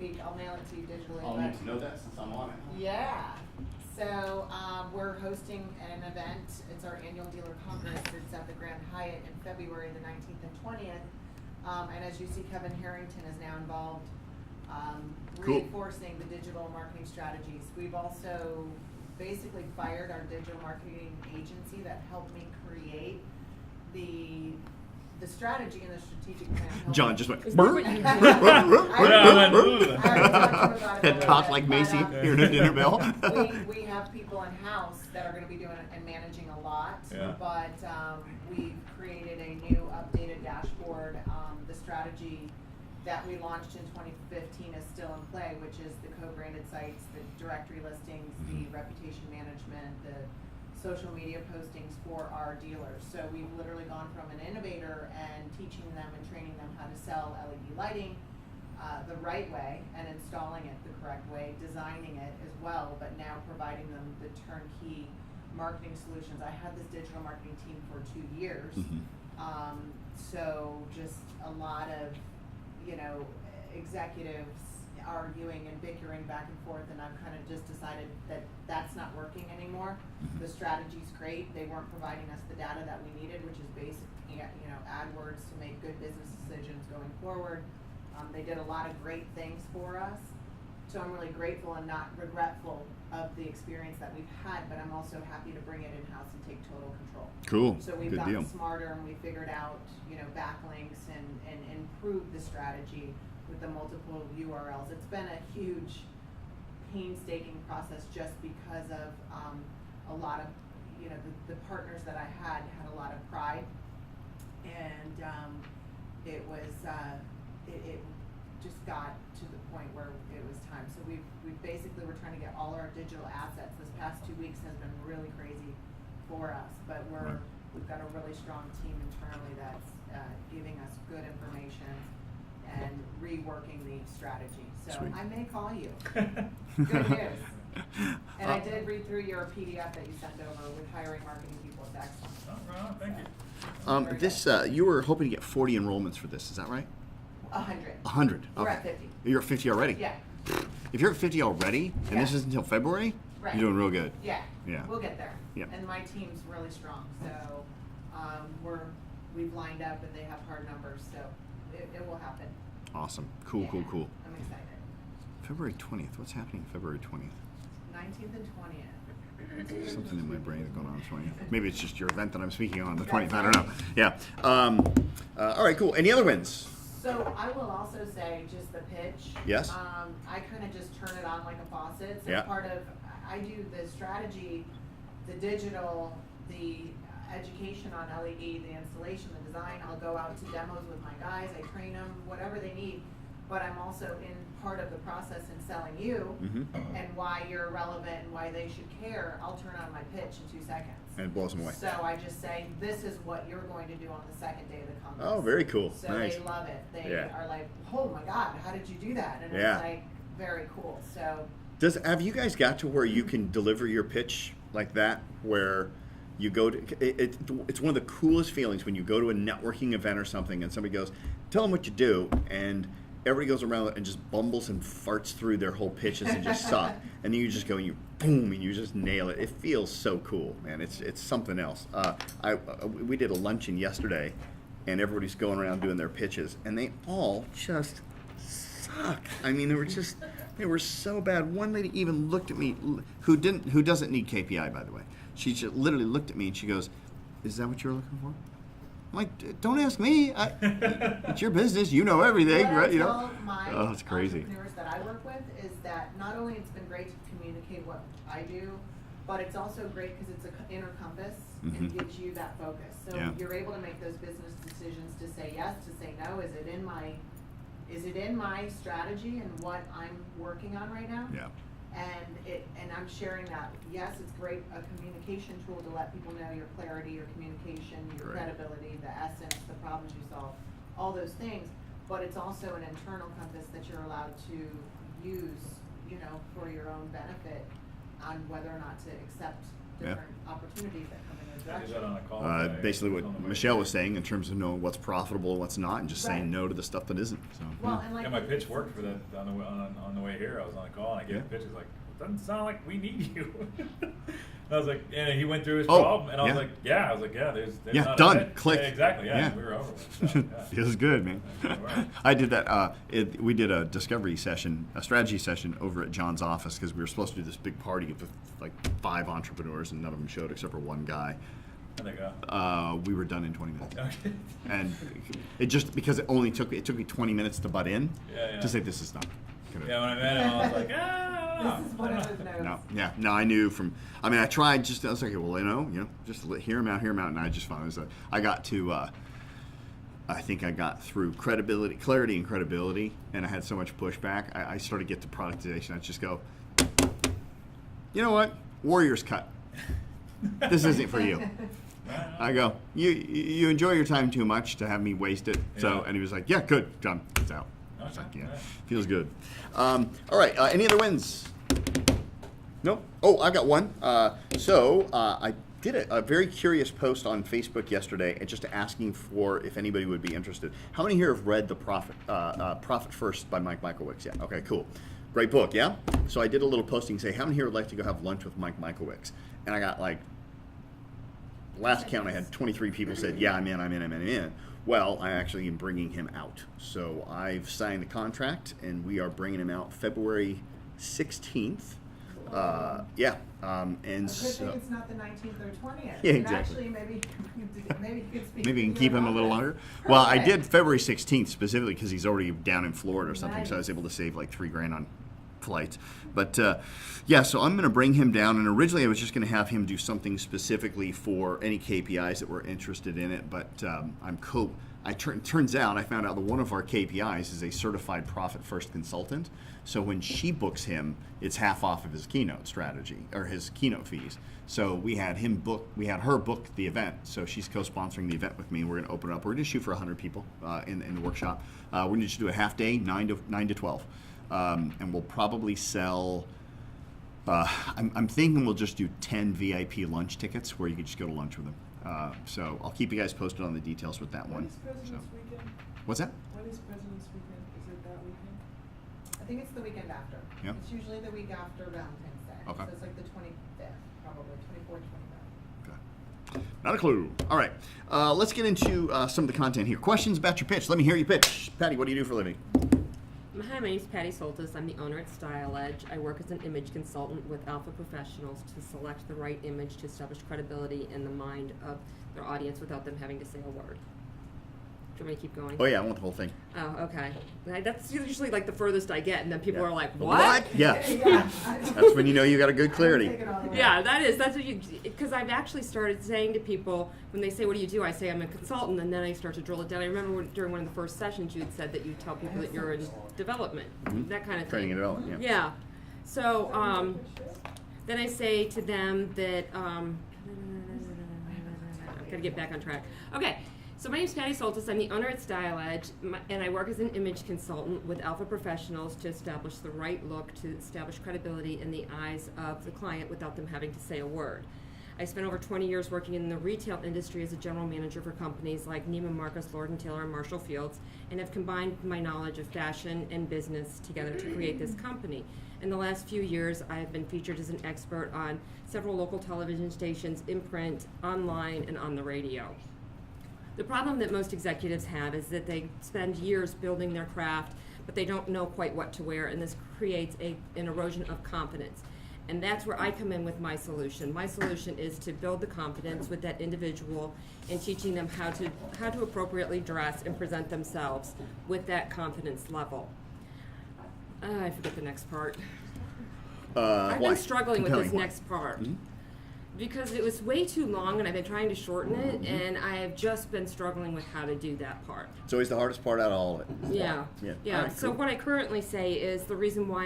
week. I'll mail it to you digitally. I'll need to know that since I'm on it. Yeah. So we're hosting an event. It's our annual dealer congress. It's at the Grand Hyatt in February the 19th and 20th. And as you see, Kevin Harrington is now involved reinforcing the digital marketing strategies. We've also basically fired our digital marketing agency that helped me create the strategy and the strategic plan. John just went. Head tossed like Macy here in a dinner bell. We have people in house that are going to be doing it and managing a lot, but we've created a new updated dashboard. The strategy that we launched in 2015 is still in play, which is the co-branded sites, the directory listings, the reputation management, the social media postings for our dealers. So we've literally gone from an innovator and teaching them and training them how to sell LED lighting the right way and installing it the correct way, designing it as well, but now providing them the turnkey marketing solutions. I had this digital marketing team for 2 years. So just a lot of, executives arguing and bickering back and forth, and I've kind of just decided that that's not working anymore. The strategy's great. They weren't providing us the data that we needed, which is basic, AdWords to make good business decisions going forward. They did a lot of great things for us. So I'm really grateful and not regretful of the experience that we've had, but I'm also happy to bring it in-house and take total control. Cool. So we've Good gotten deal. smarter, and we figured out, backlinks and improved the strategy with the multiple URLs. It's been a huge, painstaking process just because of a lot of, the partners that I had a lot of pride, and it was, it just got to the point where it was time. So we basically were trying to get all our digital assets. This past 2 weeks has been really crazy for us, but we've got a really strong team internally that's giving us good information and reworking the strategy. So Sweet. I may call you. Good news. And I did read through your PDF that you sent over with hiring marketing people. It's excellent. Oh, right, thank you. This you were hoping to get 40 enrollments for this. Is that right? 100. 100. We're Okay. at 50. You're at 50 already. Yeah. If you're at 50 already, and this isn't until February, Right. you're doing real good. Yeah. Yeah. We'll get there. Yeah. And my team's really strong, so we've lined up and they have hard numbers, so it will happen. Awesome. Cool. Cool. Cool. I'm excited. February 20th. What's happening February 20th? 19th and 20th. Something in my brain is going on the 20th. Maybe it's just your event that I'm speaking on the 20th. I don't know. Yeah. All right. Cool. Any other wins? So I will also say just the pitch. Yes. I kind of just turn it on like a faucet. So Yeah. part of, I do the strategy, the digital, the education on LED, the installation, the design. I'll go out to demos with my guys. I train them, whatever they need. But I'm also in part of the process in selling you and why you're relevant and why they should care. I'll turn on my pitch in 2 seconds. And it blows them away. So I just say, this is what you're going to do on the second day of the conference. Oh, very cool. So Nice. they love it. They Yeah. are like, oh my God, how did you do that? And Yeah. it's like, very cool. So Have you guys got to where you can deliver your pitch like that, where you go to, it's one of the coolest feelings when you go to a networking event or something and somebody goes, tell them what you do, and everybody goes around and just bumbles and farts through their whole pitches and just suck. And then you just go and you boom and you just nail it. It feels so cool, man. It's something else. We did a luncheon yesterday, and everybody's going around doing their pitches, and they all just suck. I mean, they were so bad. One lady even looked at me, who doesn't need KPI, by the way. She just literally looked at me and she goes, "Is that what you're looking for?" I'm like, "Don't ask me. It's your business. You know everything, what right?" I You tell know. my Oh, it's crazy. entrepreneurs that I work with is that not only it's been great to communicate what I do, but it's also great because it's an inner compass and gives you that focus. So Yeah. you're able to make those business decisions to say yes, to say no. Is it in my strategy and what I'm working on right now? Yeah. And I'm sharing that. Yes, it's great, a communication tool to let people know your clarity, your communication, your Right. credibility, the essence, the problems you solve, all those things. But it's also an internal compass that you're allowed to use, for your own benefit on whether or not to accept different opportunities that come in their I did direction. that on a call today, Basically on the what way Michelle here. was saying in terms of knowing what's profitable and what's not, and just saying Right. no to the stuff that isn't. So Well, yeah. and like Yeah, my pitch worked for that on the way here. I was on a call and I gave the pitch. He's like, "Doesn't sound like we need you." I was like, and he went through his problem, and I was like, "Yeah." There's Yeah, not a done. fit. Click. Yeah, exactly. Yeah, Yeah. we were over with. So, yeah. Feels good, man. That's right. I did that. We did a discovery session, a strategy session over at John's office because we were supposed to do this big party with like 5 entrepreneurs, and none of them showed except for one guy. How'd they go? We were done in 20 minutes. Okay. And it just because it took me 20 minutes to butt in Yeah. to say this is done. Yeah, when I met him, I was like, this is one of those notes. No, I knew from. I mean, I tried. I was like, well, just hear him out, and I just found I got to. I think I got through clarity, and credibility, and I had so much pushback. I started to get to productization. I just go, you know what, Warriors cut. This isn't for you. I go, you enjoy your time too much to have me waste it. So, Yeah. and he was like, yeah, good, done, it's out. I was Okay, like, yeah, yeah. feels good. All right, any other wins? Nope. Oh, I got one. I did a very curious post on Facebook yesterday, and just asking for if anybody would be interested. How many here have read the Profit First by Mike Michaelwicz? Yeah. Okay. Cool. Great book. Yeah. So I did a little posting, say, how many here would like to go have lunch with Mike Michaelwicz? And I got like, last count, I had 23 people said, yeah, I'm in. Well, I actually am bringing him out. So I've signed the contract, and we are bringing him out February 16th. And A good so thing it's not the 19th or 20th. Yeah, And exactly. actually, maybe you could speak. maybe you can to keep your him a little office. longer. Well, I Perfect. did February 16th specifically because he's already down in Florida or something, so I was Nice. able to save like $3,000 on flights. But so I'm going to bring him down, and originally I was just going to have him do something specifically for any KPIs that were interested in it, but turns out I found out that one of our KPIs is a certified Profit First consultant. So when she books him, it's half off of his keynote strategy or his keynote fees. So we had her book the event. So she's co-sponsoring the event with me. We're going to open it up. We're going to shoot for 100 people in the workshop. We're going to just do a half day, 9 to 12, and we'll probably sell. I'm thinking we'll just do 10 VIP lunch tickets where you can just go to lunch with them. So I'll keep you guys posted on the details with that one. When is President's Weekend? What's that? When is President's Weekend? Is it that weekend? I think it's the weekend after. Yep. It's usually the week after Valentine's Day. Okay. So it's like the 25th, probably 24th, 25th. Okay. Not a clue. All right. Let's get into some of the content here. Questions about your pitch. Let me hear you pitch. Patty, what do you do for a living? Hi, my name is Patty Soltis. I'm the owner at Style Edge. I work as an image consultant with Alpha Professionals to select the right image to establish credibility in the mind of their audience without them having to say a word. Do you want me to keep going? Oh yeah, I want the whole thing. Oh, okay. That's usually like the furthest I get, and then people Yeah. are like, "What?" Yeah. Yeah. That's when you know you got a good clarity. Take it all the way. Yeah, that's what you. Because I've actually started saying to people when they say, "What do you do?" I say, "I'm a consultant," and then I start to drill it down. I remember during one of the first sessions you had said that you tell people that you're in development, that kind of Training and thing. development. Yeah. Yeah. So then I say to them that I've got to get back on track. Okay. So my name's Patty Soltis. I'm the owner at Style Edge, and I work as an image consultant with Alpha Professionals to establish the right look, to establish credibility in the eyes of the client without them having to say a word. I spent over 20 years working in the retail industry as a general manager for companies like Neiman Marcus, Lord & Taylor, and Marshall Fields, and have combined my knowledge of fashion and business together to create this company. In the last few years, I have been featured as an expert on several local television stations, in print, online, and on the radio. The problem that most executives have is that they spend years building their craft, but they don't know quite what to wear, and this creates an erosion of confidence. And that's where I come in with my solution. My solution is to build the confidence with that individual and teaching them how to appropriately dress and present themselves with that confidence level. I forget the next part. I've Why? been struggling with Compelling this why? next part. Mhm. Because it was way too long and I've been trying to shorten it, and I have just been struggling with how to do that part. It's always the hardest part out of all of it. Yeah. Yeah. All right, So cool. what I currently say is the reason why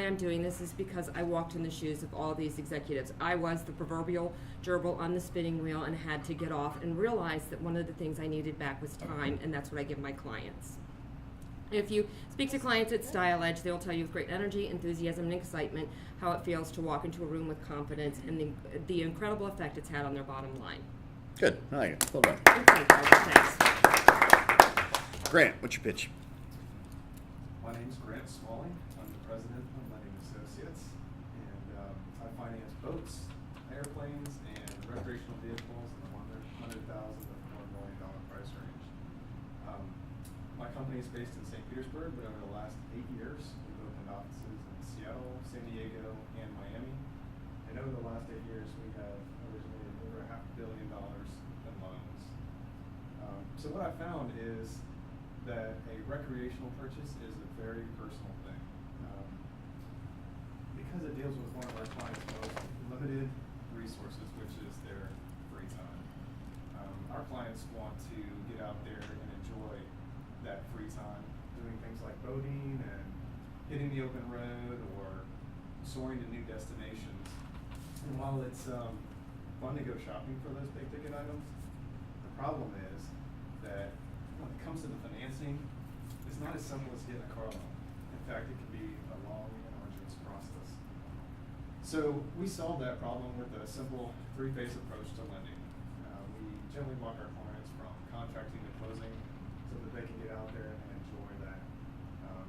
I'm doing this is because I walked in the shoes of all these executives. I was the proverbial gerbil on the spinning wheel and had to get off and realize that one of the things I needed back was time, and that's what I give my clients. If you speak to clients at Style Edge, they'll tell you with great energy, enthusiasm, and excitement how it feels to walk into a room with confidence and the incredible effect it's had on their bottom line. Good. I like it. Well done. Thanks. Grant, what's your pitch? My name's Grant Smalling. I'm the president of Lending Associates, and I finance boats, airplanes, and recreational vehicles in the $100,000 to $4 million price range. My company is based in St. Petersburg, but over the last 8 years, we've opened offices in Seattle, San Diego, and Miami. And over the last 8 years, we have originated over $500 million in loans. So what I found is that a recreational purchase is a very personal thing. Because it deals with one of our clients' most limited resources, which is their free time. Our clients want to get out there and enjoy that free time, doing things like boating and hitting the open road or soaring to new destinations. And while it's fun to go shopping for those big ticket items, the problem is that when it comes to the financing, it's not as simple as getting a car loan. In fact, it can be a long and arduous process. So we solve that problem with a simple three-phase approach to lending. We gently walk our clients from contracting to closing so that they can get out there and enjoy that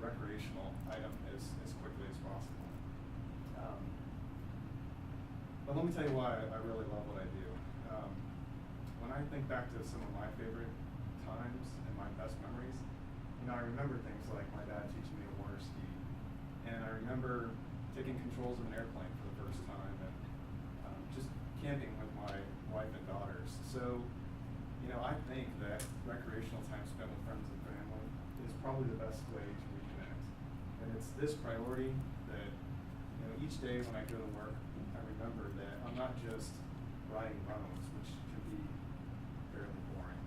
recreational item as quickly as possible. But let me tell you why I really love what I do. When I think back to some of my favorite times and my best memories, I remember things like my dad teaching me to water ski, and I remember taking controls of an airplane for the first time, and just camping with my wife and daughters. So, I think that recreational time spent with friends and family is probably the best way to reconnect. And it's this priority that, each day when I go to work, I remember that I'm not just riding bones, which can be fairly boring.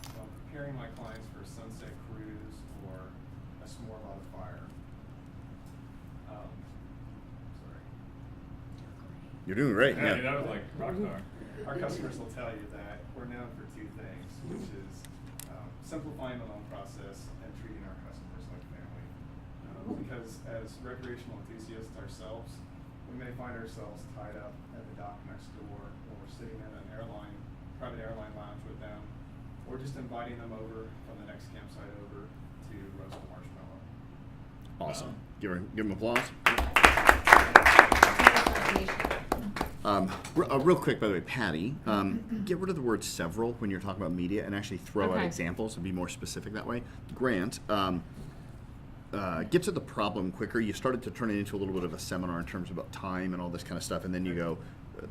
So I'm preparing my clients for a sunset cruise or a s'more by the fire. Sorry. You're doing great. Yeah, Yeah. that was like rock star. Our customers will tell you that we're known for two things, which is simplifying the loan process and treating our customers like family. Because as recreational enthusiasts ourselves, we may find ourselves tied up at the dock next door, or sitting in an private airline lounge with them, or just inviting them over from the next campsite over to roast a marshmallow. Awesome. Give him applause. Real quick, by the way, Patty, get rid of the word several when you're talking about media and actually throw out Okay. examples and be more specific that way. Grant, get to the problem quicker. You started to turn it into a little bit of a seminar in terms about time and all this kind of stuff, and then you go,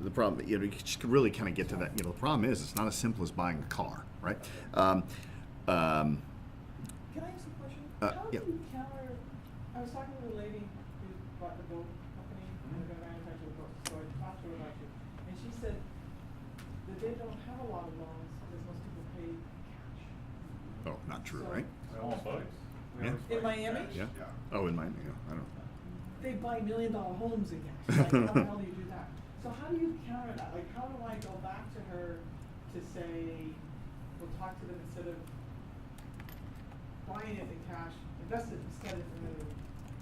the problem, you just really kind of get to that. The problem is it's not as simple as buying a car, right? Can I ask a question? How yeah. do you counter, I was talking with a lady who bought the boat company, and they're gonna manufacture boats, so I talked to her about it, and she said that they don't have a lot of loans because most people pay cash. Oh, not true, So- right? Almost buddies. Yeah. In Miami? Yeah. Oh, in Miami, yeah. I don't know. They buy $1 million homes in cash. Like, how the hell do you do that? So how do you counter that? Like, how do I go back to her to say, we'll talk to them instead of buying it in cash, invest it instead in the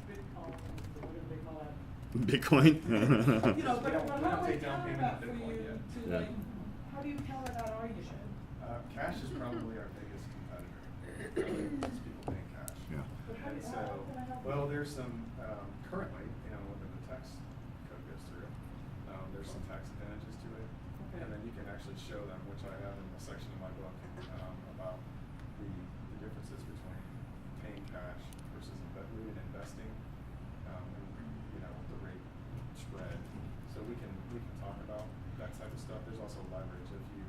Bitcoin, or whatever they call that. Bitcoin? You know, but We how don't do I take down counter payment that in for Bitcoin you yet. to Yeah. like, how do you counter that argument? Cash is probably our biggest competitor. It's people paying cash. Yeah. But how And do- so, how can I help you? well, there's some, currently, when the tax code goes through, there's some tax advantages to it. Okay. And then you can actually show them, which I have in a section of my book, about the differences between paying cash versus really investing, and, the rate spread. So we can talk about that type of stuff. There's also leverage. If you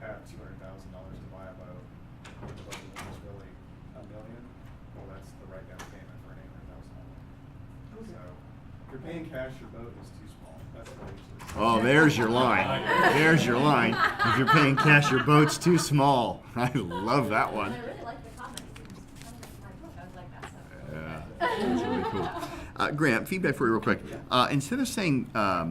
have $200,000 to buy a boat, and the boat is really $1 million, well, that's the right down payment for an $800,000 loan. Okay. So if you're paying cash, your boat is too small. That's what I usually say. Oh, there's your line. There's your line. If you're paying cash, your boat's too small. I love that one. And I really like the comment. It was my book. I was like, that's so cool. Yeah, that's really cool. Grant, feedback for you real quick. Instead of saying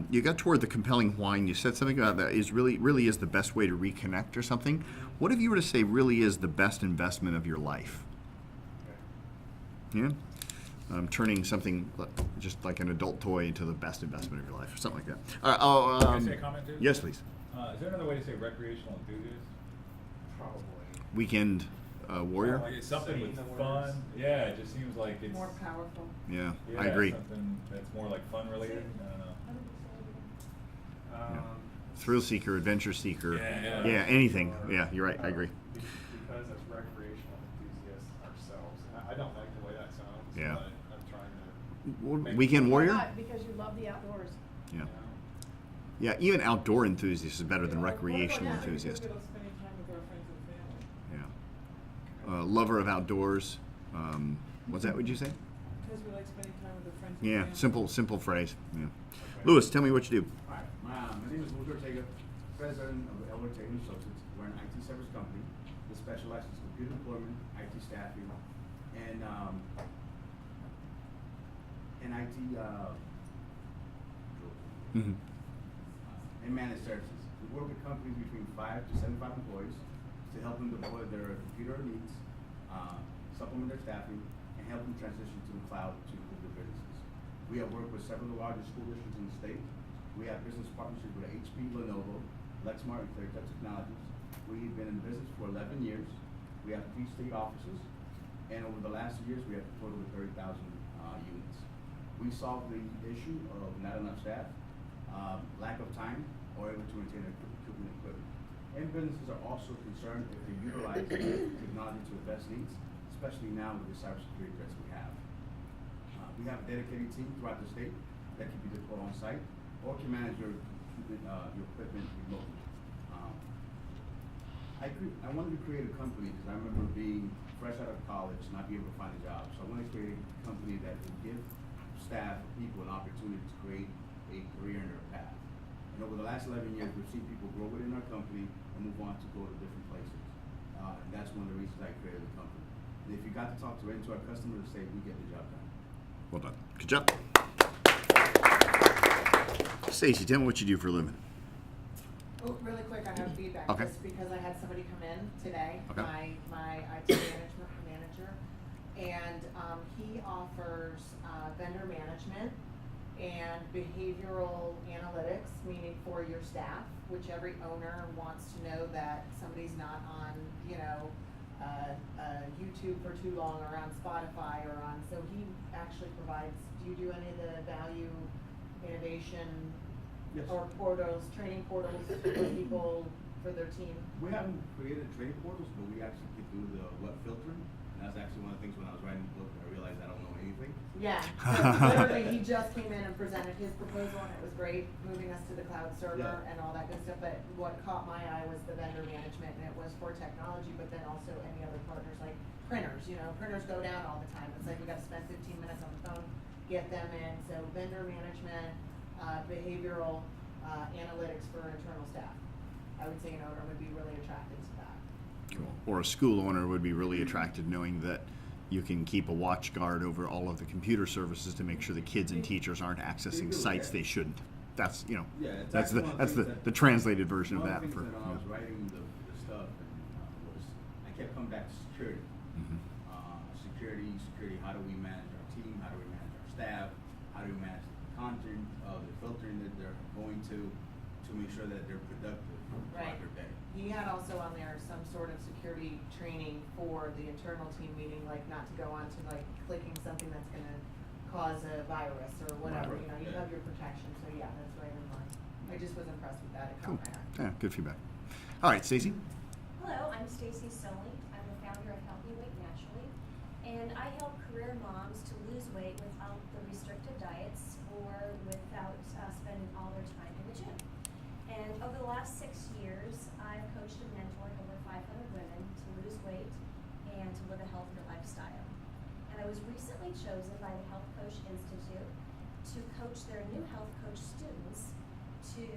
you got toward the compelling why, and you said something about that is really is the best way to reconnect or something. What if you were to say really is the best investment of your life? Yeah. Turning something just like an adult toy into the best investment of your life, or something like that. All right. Can I say a comment too? Yes, please. Is there another way to say recreational enthusiast? Probably. Weekend warrior. Like it's something Saying with the fun. words. Yeah, it just seems like it's More powerful. Yeah, yeah, I agree. Something that's more like fun related. I don't know. Thrill seeker, adventure seeker. Yeah. Anything. Yeah, you're right. I agree. Because as recreational enthusiasts ourselves, and I don't like the way that sounds. Yeah. But I'm trying to. Weekend warrior. Why not? Because you love the outdoors. Yeah. You know, Yeah, even outdoor enthusiast is better than Yeah, recreational what about enthusiast. people spending time with their friends and family? Yeah. Lover of outdoors. What's that? Would you say? Because we like spending time with their friends and Yeah, family. simple phrase. Yeah. Lewis, tell me what you do. Hi, my name is Louis Ortega, president of L. Ortega & Associates. We're an IT service company that specializes in computer deployment, IT staffing, and IT Mm-hmm. and managed services. We work with companies between 5 to 75 employees to help them deploy their computer needs, supplement their staffing, and help them transition to the cloud to improve their businesses. We have worked with several of the largest school districts in the state. We have business partnerships with HP, Lenovo, Lexmark, and Cleartouch Technologies. We've been in business for 11 years. We have 3 state offices, and over the last years, we have deployed over 30,000 units. We solve the issue of not enough staff, lack of time, or able to maintain equipment. And businesses are also concerned if they utilize technology to address needs, especially now with the cybersecurity threats we have. We have a dedicated team throughout the state that can be deployed on site or can manage your equipment remotely. I wanted to create a company because I remember being fresh out of college, not being able to find a job. So I wanted to create a company that would give staff, people, an opportunity to create a career in their path. And over the last 11 years, we've seen people grow within our company and move on to go to different places. And that's one of the reasons I created the company. And if you got to talk to our customers, say we get the job done. Well done. Good job. Stacey, tell me what you do for a living. Oh, really quick, I have feedback, Okay. just because I had somebody come in today, Okay. my IT management manager, and he offers vendor management and behavioral analytics, meaning for your staff, which every owner wants to know that somebody's not on, YouTube for too long, or on Spotify, or on, so he actually provides, do you do any of the value innovation Yes. or portals, training portals for people, for their team? We haven't created training portals, but we actually get through the web filtering. And that's actually one of the things when I was writing the book, I realized I don't know anything. Yeah, so literally, he just came in and presented his proposal, and it was great, moving us to the cloud server Yeah. and all that good stuff, but what caught my eye was the vendor management, and it was for technology, but then also any other partners, like printers, printers go down all the time, it's like we gotta spend 15 minutes on the phone, get them in, so vendor management, behavioral, analytics for internal staff. I would say an owner would be really attracted to that. Cool. Or a school owner would be really attracted knowing that you can keep a watch guard over all of the computer services to make sure the kids and teachers aren't accessing sites they shouldn't. That's that's the translated version of that. When I was writing the stuff, I kept coming back to security. Security. How do we manage our team? How do we manage our staff? How do we manage the content, the filtering that they're going to make sure that they're productive throughout their day. He had also on there some sort of security training for the internal team, meaning like not to go on to like clicking something that's gonna cause a virus or whatever, Right. you have your protection, so yeah, that's right in line. I just was impressed with that, it Cool. caught my eye. Yeah, good feedback. All right, Stacey. Hello, I'm Stacey Soley. I'm the founder of Healthy Weight Naturally, and I help career moms to lose weight without the restrictive diets or without spending all their time in the gym. And over the last 6 years, I've coached and mentored over 500 women to lose weight and to live a healthier lifestyle. And I was recently chosen by the Health Coach Institute to coach their new health coach students to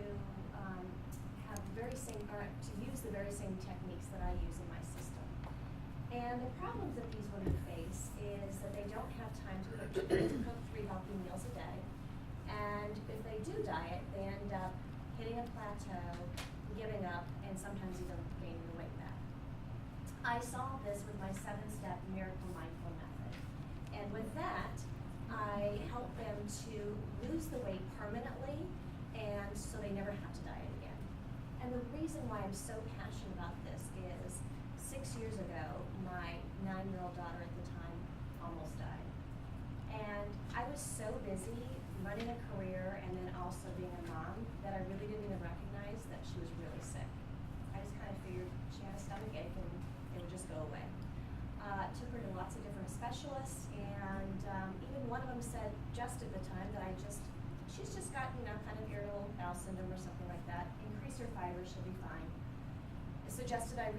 have the very same, or to use the very same techniques that I use in my system. And the problems that these women face is that they don't have time to cook 3 healthy meals a day. And if they do diet, they end up hitting a plateau, giving up, and sometimes even gaining the weight back. I solved this with my 7-step miracle mindful method. And with that, I help them to lose the weight permanently, and so they never have to diet again. And the reason why I'm so passionate about this is 6 years ago, my 9-year-old daughter at the time almost died. And I was so busy running a career and then also being a mom that I really didn't even recognize that she was really sick. I just kind of figured she had a stomach ache and it would just go away. Took her to lots of different specialists, and even one of them said just at the time that she's just got, kind of irritable bowel syndrome or something like that. Increase her fiber, she'll be fine. Suggested I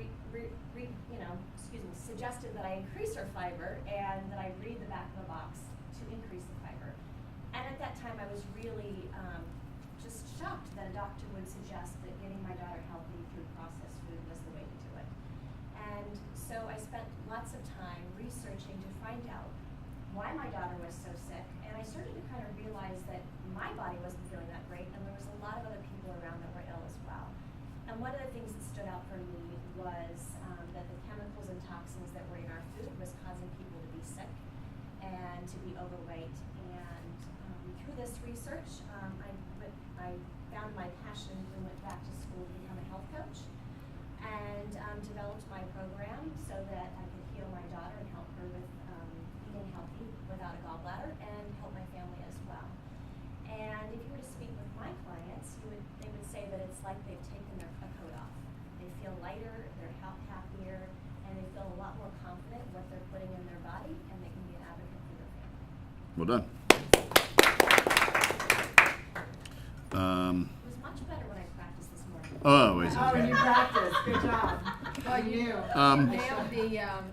suggested that I increase her fiber and that I read the back of the box to increase the fiber. And at that time, I was really just shocked that a doctor would suggest that getting my daughter healthy through processed food was the way to do it. And so I spent lots of time researching to find out why my daughter was so sick. And I started to kind of realize that my body wasn't feeling that great, and there was a lot of other people around that were ill as well. And one of the things that stood out for me was that the chemicals and toxins that were in our food was causing people to be sick and to be overweight. And through this research, I found my passion and went back to school to become a health coach, and developed my program so that I could heal my daughter and help her with eating healthy without a gallbladder, and help my family as well. And if you were to speak with my clients, they would say that it's like they've taken a coat off. They feel lighter, they're happier, and they feel a lot more confident in what they're putting in their body, and they can be an advocate for their family. Well done. It was much better when I practiced this morning. Oh, wait. Oh, you practiced. Good job. Well,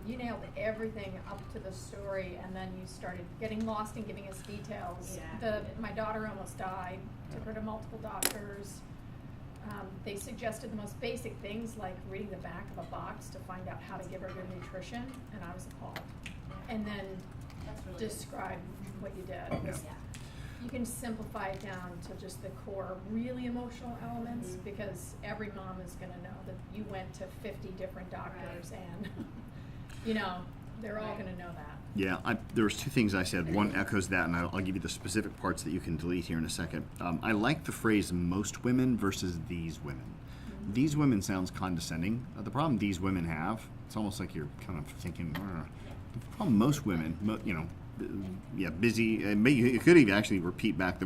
you nailed everything up to the story, and then you started getting lost in giving us details. Yeah. My daughter almost died. Took her to multiple doctors. They suggested the most basic things like reading the back of a box to find out how to give her good nutrition, and I was appalled. And then That's really describe what you did. Yeah. You can simplify it down to just the core really emotional elements, Mm-hmm. because every mom is going to know that you went to 50 different doctors, Right. and they're all Right. going to know that. Yeah, there was two things I said. One echoes that, and I'll give you the specific parts that you can delete here in a second. I like the phrase "most women" versus "these women." Mm-hmm. These women sounds condescending. The problem these women have, it's almost like you're kind of thinking, the problem most women, busy. And you could even actually repeat back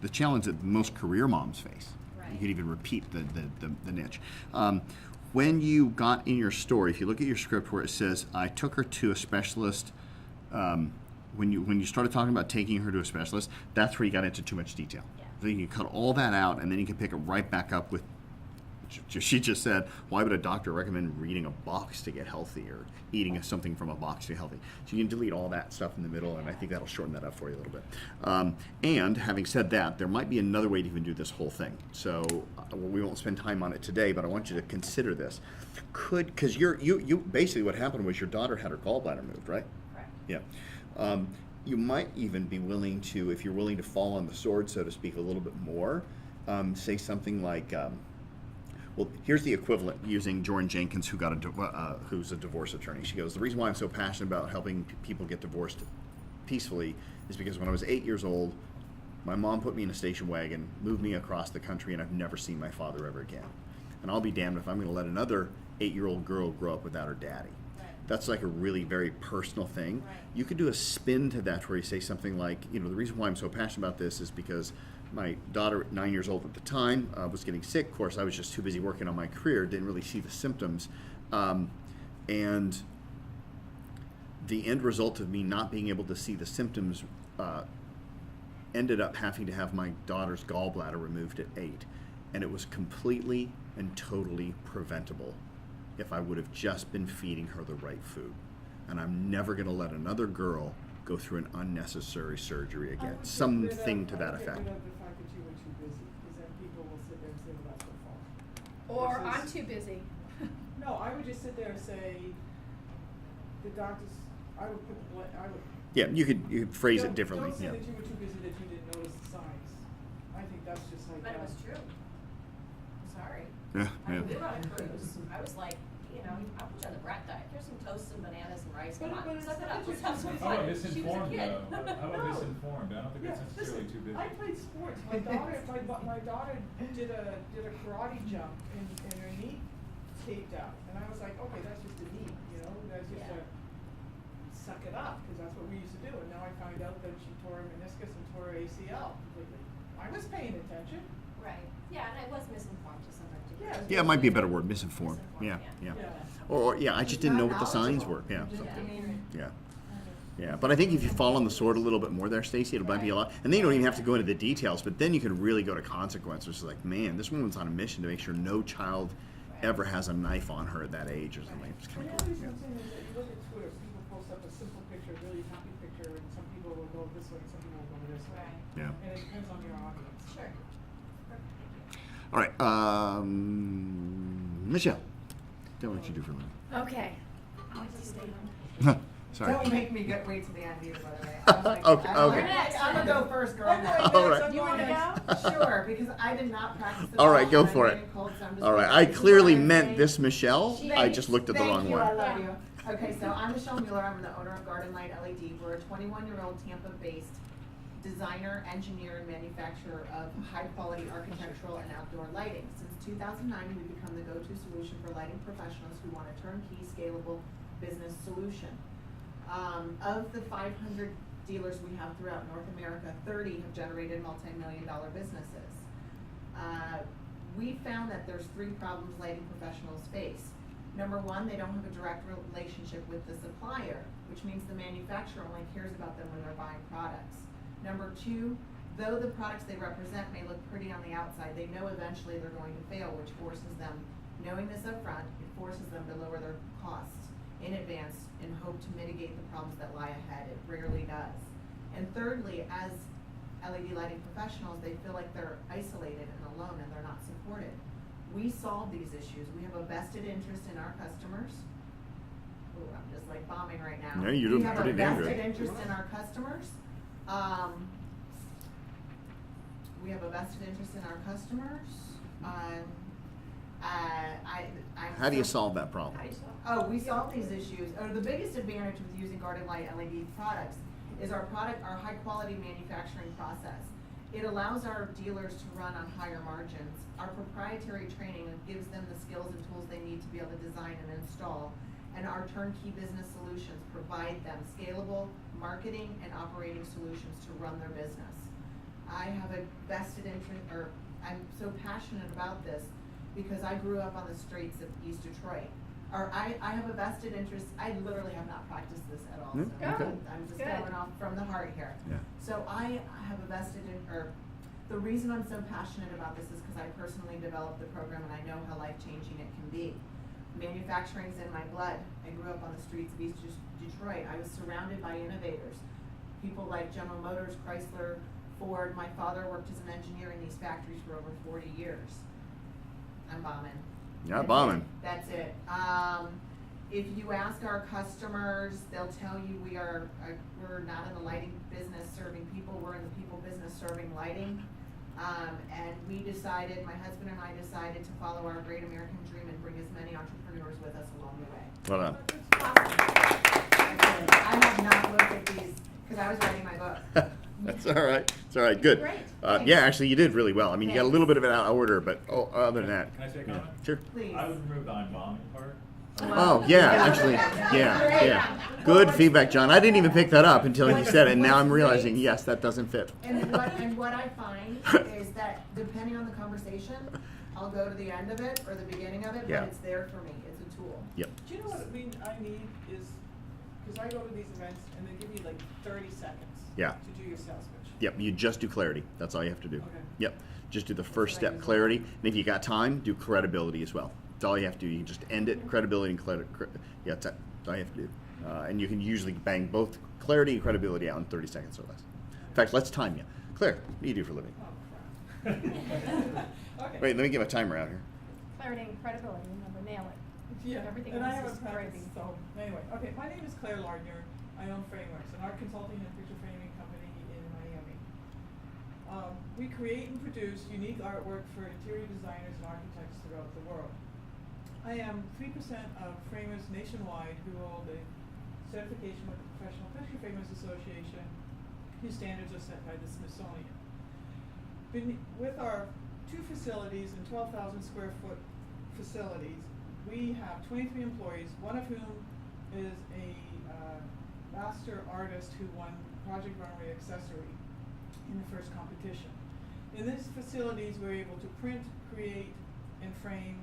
the challenge that most career moms face. Right. You could even repeat the niche. When you got in your story, if you look at your script where it says, "I took her to a specialist," when you started talking about taking her to a specialist, that's where you got into too much detail. Yeah. Then you cut all that out, and then you can pick it right back up with. She just said, "Why would a doctor recommend reading a box to get healthy, or eating something from a box to get healthy?" So you can delete all that stuff in the middle, and I think that'll shorten that up for you a little bit. And having said that, there might be another way to even do this whole thing. So we won't spend time on it today, but I want you to consider this. Because you basically what happened was your daughter had her gallbladder moved, right? Correct. Yeah. You might even be willing to, if you're willing to fall on the sword, so to speak, a little bit more, say something like, well, here's the equivalent using Jordan Jenkins, who's a divorce attorney. She goes, "The reason why I'm so passionate about helping people get divorced peacefully is because when I was 8 years old, my mom put me in a station wagon, moved me across the country, and I've never seen my father ever again. And I'll be damned if I'm going to let another 8-year-old girl grow up without her daddy." Right. That's like a really very personal thing. Right. You could do a spin to that where you say something like, the reason why I'm so passionate about this is because my daughter, 9 years old at the time, was getting sick. Of course, I was just too busy working on my career, didn't really see the symptoms. And the end result of me not being able to see the symptoms ended up having to have my daughter's gallbladder removed at 8. And it was completely and totally preventable if I would have just been feeding her the right food. And I'm never going to let another girl go through an unnecessary surgery I again. would get Something rid to of- that I would effect. get rid of the fact that you were too busy, because then people will sit there and say, well, that's your fault. Or Versus- I'm too busy. No, I would just sit there and say, the doctors, I would put the I would. Yeah, you could phrase it Don't- differently. Don't say Yeah. that you were too busy, that you didn't notice the signs. I think that's just like. But it was true. I'm sorry. Yeah, I yeah. we were on a cruise. I was like, you know, I'll put you on the brat diet. Here's some toast and bananas and rice. Come But on, it's suck it not up. Let's have some How about fun. She was a misinformed kid. though? How about No. misinformed? I don't think that's necessarily too busy. I played sports. My daughter did a karate jump and her knee caved out, and I was like, okay, that's just a knee, you know, that's just Yeah. a suck it up, because that's what we used to do. And now I find out that she tore her meniscus and tore her ACL completely. I was paying attention. Right. Yeah, and I was misinformed to some degree. Yeah. Yeah, it might be a better word, misinformed. Yeah, yeah. Or yeah, I just didn't know what the signs were. Yeah. Just, I mean, Yeah. Yeah, but I think if you fall on the sword a little bit more there, Stacey, it might be a lot. And then you don't even have to go into the details, but then you can really go to consequences. Like, man, this woman's on a mission to make sure no child ever has a knife on her at that age or something. It's kind And of the cool. other Yeah. thing is that you look at Twitter, people post up a simple picture, a really happy picture, and some people will go this way, and some people will go this way. Right. Yeah. And it depends on your audience. Sure. Perfect. Thank you. All right, Michelle, tell me what you do for a living. Okay. I like to stay home. Sorry. don't make me wait till the end either, by the way. I was like, Okay, I'm okay. like, I'm gonna go first, girl. All right. You wanna go? Sure, because I did not practice it. All right, go and for I'm it. getting cold, so I'm just All right, gonna- I this is clearly what I'm meant saying. this Michelle. I just looked at the wrong Thank you, one. I love you. Okay, so I'm Michelle Mueller. I'm the owner of Garden Light LED. We're a 21-year-old Tampa-based designer, engineer, and manufacturer of high-quality architectural and outdoor lighting. Since 2009, we've become the go-to solution for lighting professionals who want a turnkey, scalable business solution. Of the 500 dealers we have throughout North America, 30 have generated multi-million-dollar businesses. We found that there's 3 problems lighting professionals face. Number 1, they don't have a direct relationship with the supplier, which means the manufacturer only cares about them when they're buying products. Number 2, though the products they represent may look pretty on the outside, they know eventually they're going to fail, which forces them, knowing this up front, it forces them to lower their costs in advance in hope to mitigate the problems that lie ahead. It rarely does. And thirdly, as LED lighting professionals, they feel like they're isolated and alone and they're not supported. We solve these issues. We have a vested interest in our customers. Ooh, I'm just like bombing right now. No, you're doing pretty damn We have a good. vested interest in our customers. We have a vested interest in our customers. How do you solve that problem? Oh, we solve these issues. The biggest advantage with using Garden Light LED products is our high quality manufacturing process. It allows our dealers to run on higher margins. Our proprietary training gives them the skills and tools they need to be able to design and install. And our turnkey business solutions provide them scalable marketing and operating solutions to run their business. I have a vested interest, or I'm so passionate about this because I grew up on the streets of East Detroit. I have a vested interest. I literally have not practiced this at all. Mm, So okay. I'm just Good. coming off from the heart here. Yeah. So I have a the reason I'm so passionate about this is because I personally developed the program and I know how life-changing it can be. Manufacturing's in my blood. I grew up on the streets of East Detroit. I was surrounded by innovators. People like General Motors, Chrysler, Ford. My father worked as an engineer in these factories for over 40 years. I'm bombing. Yeah, That's bombing. it. That's it. If you ask our customers, they'll tell you we're not in the lighting business serving people. We're in the people business serving lighting. And we decided, my husband and I decided to follow our great American dream and bring as many entrepreneurs with us along the way. Well done. I have not looked at these because I was writing my book. That's all right. It's all right. Good. Great. Yeah, actually, you did really well. I mean, you got a little bit of it out of order, but other than that, Can I say a yeah. comment? Sure. Please. I would remove the I'm bombing part. Oh, yeah, actually, yeah. Good feedback, John. I didn't even pick that up until you said it, and now I'm realizing, yes, that doesn't fit. And what I find is that depending on the conversation, I'll go to the end of it or the beginning of it, Yeah. but it's there for me. It's a tool. Yep. Do you know what I need is, because I go to these events and they give you like 30 seconds Yeah. to do your sales pitch. Yep, you just do clarity. That's all you have to do. Okay. Yep. Just do the first what I step, use. clarity. And if you got time, do credibility as well. That's all you have to do. You can just end it, credibility and yeah, that's all you have to do. And you can usually bang both clarity and credibility out in 30 seconds or less. In fact, let's time you. Claire, what do you do for a living? Oh, crap. Okay. Wait, let me give a timer out here. Clarity and credibility, remember, nail it. Yeah, Everything and I else haven't is practiced, gravy. so, anyway, okay, my name is Claire Lardner. I own Frameworks, an art consulting and picture framing company in Miami. We create and produce unique artwork for interior designers and architects throughout the world. I am 3% of framers nationwide who hold a certification with the Professional Picture Framers Association, whose standards are set by the Smithsonian. With our 2 facilities and 12,000 square foot facilities, we have 23 employees, one of whom is a master artist who won Project Runway Accessory in the first competition. In these facilities, we're able to print, create, and frame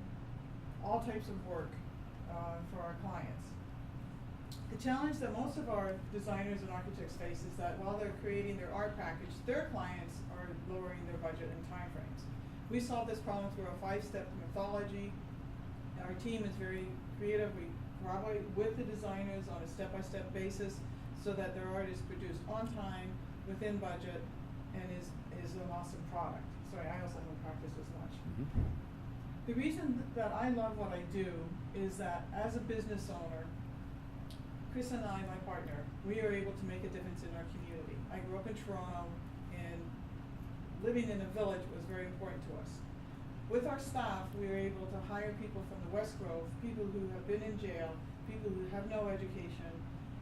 all types of work for our clients. The challenge that most of our designers and architects face is that while they're creating their art package, their clients are lowering their budget and timeframes. We solve this problem through a 5-step methodology. Our team is very creative. We collaborate with the designers on a step-by-step basis so that their art is produced on time, within budget, and is an awesome product. Sorry, I also don't practice as much. Mm-hmm. The reason that I love what I do is that as a business owner, Chris and I, my partner, we are able to make a difference in our community. I grew up in Toronto, and living in a village was very important to us. With our staff, we are able to hire people from the West Grove, people who have been in jail, people who have no education,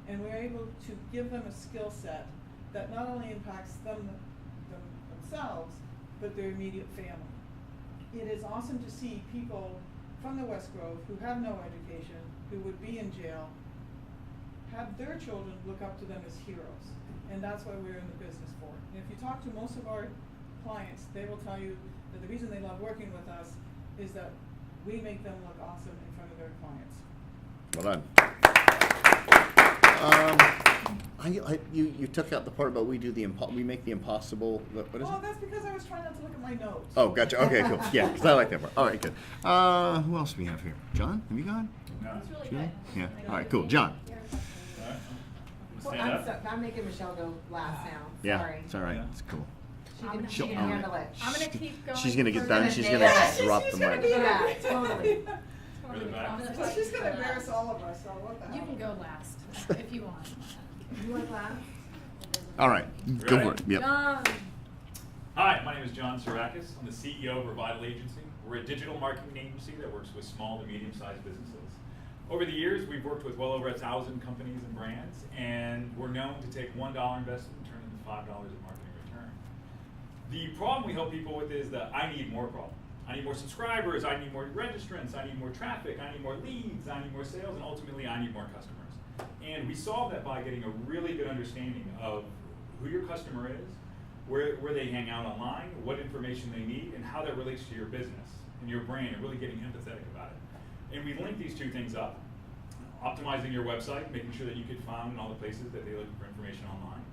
and we're able to give them a skill set that not only impacts themselves, but their immediate family. It is awesome to see people from the West Grove who have no education, who would be in jail, have their children look up to them as heroes. And that's why we're in the business for. And if you talk to most of our clients, they will tell you that the reason they love working with us is that we make them look awesome in front of their clients. Well done. You took out the part about we make the impossible. What is Oh, it? that's because I was trying not to look at my notes. Oh, gotcha. Okay, cool. Yeah, because I like that part. All right, good. Who else do we have here? John, have you gone? No. It's really Julie? good. Yeah. All right, cool. John. Well, Stand up. I'm making Michelle go last now. Yeah, Sorry. it's all right. Yeah. It's cool. She can handle it. I'm gonna keep going. She's gonna get for done. the She's minute. gonna Yeah, drop the she's gonna mic. be Yeah, there. totally. Really bad. Well, she's gonna embarrass all of us, so what the hell? You can go last, if you want. You want last? All right, go for it. Ready? Yep. John. Hi, my name is John Sarakis. I'm the CEO of Revital Agency. We're a digital marketing agency that works with small to medium-sized businesses. Over the years, we've worked with well over 1,000 companies and brands, and we're known to take $1 investment and turn it into $5 in marketing return. The problem we help people with is that I need more problem. I need more subscribers, I need more registrants, I need more traffic, I need more leads, I need more sales, and ultimately I need more customers. And we solve that by getting a really good understanding of who your customer is, where they hang out online, what information they need, and how that relates to your business and your brand, and really getting empathetic about it. And we link these two things up, optimizing your website, making sure that you get found in all the places that they look for information online,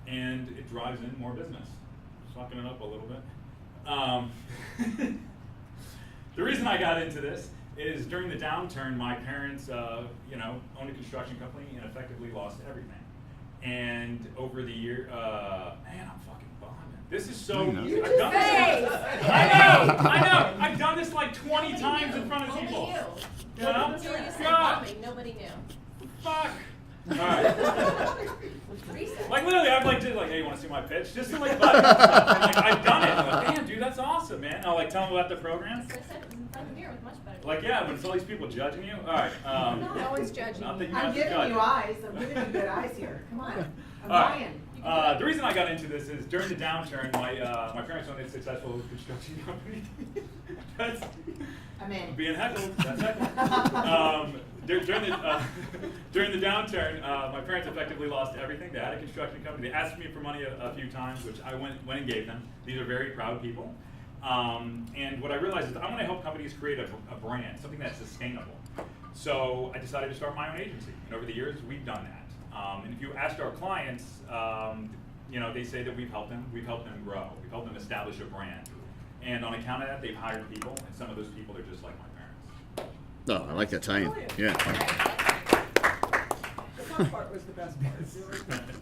and it drives in more business. Sucking it up a little bit. The reason I got into this is during the downturn, my parents, owned a construction company and effectively lost everything. And over the year, man, I'm fucking bombing. This is so easy. I've done this. I know. I've done this like 20 times in front of people. Only you. You know? Until you said God. bombing, nobody knew. Fuck. All right. Recent. Like literally, I've like did like, hey, you want to see my pitch? Just to like button stuff. And like I've done it. I'm like, damn, dude, that's awesome, man. I'll like tell them about the program. So I said it was in front of the mirror with much better. Like yeah, but it's all these people judging you. All right. No one's judging Not that you. you have I'm to giving judge. you eyes. I'm giving you good eyes here. Come on. I'm All right. buying. The reason I got into this is during the downturn, my parents owned a successful construction company. That's I'm in. being heckled. That's heckled. During the downturn, my parents effectively lost everything. They had a construction company. They asked me for money a few times, which I went and gave them. These are very proud people. And what I realized is I want to help companies create a brand, something that's sustainable. So I decided to start my own agency. And over the years, we've done that. And if you asked our clients, they say that we've helped them grow. We've helped them establish a brand. And on account of that, they've hired people, and some of those people are just like my parents. Oh, I like that tie-in. Yeah. The fun part was the best part. We said this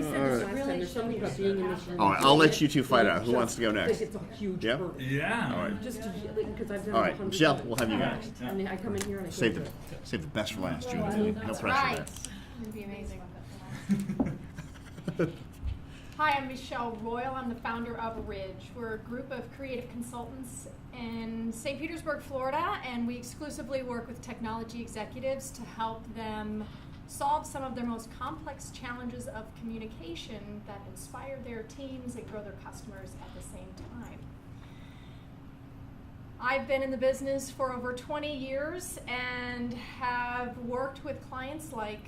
last time, there's something about being in this room. All right, I'll let you two fight out. Who wants to go next? It's a huge Yeah? hurdle. Yeah. All right. Just because I've done All right, 100 Michelle, of it. we'll have you guys. I mean, I come in here and I Save can't the do it. best for last, Julie. No That's pressure right. there. It'd be amazing. Hi, I'm Michelle Royal. I'm the founder of Ridge. We're a group of creative consultants in St. Petersburg, Florida, and we exclusively work with technology executives to help them solve some of their most complex challenges of communication that inspire their teams and grow their customers at the same time. I've been in the business for over 20 years and have worked with clients like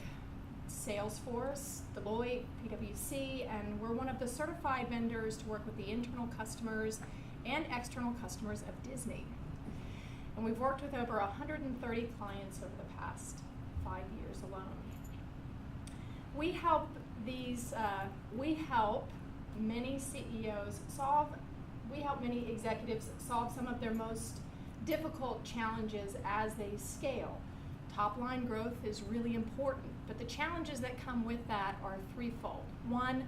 Salesforce, Deloitte, PwC, and we're one of the certified vendors to work with the internal customers and external customers of Disney. And we've worked with over 130 clients over the past 5 years alone. We help many CEOs we help many executives solve some of their most difficult challenges as they scale. Top line growth is really important, but the challenges that come with that are threefold. One,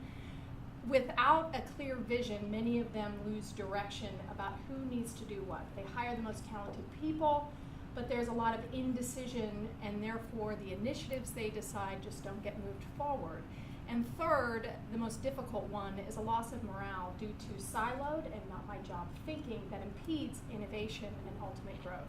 without a clear vision, many of them lose direction about who needs to do what. They hire the most talented people, but there's a lot of indecision, and therefore the initiatives they decide just don't get moved forward. And third, the most difficult one, is a loss of morale due to siloed and not my job thinking that impedes innovation and ultimate growth.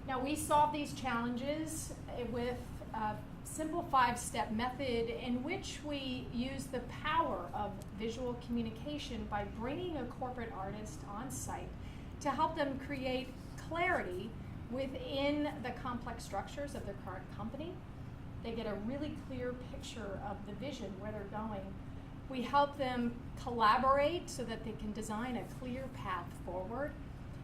Now, we solve these challenges with a simple 5-step method in which we use the power of visual communication by bringing a corporate artist on site to help them create clarity within the complex structures of their current company. They get a really clear picture of the vision, where they're going. We help them collaborate so that they can design a clear path forward.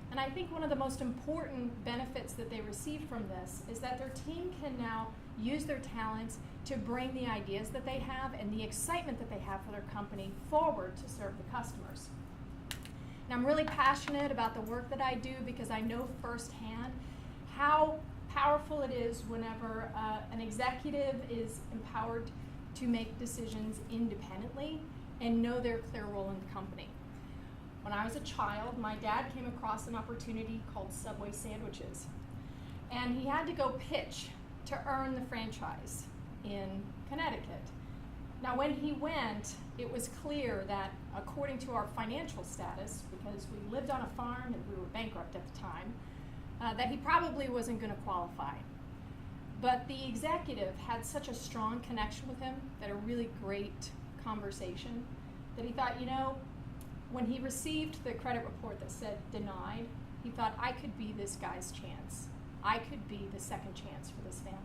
And I think one of the most important benefits that they receive from this is that their team can now use their talents to bring the ideas that they have and the excitement that they have for their company forward to serve the customers. Now, I'm really passionate about the work that I do because I know firsthand how powerful it is whenever an executive is empowered to make decisions independently and know their clear role in the company. When I was a child, my dad came across an opportunity called Subway sandwiches, and he had to go pitch to earn the franchise in Connecticut. Now, when he went, it was clear that according to our financial status, because we lived on a farm and we were bankrupt at the time, that he probably wasn't going to qualify. But the executive had such a strong connection with him, that a really great conversation, that he thought, when he received the credit report that said denied, he thought, I could be this guy's chance. I could be the second chance for this family.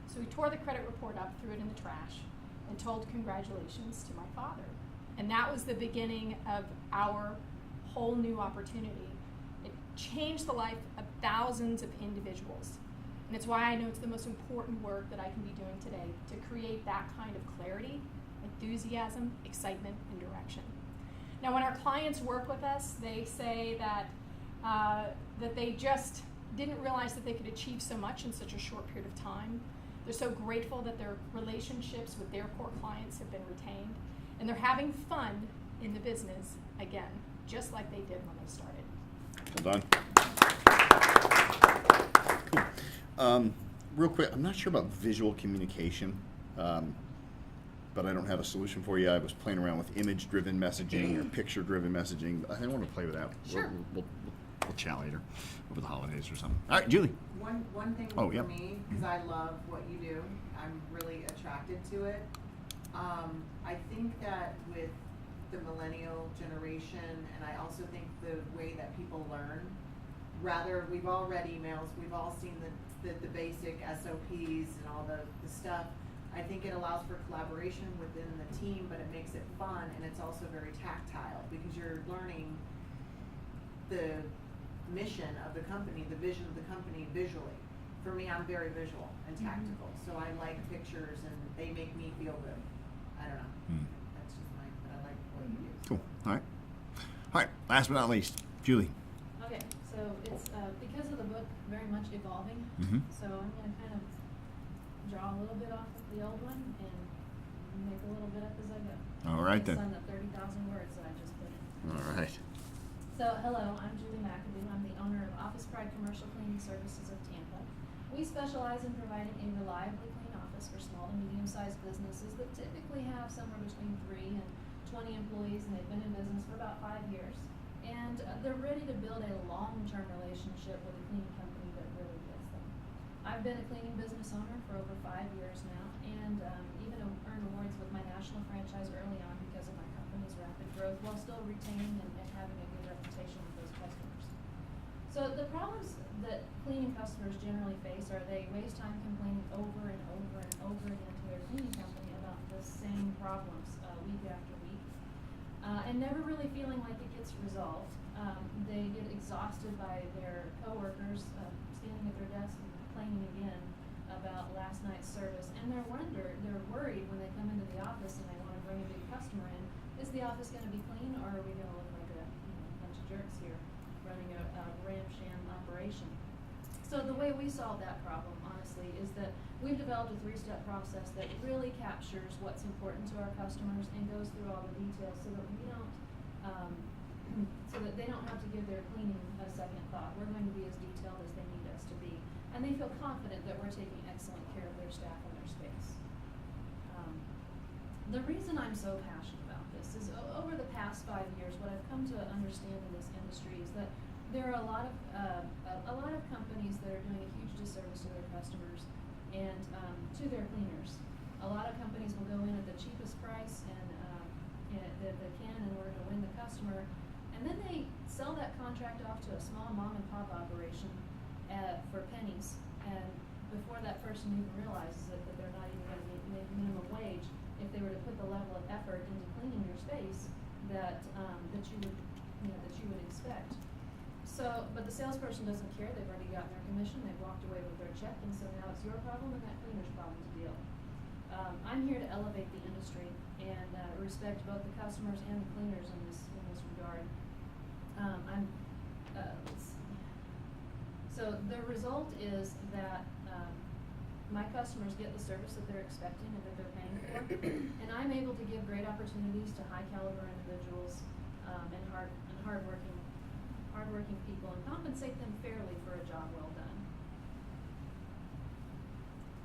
So he tore the credit report up, threw it in the trash, and told congratulations to my father. And that was the beginning of our whole new opportunity. It changed the life of thousands of individuals. And it's why I know it's the most important work that I can be doing today, to create that kind of clarity, enthusiasm, excitement, and direction. Now, when our clients work with us, they say that that they just didn't realize that they could achieve so much in such a short period of time. They're so grateful that their relationships with their core clients have been retained, and they're having fun in the business again, just like they did when they started. Well done. Cool. Real quick, I'm not sure about visual communication, but I don't have a solution for you. I was playing around with image-driven messaging or picture-driven messaging. I want to play with that. Sure. We'll chat later over the holidays or something. All right, Julie. One thing for me, because I love what you do, I'm really attracted to it. I think that with the millennial generation, and I also think the way that people learn, we've all read emails, we've all seen the basic SOPs and all the stuff. I think it allows for collaboration within the team, but it makes it fun, and it's also very tactile because you're learning the mission of the company, the vision of the company visually. For me, I'm very visual and tactical, so I like pictures and they make me feel good. I don't know. That's just but I like what you do. Cool. All right. Last but not least, Julie. Okay, so it's because of the book very much evolving. So I'm going to kind of draw a little bit off of the old one and make a little bit up as I go. All right then. Based on the 30,000 words that I just put in. All right. So hello, I'm Julie McAdoo. I'm the owner of Office Pride Commercial Cleaning Services of Tampa. We specialize in providing a reliably clean office for small to medium-sized businesses that typically have somewhere between 3 and 20 employees, and they've been in business for about 5 years. And they're ready to build a long-term relationship with a cleaning company that really gets them. I've been a cleaning business owner for over 5 years now, and even earned awards with my national franchise early on because of my company's rapid growth, while still retaining and having a good reputation with those customers. So the problems that cleaning customers generally face are they waste time complaining over and over and over again to their cleaning company about the same problems week after week, and never really feeling like it gets resolved. They get exhausted by their coworkers standing at their desk and complaining again about last night's service, and they're worried when they come into the office and they want to bring a big customer in. Is the office going to be clean, or are we going to look like a bunch of jerks here running a ramsham operation? So the way we solve that problem, honestly, is that we've developed a 3-step process that really captures what's important to our customers and goes through all the details so that we don't, so that they don't have to give their cleaning a second thought. We're going to be as detailed as they need us to be, and they feel confident that we're taking excellent care of their staff and their space. The reason I'm so passionate about this is over the past 5 years, what I've come to understand in this industry is that there are a lot of companies that are doing a huge disservice to their customers and to their cleaners. A lot of companies will go in at the cheapest price and that they can in order to win the customer, and then they sell that contract off to a small mom and pop operation for pennies. And before that person even realizes it, that they're not even going to make minimum wage if they were to put the level of effort into cleaning your space that you would expect. So, but the salesperson doesn't care. They've already gotten their commission. They've walked away with their check, and so now it's your problem and that cleaner's problem to deal. I'm here to elevate the industry and respect both the customers and the cleaners in this regard. Let's see. So the result is that my customers get the service that they're expecting and that they're paying for, and I'm able to give great opportunities to high caliber individuals and hardworking people and compensate them fairly for a job well done.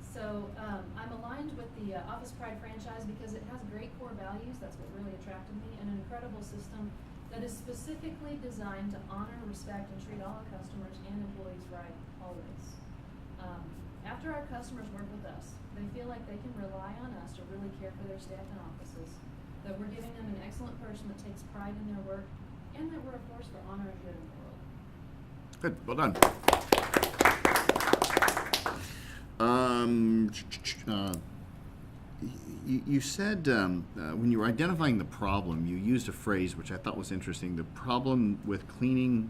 So I'm aligned with the Office Pride franchise because it has great core values. That's what really attracted me, and an incredible system that is specifically designed to honor, respect, and treat all our customers and employees right always. After our customers work with us, they feel like they can rely on us to really care for their staff and offices, that we're giving them an excellent person that takes pride in their work, and that we're a force for honor and good in the world. Good, well done. You said when you were identifying the problem, you used a phrase which I thought was interesting. The problem with cleaning,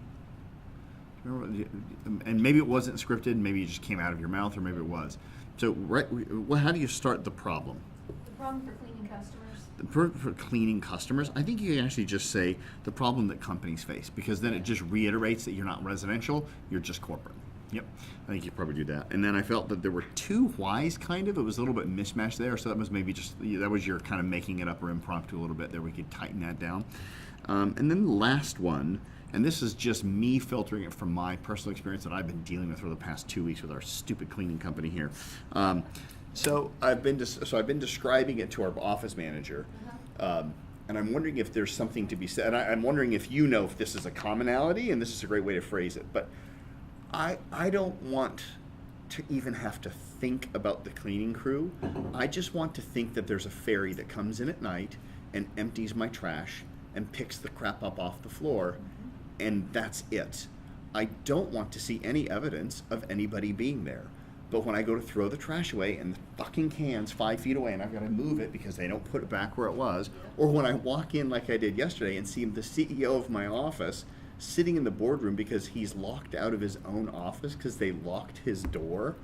and maybe it wasn't scripted, maybe it just came out of your mouth, or maybe it was. So, how do you start the problem? The problem for cleaning customers? For cleaning customers, I think you can actually just say the problem that companies face, because then it just reiterates that you're not residential, you're just corporate. Yep, I think you probably do that. And then I felt that there were 2 whys, kind of. It was a little bit mishmashed there, so that was maybe just, that was your kind of making it up or impromptu a little bit there. We could tighten that down. And then the last one, and this is just me filtering it from my personal experience that I've been dealing with for the past 2 weeks with our stupid cleaning company here. So I've been describing it to our office manager, and I'm wondering if there's something to be said. And I'm wondering if you know if this is a commonality, and this is a great way to phrase it. But I don't want to even have to think about the cleaning crew. I just want to think that there's a fairy that comes in at night and empties my trash and picks the crap up off the floor, and that's it. I don't want to see any evidence of anybody being there. But when I go to throw the trash away and the fucking can's 5 feet away and I've got to move it because they don't put it back where it was, or when I walk in like I did yesterday and see the CEO of my office sitting in the boardroom because he's locked out of his own office because they locked his door,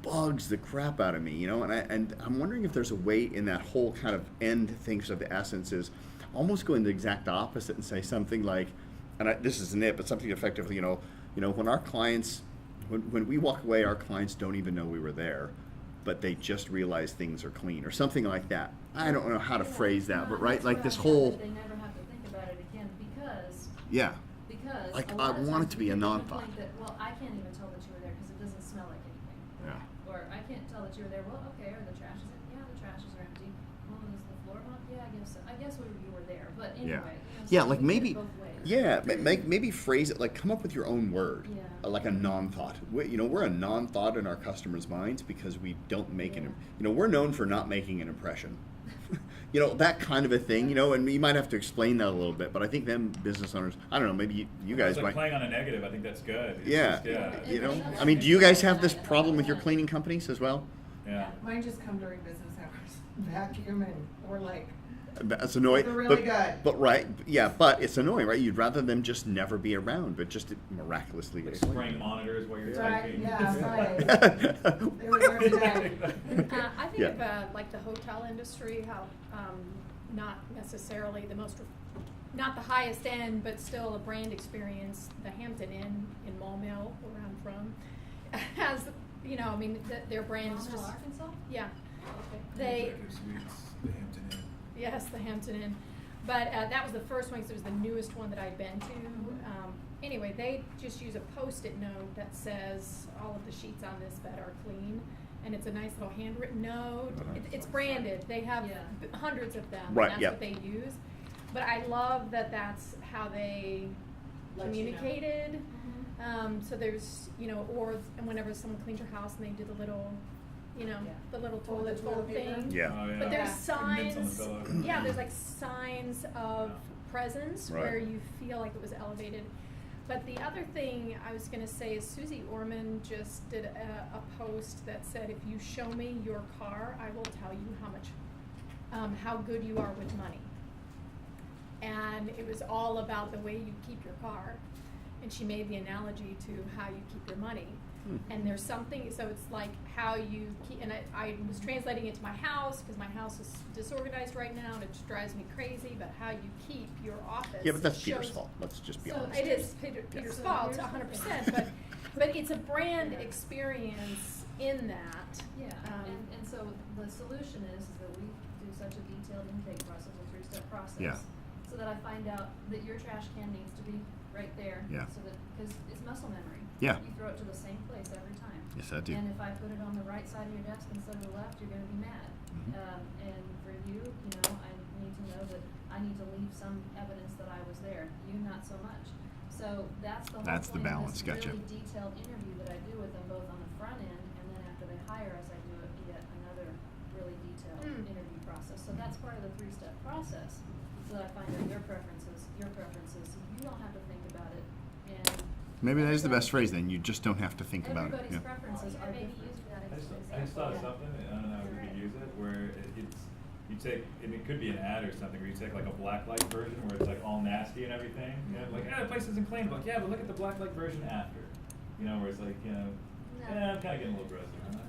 bugs the crap out of me, you know. And I'm wondering if there's a way in that whole kind of end things of the essence is almost going the exact opposite and say something like, and this isn't it, but something effectively, you know, when our clients, when we walk away, our clients don't even know we were there, but they just realize things are clean or something like that. I don't know how to phrase that, but right, like this whole. They never have to think about it again because. Yeah. Because like I want it to be a non-thought. Well, I can't even tell that you were there because it doesn't smell like anything. Yeah. Or I can't tell that you were there. Well, okay, are the trashes? Yeah, the trashes are empty. Well, is the floor mopped? Yeah, I guess so I guess you were there, but anyway. Yeah. You know, Yeah, so like we did maybe, it both ways. yeah, maybe phrase it, like come up with your own word, Yeah. like a non-thought. We're a non-thought in our customers' minds because we don't make Yeah. we're known for not making an impression. That kind of a thing, and you might have to explain that a little bit, but I think them business owners, I don't know, maybe you guys It's like might. playing on a negative. I think that's good. It's Yeah. just, yeah. I mean, do you guys have this problem with your cleaning companies as well? Yeah. Mine just come during business hours, vacuum, and we're like, That's annoying. They're really but, good. But right, yeah, but it's annoying, right? You'd rather them just never be around, but just miraculously Like get spraying monitors while you're right, typing. yeah, right. They were there today. I think Yeah. of like the hotel industry, how not necessarily not the highest end, but still a brand experience. The Hampton Inn in Maumelle, where I'm from, has their brand is Maumelle, just Arkansas? yeah. Okay. They Executive Suites, the Hampton Inn. yes, the Hampton Inn, but that was the first one because it was the newest one that I'd been to. Anyway, they just use a Post-it note that says all of the sheets on this bed are clean. And it's a nice little handwritten note. It's branded. They have Yeah. hundreds of them. Right, And that's yeah. what they use. But I love that that's how they Let you know. communicated. Mhm. So there's, and whenever someone cleans your house and they do the little, the little Oh, the toilet bowl toilet paper? thing. Yeah. Oh, yeah. But there's Yeah. Mints on the signs. pillow. Yeah, there's like signs of presence Right. where you feel like it was elevated. But the other thing I was going to say is Susie Orman just did a post that said, if you show me your car, I will tell you how good you are with money. And it was all about the way you keep your car. And she made the analogy to how you keep your money. And there's something, so it's like how you keep, and I was translating it to my house because my house is disorganized right now and it just drives me crazy, but how you keep your office. Yeah, but that's Peter's shows- fault. Let's just be So honest. It is Peter's So fault, here's the 100%, thing. but it's a brand experience in that. Yeah, and so the solution is that we do such a detailed intake process, a 3-step process. Yeah. So that I find out that your trash can needs to be right there. Yeah. So that, because it's muscle memory. Yeah. You throw it to the same place every time. Yes, I do. And if I put it on the right side of your desk instead of the left, you're gonna be mad. Mhm. And for you, I need to know that I need to leave some evidence that I was there. You, not so much. So that's the whole That's the point of balance, this gotcha. really detailed interview that I do with them both on the front end, and then after they hire us, I do yet another really detailed interview process. So that's part of the 3-step process, so that I find out your preferences, so you don't have to think about it. And Maybe that is the best phrase then. You just don't have to think about it. everybody's Yeah. preferences are Maybe different. use that I as just, an I just thought of example. something, I don't know if we could use it, where you take, and it could be an ad or something, where you take like a blacklight version where it's like all nasty and everything. Like, the place isn't clean. But yeah, but look at the blacklight version after. Where it's like, No. yeah, I'm kind of getting a little gross here, huh?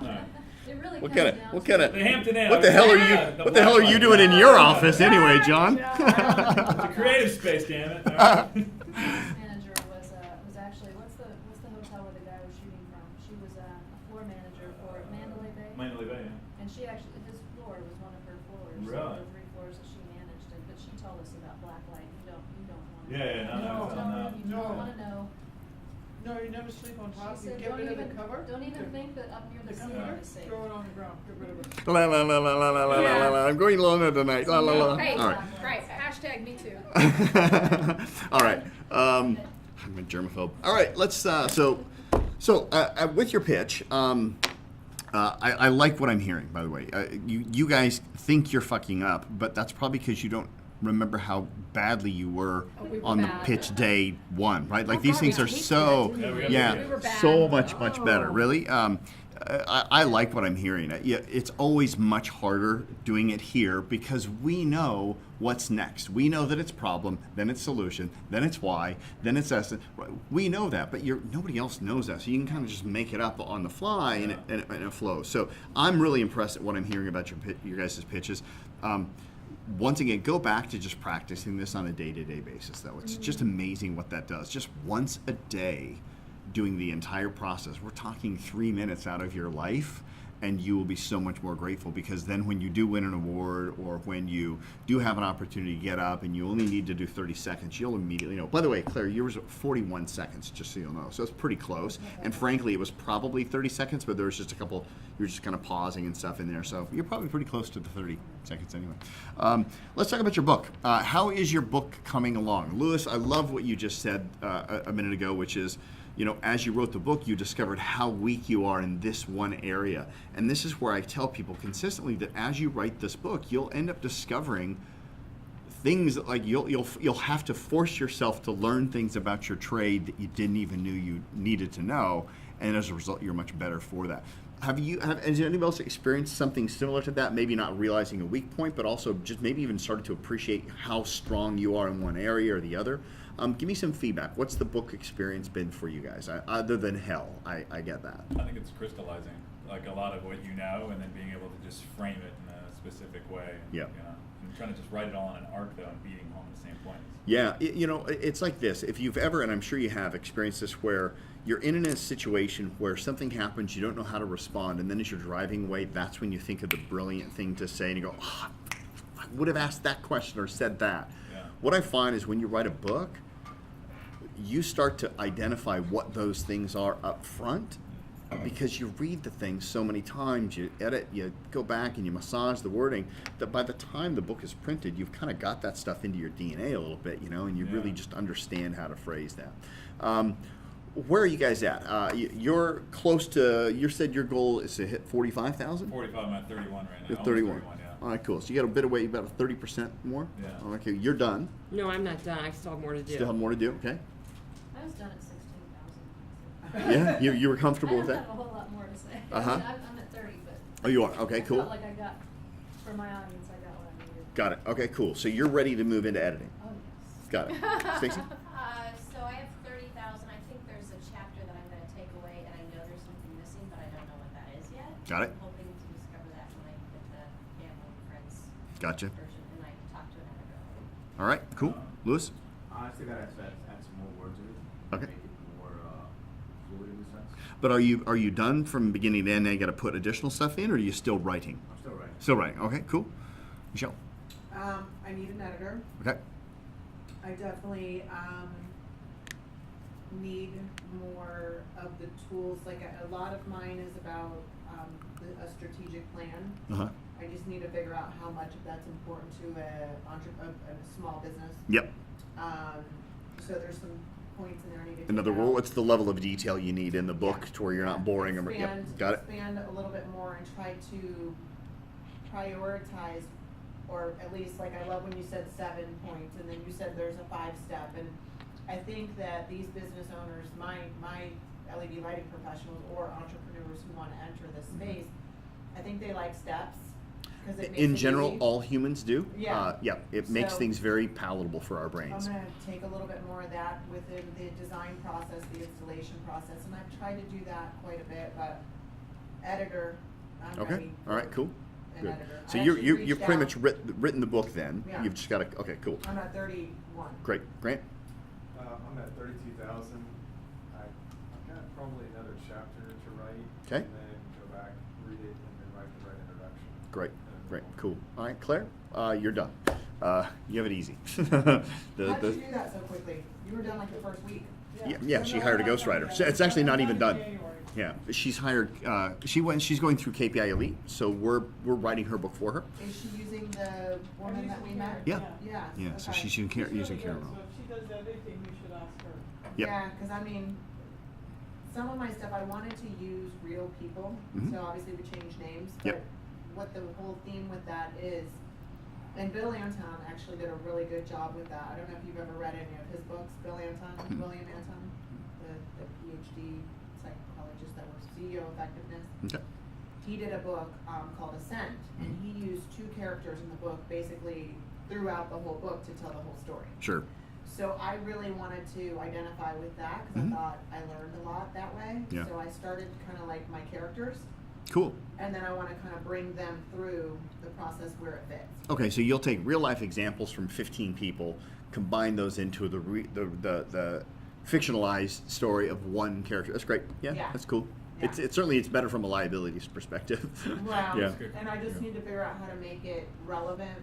Yeah. It really What comes kind of down what to- kind of The Hampton Inn. what the hell are you Yeah, the what the hell are you blacklight. doing in your office anyway, John? It's a creative space, damn it. All right. Manager was actually, what's the hotel where the guy was shooting from? She was a floor manager for Mandalay Bay. Mandalay Bay, yeah. And she actually, his floor was one of her floors. Really? The 3 floors that she managed, but she told us about blacklight. You don't want to. Yeah, no, You don't want to know. No, you never sleep on top, She you said, get don't rid of even, the cover. don't even think that up near the The ceiling cover, is safe. throw it on the ground, get rid of it. La la la la la la la la la. I'm going loner tonight. La la la. Hey, All right. right, hashtag me too. All right. I'm a germaphobe. All right. Let's. So with your pitch, I like what I'm hearing. By the way, you guys think you're fucking up, but that's probably because you don't remember how badly you were we were on the bad. pitch day 1, right? Like Oh, these God, things we are tasted so, it, didn't we? yeah, We were bad. so much better. Oh. Really. I like what I'm hearing. Yeah, it's always much harder doing it here because we know what's next. We know that it's problem, then it's solution, then it's why, then it's S. We know that, but nobody else knows that. So you can kind of just make it up on the fly and it flows. So I'm really impressed at what I'm hearing about your guys' pitches. Once again, go back to just practicing this on a day-to-day basis, though. It's just amazing what that does. Just once a day, doing the entire process. We're talking 3 minutes out of your life, and you will be so much more grateful, because then when you do win an award, or when you do have an opportunity to get up and you only need to do 30 seconds, you'll immediately know. By the way, Claire, yours was 41 seconds, just so you'll know. So it's pretty close. And frankly, it was probably 30 seconds, but there was just a couple, you were just kind of pausing and stuff in there. So you're probably pretty close to the 30 seconds anyway. Let's talk about your book. How is your book coming along? Lewis, I love what you just said a minute ago, which is, you know, as you wrote the book, you discovered how weak you are in this one area. And this is where I tell people consistently that as you write this book, you'll end up discovering things that, like, you'll have to force yourself to learn things about your trade that you didn't even know you needed to know, and as a result, you're much better for that. Has anyone else experienced something similar to that? Maybe not realizing a weak point, but also just maybe even started to appreciate how strong you are in one area or the other. Give me some feedback. What's the book experience been for you guys? Other than hell, I get that. I think it's crystallizing, like a lot of what you know, and then being able to just frame it in a specific way. And, Yeah. you know, and trying to just write it all on an arc, though, and beating home the same points. Yeah, you know, it's like this. If you've ever, and I'm sure you have, experienced this, where you're in a situation where something happens, you don't know how to respond, and then as you're driving away, that's when you think of the brilliant thing to say, and you go, oh, I would have asked that question or said that. Yeah. What I find is when you write a book, you start to identify what those things are up front, because you read the thing so many times, you edit, you go back and you massage the wording, that by the time the book is printed, you've kind of got that stuff into your DNA a little bit, you know, and you really just understand how to phrase that. Where are you guys at? You're close to, you said your goal is to hit 45,000? 45, I'm at 31 right now. You're Almost 31. Yeah. All right, cool. So you got a bit of weight, about 30% more? Yeah. Oh, okay, you're done. No, I'm not done. I still have more to do. Still have more to do, okay? I was done at 16,000. Yeah, you were comfortable with I that? don't have a whole lot more to say. Uh-huh. I'm at 30, but. Oh, you are? Okay, I cool. felt like I got, for my audience, I got what I needed. Got it. Okay, cool. So you're ready to move into editing. Oh, yes. Got it. Stacey? So I have 30,000. I think there's a chapter that I'm going to take away, and I know there's something missing, but I don't know what that is yet. Got it. I'm hoping to discover that when I get the family and friends Gotcha. version, and I talk to an editor. All right, cool. Lewis? I still gotta add some more words in it. Okay. Make it more fluid in a sense. But are you done from beginning to end? Now you got to put additional stuff in, or are you still writing? I'm still writing. Still writing. Okay, cool. Michelle? I need an editor. Okay. I definitely need more of the tools. Like a lot of mine is about a strategic plan. Uh-huh. I just need to figure out how much of that's important to a small business. Yep. So there's some points in there I need to. In other take words, out. what's the level of detail you need in the book Yeah. to where you're not boring them? Yep. Got it. Expand a little bit more and try to prioritize, or at least, like, I love when you said 7 points and then you said there's a 5-step, and I think that these business owners, my LED lighting professionals or entrepreneurs who want to enter this space, I think they like steps. 'Cause it makes In it general, easy. all humans do. Yeah. Yeah. It makes So- things very palatable for our I'm brains. gonna take a little bit more of that within the design process, the installation process, and I've tried to do that quite a bit, but editor, I'm Okay. ready. All right. Cool. An Good. editor. So I you're actually you've reached pretty out. much written the book then. Yeah. You've just got to. Okay. Cool. I'm at 31. Great. Grant. I'm at 32,000. I've got probably another chapter to write. Okay. And then go back, read it, and then write the right introduction. Great. And then Great. move on. Cool. All right, Claire. You're done. You have it easy. How'd you do that so quickly? You were done like the first week. Yeah, she hired a ghostwriter. So it's actually not even done. Yeah, she's hired. She's going through KPI Elite, so we're writing her book for her. Is she using the woman that we met? Yeah. Yeah. Yeah, so okay. she's using Karen. So if she does everything, we should ask her. Yep. Yeah, because I mean, some of my stuff I wanted to use real people, Mhm. so obviously we changed names. Yep. But what the whole theme with that is, and Bill Anton actually did a really good job with that. I don't know if you've ever read any of his books, Bill Anton, Mhm. William Anton, the PhD psychologist that works CEO effectiveness. Okay. He did a book called Ascent, and he used 2 characters in the book basically throughout the whole book to tell the whole story. Sure. So I really wanted to identify with that because Mhm. I thought I learned a lot that way. Yeah. So I started kind of like my characters, Cool. and then I want to kind of bring them through the process where it fits. Okay, so you'll take real life examples from 15 people, combine those into the fictionalized story of one character. That's great. Yeah, Yeah. that's cool. It's certainly it's better from a liabilities perspective. Well, Yeah. and I just need to figure out how to make it relevant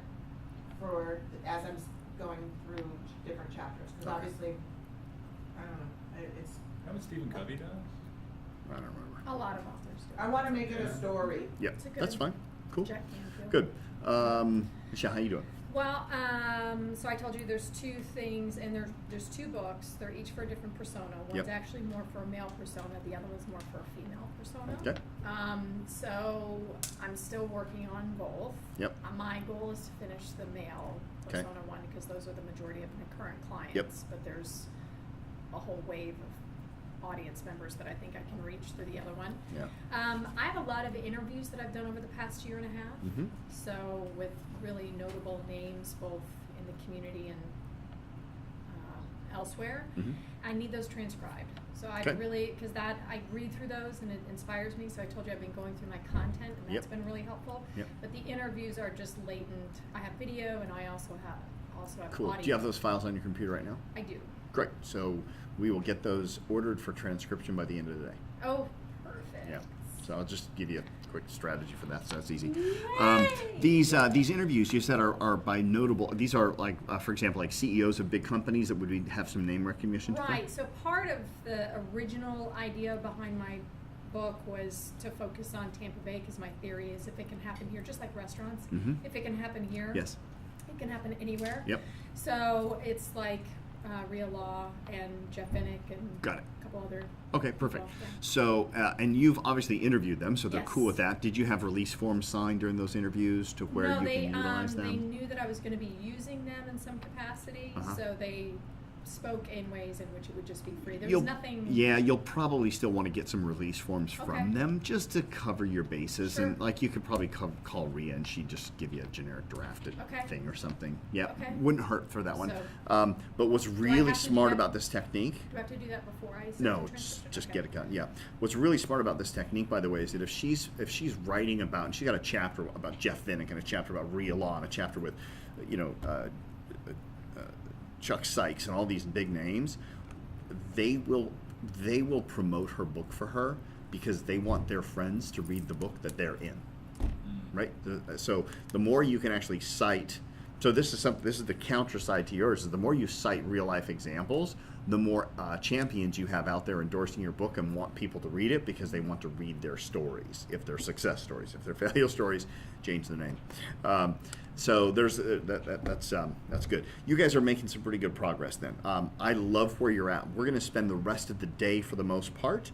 for, as I'm going through different chapters, because Okay. obviously, I don't know, it's, How much Stephen Covey does? I don't remember. A lot of authors do. I wanna make it a Yeah. story. Yep, It's a good that's fine. Cool. Jack Canfield. Good. Michelle, how you doing? Well, so I told you there's two things, and there's two books. They're each for a different persona. One's Yep. actually more for a male persona. The other one's more for a female persona. Okay. So I'm still working on both. Yep. My goal is to finish the male Okay. persona one because those are the majority of my current clients. But there's a whole wave of audience members that I think I can reach through the other one. Yeah. I have a lot of interviews that I've done over the past year and a half. Mm-hmm. So with really notable names both in the community and elsewhere. Mm-hmm. I need those transcribed. So I Okay. really, because that, I read through those and it inspires me. So I told you I've been going through my content and that's Yep. been really helpful. Yep. But the interviews are just latent. I have video and I also have Cool. audio. Do you have those files on your computer right now? I do. Great. So we will get those ordered for transcription by the end of the day. Oh, perfect. Yeah. So I'll just give you a quick strategy for that. So that's easy. Yay! These interviews you said are by notable. These are like, for example, like CEOs of big companies that would have some name recognition. to them? Right. So part of the original idea behind my book was to focus on Tampa Bay because my theory is if it can happen here, just like restaurants, Mhm. if it can happen here, Yes. it can happen anywhere. Yep. So it's like Rhea Law and Jeff Vinnick and Got it. a couple other. Okay, perfect. people, yeah. So, and you've obviously interviewed them, so they're Yes. cool with that. Did you have release forms signed during those interviews to where No, you they can utilize them? they knew that I was going to be using them in some capacity, Uh-huh. so they spoke in ways in which it would just be free. There You'll- was nothing. Yeah, you'll probably still want to get some release forms Okay. from them just to cover your bases. Sure. And like you could probably call Rhea and she'd just give you a generic drafted Okay. thing or something. Yeah, Okay. wouldn't hurt for that one. So- But what's I really have to do smart that? about this technique. Do I have to do that before I send No, the just transcription? get it done. Yeah. What's really smart about this technique, by the way, is that if she's writing about, and she's got a chapter about Jeff Vinnick and a chapter about Rhea Law and a chapter with, Chuck Sykes and all these big names, they will promote her book for her because they want their friends to read the book that they're in. Right. So the more you can actually cite. So this is the counter side to yours. Is the more you cite real life examples, the more champions you have out there endorsing your book and want people to read it because they want to read their stories. If they're success stories, if they're failure stories, change the name. So there's that's good. You guys are making some pretty good progress then. I love where you're at. We're going to spend the rest of the day for the most part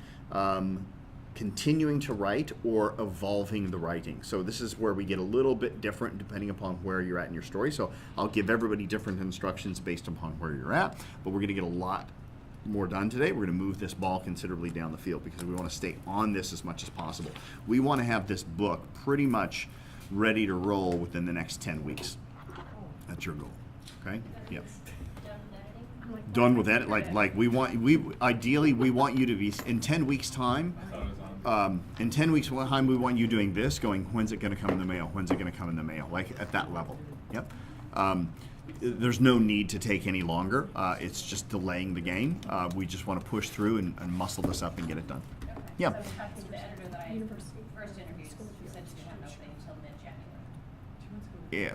continuing to write or evolving the writing. So this is where we get a little bit different depending upon where you're at in your story. So I'll give everybody different instructions based upon where you're at, but we're going to get a lot more done today. We're going to move this ball considerably down the field because we want to stay on this as much as possible. We want to have this book pretty much ready to roll within the next 10 weeks. That's your goal. Okay? Yep. Done with editing? Done with that. Like ideally we want you to be in 10 weeks time. I thought it was on. In 10 weeks time, we want you doing this, going, when's it going to come in the mail? When's it going to come in the mail? Like at that level. Yep. There's no need to take any longer. It's just delaying the game. We just want to push through and muscle this up and get it done. Okay. Yeah. So talking to the editor that I University. first interviewed, she said she didn't have an opening until mid-January. Yeah.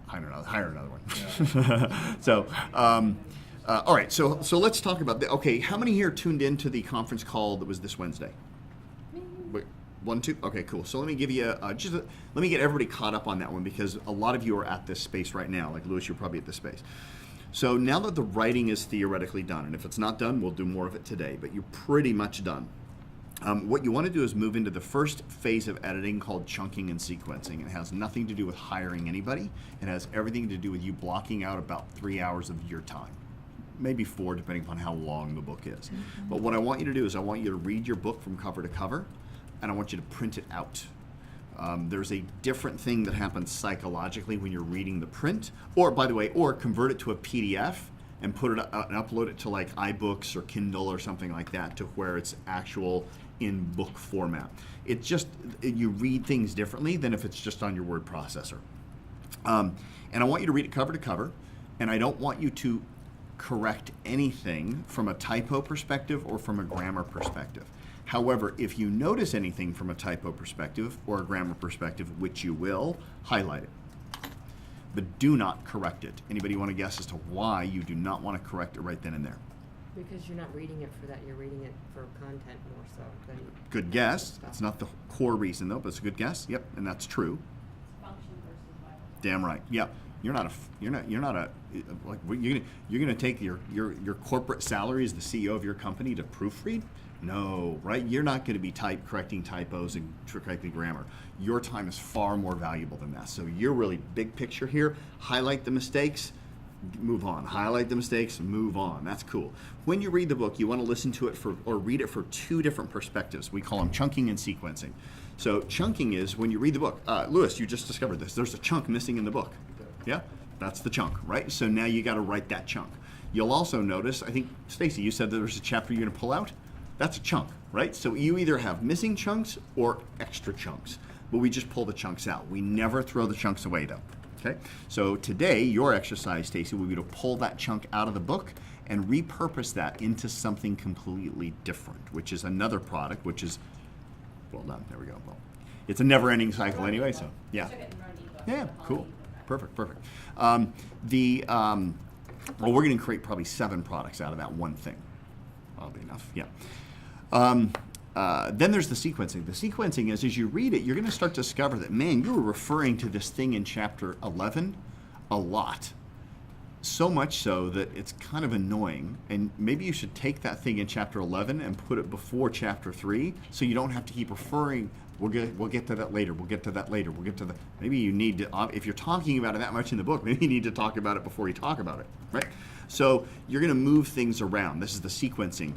Hire another one. So, all right. So let's talk about okay. How many here tuned in to the conference call that was this Wednesday? Wait, 1, 2. Okay, cool. So let me give you let me get everybody caught up on that one because a lot of you are at this space right now. Like Louis, you're probably at this space. So now that the writing is theoretically done, and if it's not done, we'll do more of it today. But you're pretty much done. What you want to do is move into the first phase of editing called chunking and sequencing. It has nothing to do with hiring anybody. It has everything to do with you blocking out about 3 hours of your time. Maybe 4, depending upon how long the book is. But what I want you to do is I want you to read your book from cover to cover, and I want you to print it out. There's a different thing that happens psychologically when you're reading the print, or by the way, or convert it to a PDF and put it and upload it to like iBooks or Kindle or something like that to where it's actual in book format. It's just, you read things differently than if it's just on your word processor. And I want you to read it cover to cover, and I don't want you to correct anything from a typo perspective or from a grammar perspective. However, if you notice anything from a typo perspective or a grammar perspective, which you will, highlight it. But do not correct it. Anybody want to guess as to why you do not want to correct it right then and there? Because you're not reading it for that, you're reading it for content more so than. Good guess. That's not the core reason though, but it's a good guess. Yep, and that's true. Function versus vital. Damn right. Yep. You're not a like you're gonna take your corporate salary as the CEO of your company to proofread? No, right? You're not going to be correcting typos and correcting grammar. Your time is far more valuable than that. So you're really big picture here. Highlight the mistakes, move on. Highlight the mistakes, move on. That's cool. When you read the book, you want to listen to it or read it for two different perspectives. We call them chunking and sequencing. So chunking is when you read the book. Lewis, you just discovered this. There's a chunk missing in the book. Yeah, that's the chunk, right? So now you got to write that chunk. You'll also notice, I think, Stacy, you said that there's a chapter you're going to pull out. That's a chunk, right? So you either have missing chunks or extra chunks, but we just pull the chunks out. We never throw the chunks away though, okay? So today, your exercise, Stacy, will be to pull that chunk out of the book and repurpose that into something completely different, which is another product, which is, well done, there we go. Well, it's a never-ending cycle anyway, so yeah. Yeah, cool, perfect. Well, we're gonna create probably 7 products out of that one thing. Oddly enough, yeah. Then there's the sequencing. The sequencing is, as you read it, you're going to start to discover that, man, you were referring to this thing in chapter 11 a lot. So much so that it's kind of annoying. And maybe you should take that thing in chapter 11 and put it before chapter 3 so you don't have to keep referring. We'll get to that later. We'll get to that later. We'll get to that. Maybe you need to, if you're talking about it that much in the book, maybe you need to talk about it before you talk about it, right? So you're going to move things around. This is the sequencing.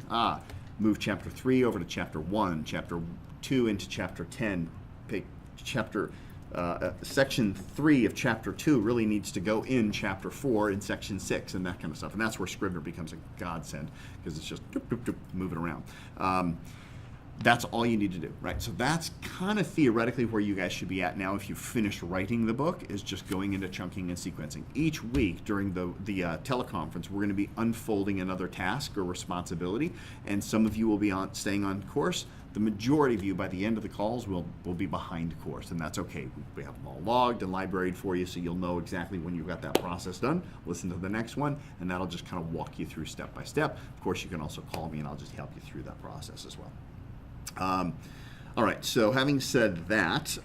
Move chapter 3 over to chapter 1, chapter 2 into chapter 10. Section 3 of chapter 2 really needs to go in chapter 4 in section 6 and that kind of stuff. And that's where Scrivener becomes a godsend because it's just moving around. That's all you need to do, right? So that's kind of theoretically where you guys should be at now if you finish writing the book, is just going into chunking and sequencing. Each week during the teleconference, we're going to be unfolding another task or responsibility, and some of you will be staying on course. The majority of you, by the end of the calls, will be behind course, and that's okay. We have them all logged and libraried for you, so you'll know exactly when you've got that process done. Listen to the next one, and that'll just kind of walk you through step by step. Of course, you can also call me, and I'll just help you through that process as well. All right, so having said that,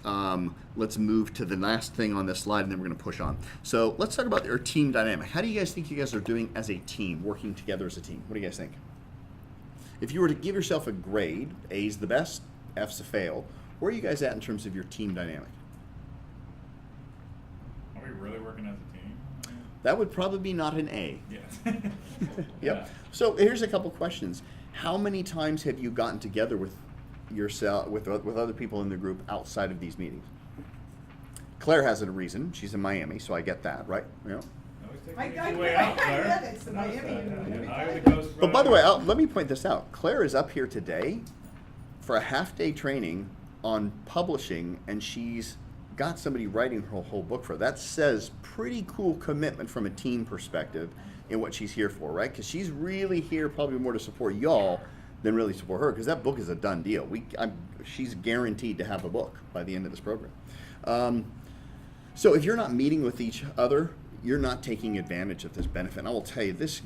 let's move to the last thing on this slide, and then we're going to push on. So let's talk about your team dynamic. How do you guys think you guys are doing as a team, working together as a team? What do you guys think? If you were to give yourself a grade, A's the best, F's a fail, where are you guys at in terms of your team dynamic? Are we really working as a team? That would probably be not an A. Yes. Yep. Yeah. So here's a couple questions. How many times have you gotten together with yourself, with other people in the group outside of these meetings? Claire has a reason. She's in Miami, so I get that, right? You know? Yeah, it's the Miami. But by the way, let me point this out. Claire is up here today for a half-day training on publishing, and she's got somebody writing her whole book for her. That says pretty cool commitment from a team perspective in what she's here for, right? Because she's really here probably more to support y'all than really support her, because that book is a done deal. She's guaranteed to have a book by the end of this program. So if you're not meeting with each other, you're not taking advantage of this benefit. And I will tell you, this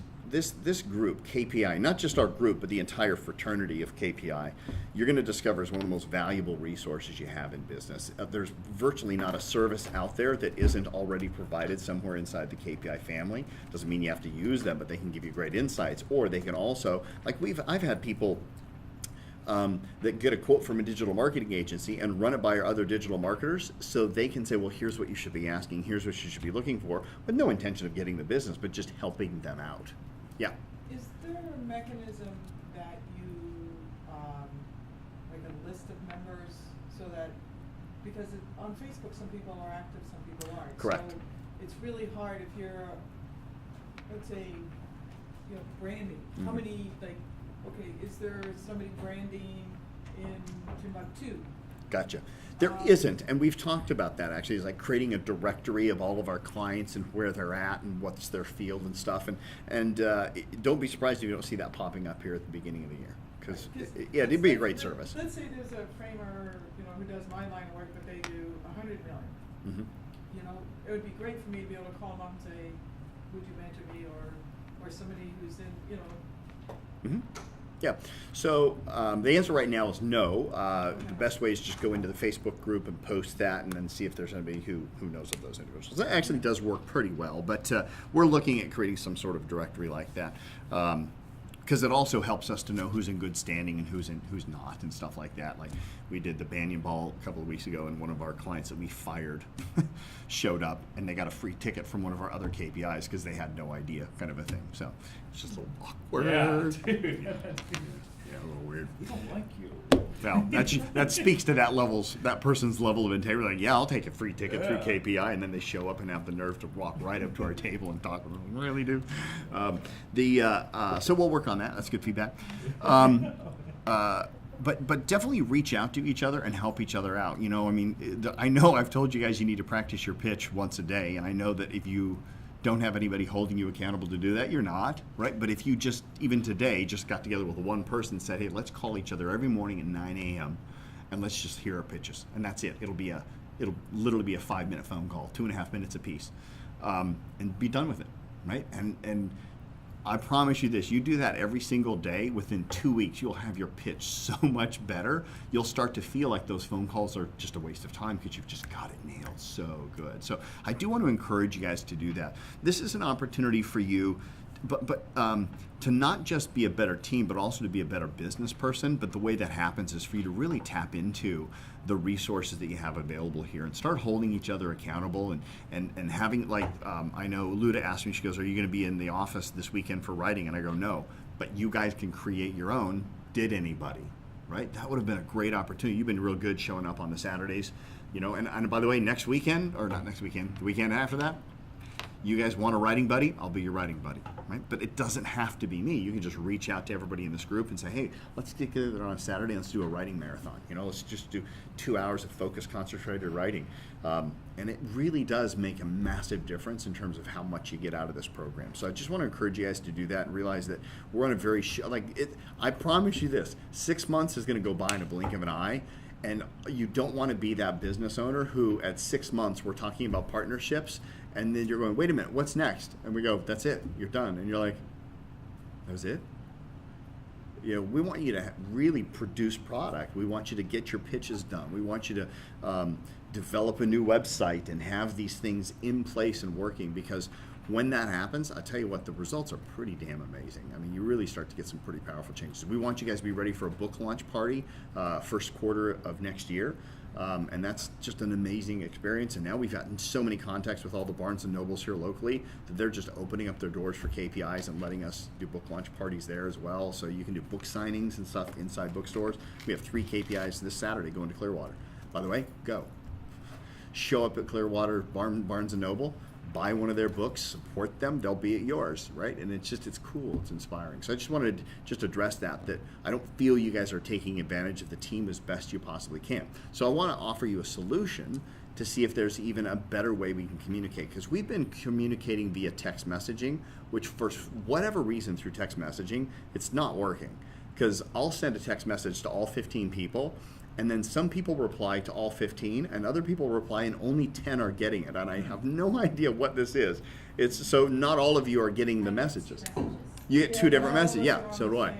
group, KPI, not just our group, but the entire fraternity of KPI, you're going to discover is one of the most valuable resources you have in business. There's virtually not a service out there that isn't already provided somewhere inside the KPI family. Doesn't mean you have to use them, but they can give you great insights, or they can also, like I've had people that get a quote from a digital marketing agency and run it by our other digital marketers, so they can say, well, here's what you should be asking, here's what you should be looking for, with no intention of getting the business, but just helping them out. Yeah. Is there a mechanism that you, like a list of members, so that, because on Facebook some people are active, some people aren't. Correct. So it's really hard if you're, let's say, branding. How many, okay, is there somebody branding in Timbuktu? Gotcha. There isn't, and we've talked about that actually. It's like creating a directory of all of our clients and where they're at and what's their field and stuff. And don't be surprised if you don't see that popping up here at the beginning of the year. because Right, yeah, it'd be a great let's- service. Let's say there's a framer, who does my line of work, but they do 100 million. Mm-hmm. It would be great for me to be able to call them up and say, would you mentor me, or somebody who's in, Mm-hmm. Yeah. So the answer right now is no. The best way is just go into the Facebook group and post that, and then see if there's anybody who knows of those individuals. That actually does work pretty well, but we're looking at creating some sort of directory like that. Because it also helps us to know who's in good standing and who's not and stuff like that. Like we did the Banyan Ball a couple of weeks ago, and one of our clients that we fired showed up, and they got a free ticket from one of our other KPIs because they had no idea, kind of a thing. So it's just a little awkward. Yeah, dude. Yeah, a little weird. We don't like you. Well, that speaks to that person's level of integrity. Like, yeah, I'll take a free ticket through KPI, and then they show up and have the nerve to walk right up to our table and talk. Really do. So we'll work on that. That's good feedback. But definitely reach out to each other and help each other out. I know I've told you guys you need to practice your pitch once a day, and I know that if you don't have anybody holding you accountable to do that, you're not, right? But if you just, even today, just got together with one person and said, hey, let's call each other every morning at 9 a.m. and let's just hear our pitches. And that's it. It'll literally be a 5-minute phone call, 2.5 minutes apiece, and be done with it, right? And I promise you this, you do that every single day, within 2 weeks, you'll have your pitch so much better. You'll start to feel like those phone calls are just a waste of time because you've just got it nailed so good. So I do want to encourage you guys to do that. This is an opportunity for you, but to not just be a better team, but also to be a better business person. But the way that happens is for you to really tap into the resources that you have available here and start holding each other accountable and having, like, I know Luda asked me, she goes, are you going to be in the office this weekend for writing? And I go, no, but you guys can create your own. Did anybody, right? That would have been a great opportunity. You've been real good showing up on the Saturdays, and by the way, next weekend, or not next weekend, the weekend after that, you guys want a writing buddy? I'll be your writing buddy, right? But it doesn't have to be me. You can just reach out to everybody in this group and say, hey, let's get together on a Saturday and let's do a writing marathon. Let's just do 2 hours of focused, concentrated writing. And it really does make a massive difference in terms of how much you get out of this program. So I just want to encourage you guys to do that and realize that we're on a very, I promise you this, 6 months is going to go by in a blink of an eye. And you don't want to be that business owner who at 6 months we're talking about partnerships, and then you're going, wait a minute, what's next? And we go, that's it, you're done. And you're like, that was it? We want you to really produce product. We want you to get your pitches done. We want you to develop a new website and have these things in place and working, because when that happens, I tell you what, the results are pretty damn amazing. I mean, you really start to get some pretty powerful changes. We want you guys to be ready for a book launch party first quarter of next year. And that's just an amazing experience. And now we've gotten so many contacts with all the Barnes & Nobles here locally that they're just opening up their doors for KPIs and letting us do book launch parties there as well. So you can do book signings and stuff inside bookstores. We have 3 KPIs this Saturday going to Clearwater. By the way, go. Show up at Clearwater Barnes & Noble, buy one of their books, support them, they'll be at yours, right? And it's cool, it's inspiring. So I just wanted to just address that I don't feel you guys are taking advantage of the team as best you possibly can. So I want to offer you a solution to see if there's even a better way we can communicate, because we've been communicating via text messaging, which for whatever reason through text messaging, it's not working. Because I'll send a text message to all 15 people, and then some people reply to all 15, and other people reply, and only 10 are getting it. And I have no idea what this is. So not all of you are getting the messages. You get 2 different messages. Yeah, so do I.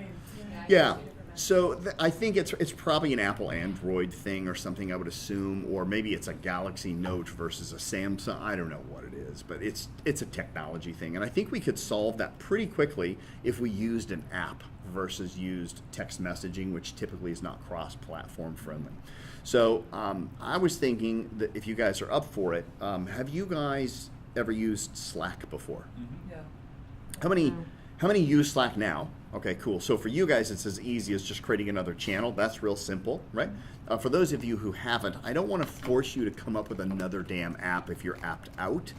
Yeah. So I think it's probably an Apple Android thing or something, I would assume, or maybe it's a Galaxy Note versus a Samsung. I don't know what it is, but it's a technology thing. And I think we could solve that pretty quickly if we used an app versus used text messaging, which typically is not cross-platform friendly. So I was thinking that if you guys are up for it, have you guys ever used Slack before? Yeah. How many use Slack now? Okay, cool. So for you guys, it's as easy as just creating another channel. That's real simple, right? For those of you who haven't, I don't want to force you to come up with another damn app if you're apped out.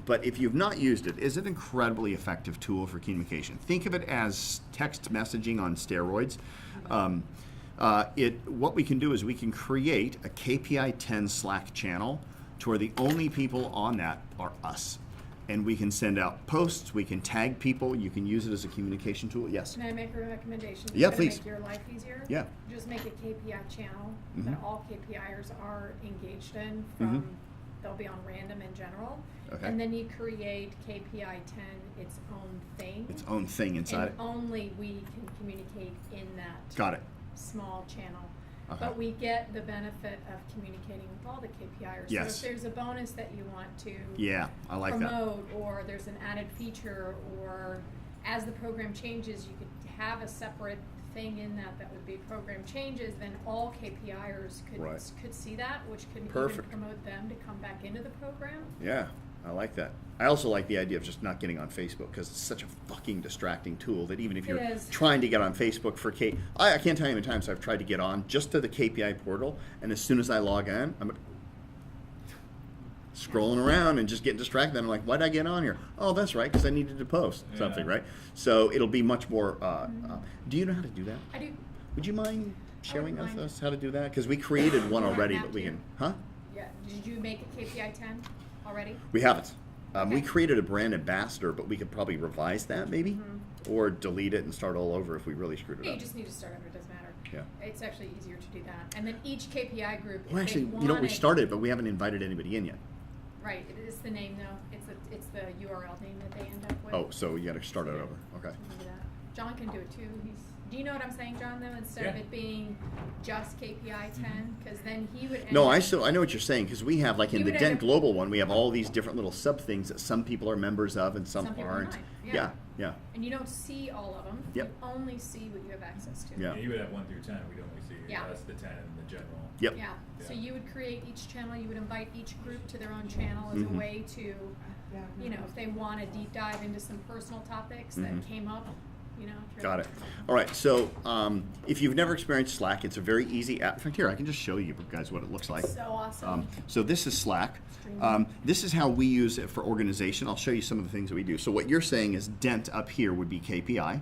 But if you've not used it, it's an incredibly effective tool for communication. Think of it as text messaging on steroids. What we can do is we can create a KPI10 Slack channel to where the only people on that are us. and we can send out posts, we can tag people, you can use it as a communication tool. Yes. Can I make a recommendation? Yeah, That's gonna please. Make your life easier? Yeah. Just make a KPI channel Mhm. that all KPIers are engaged in from, Mhm. they'll be on random in general. Okay. And then you create KPI10 its own thing. Its own thing inside it. And only we can communicate in that. Got it. Small channel. Okay. But we get the benefit of communicating with all the KPIers. Yes. So if there's a bonus that you want to Yeah, I like that. promote, or there's an added feature, or as the program changes, you could have a separate thing in that that would be program changes, then all KPIers Right. could see that, which could Perfect. even promote them to come back into the program. Yeah, I like that. I also like the idea of just not getting on Facebook because it's such a fucking distracting tool that even if you're It is. trying to get on Facebook for I can't tell you how many times I've tried to get on just to the KPI portal, and as soon as I log in, I'm scrolling around and just getting distracted. I'm like, why'd I get on here? Oh, that's right, because I needed to post something, Yeah. right? So it'll be much more. Do you know how to do that? I do. Would you mind sharing wouldn't with mind. us how to do that? Because we created one You don't already, have but we to. can. Huh? Yeah. Did you make a KPI10 already? We haven't. We Okay. created a brand ambassador, but we could probably revise that maybe, or delete it and start all over if we really screwed it Yeah, you up. just need to start over. It doesn't matter. Yeah. It's actually easier to do that. And then each KPI group. if Well, they actually, we wanted- started, but we haven't invited anybody in yet. Right. It's the name though. It's the URL name that they end up with. Oh, so you got to start it over. Okay. You can do that. John can do it too. Do you know what I'm saying, John? Though instead of Yeah. it being just KPI10, because then he would. End No, up- I know what you're saying because we have like in You the would Dent end up- Global one, we have all these different little sub things that some people are members of and some Some people aren't. aren't, Yeah, yeah. yeah. And you don't see all of them. Yep. You only see what you have access to. Yeah. You would have 1 through 10. We'd only see Yeah. us, the 10, and the general. Yep. Yeah. So Yeah. you would create each channel. You would invite each group to their own channel as Mhm. a way to, you know, if they want to deep dive into some personal topics that Mhm. came up, you know. if you're- Got it. All right. So if you've never experienced Slack, it's a very easy app. In fact, here I can just show you guys what it looks like. So awesome. So this is Slack. Streaming. This is how we use it for organization. I'll show you some of the things that we do. So what you're saying is Dent up here would be KPI.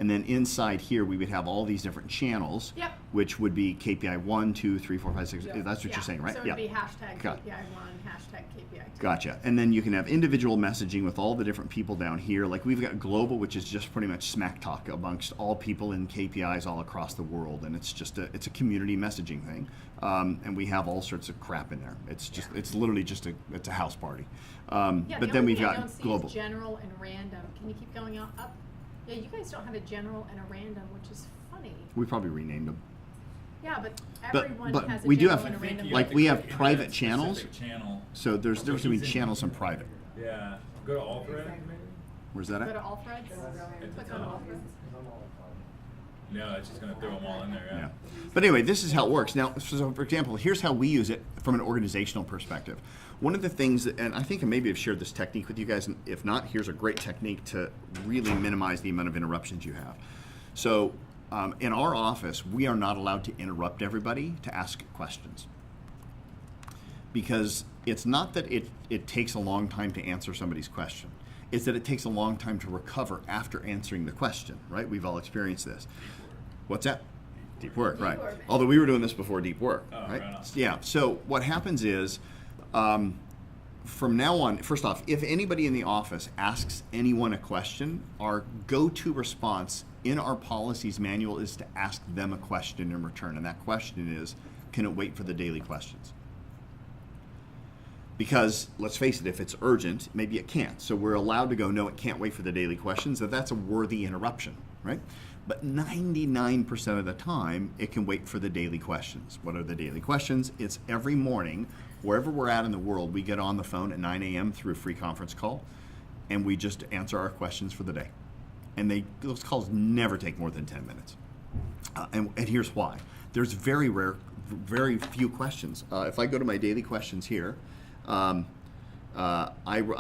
And then inside here, we would have all these different channels, Yep. which would be KPI 1, 2, 3, 4, 5, 6. Yeah. That's what Yeah. you're saying, right? So Yeah. it'd be hashtag Got it. KPI1, hashtag KPI2. Gotcha. And then you can have individual messaging with all the different people down here. Like we've got global, which is just pretty much smack talk amongst all people in KPIs all across the world, and it's just it's a community messaging thing. And we have all sorts of crap in there. It's just it's literally just it's a house party. Yeah, But the then only we've thing I don't got see global. is general and random. Can you keep going up? Yeah, you guys don't have a general and a random, which is funny. We probably renamed them. Yeah, but But- everyone but has a we do general have- and a random. like to we have click into private that channels. specific Channel. So there's a difference So he's between in- channels and private. Yeah. Go to all thread. Where's that Go to at? all threads. At the Click on all top. threads. No, it's just going to throw them all in there. Yeah. Yeah. But anyway, this is how it works. Now, so for example, here's how we use it from an organizational perspective. One of the things, and I think I maybe have shared this technique with you guys, and if not, here's a great technique to really minimize the amount of interruptions you have. So in our office, we are not allowed to interrupt everybody to ask questions. Because it's not that it takes a long time to answer somebody's question. It's that it takes a long time to recover after answering the question, right? We've all experienced this. What's that? Deep work, Deep right. work. Although we were doing this before deep work, Oh, right? right on. Yeah, so what happens is, from now on, first off, if anybody in the office asks anyone a question, our go-to response in our policies manual is to ask them a question in return. And that question is, can it wait for the daily questions? Because, let's face it, if it's urgent, maybe it can't. So we're allowed to go, no, it can't wait for the daily questions. That's a worthy interruption, right? But 99% of the time, it can wait for the daily questions. What are the daily questions? It's every morning, wherever we're at in the world, we get on the phone at 9 a.m. through a free conference call, and we just answer our questions for the day. And those calls never take more than 10 minutes. And here's why. There's very few questions. If I go to my daily questions here, I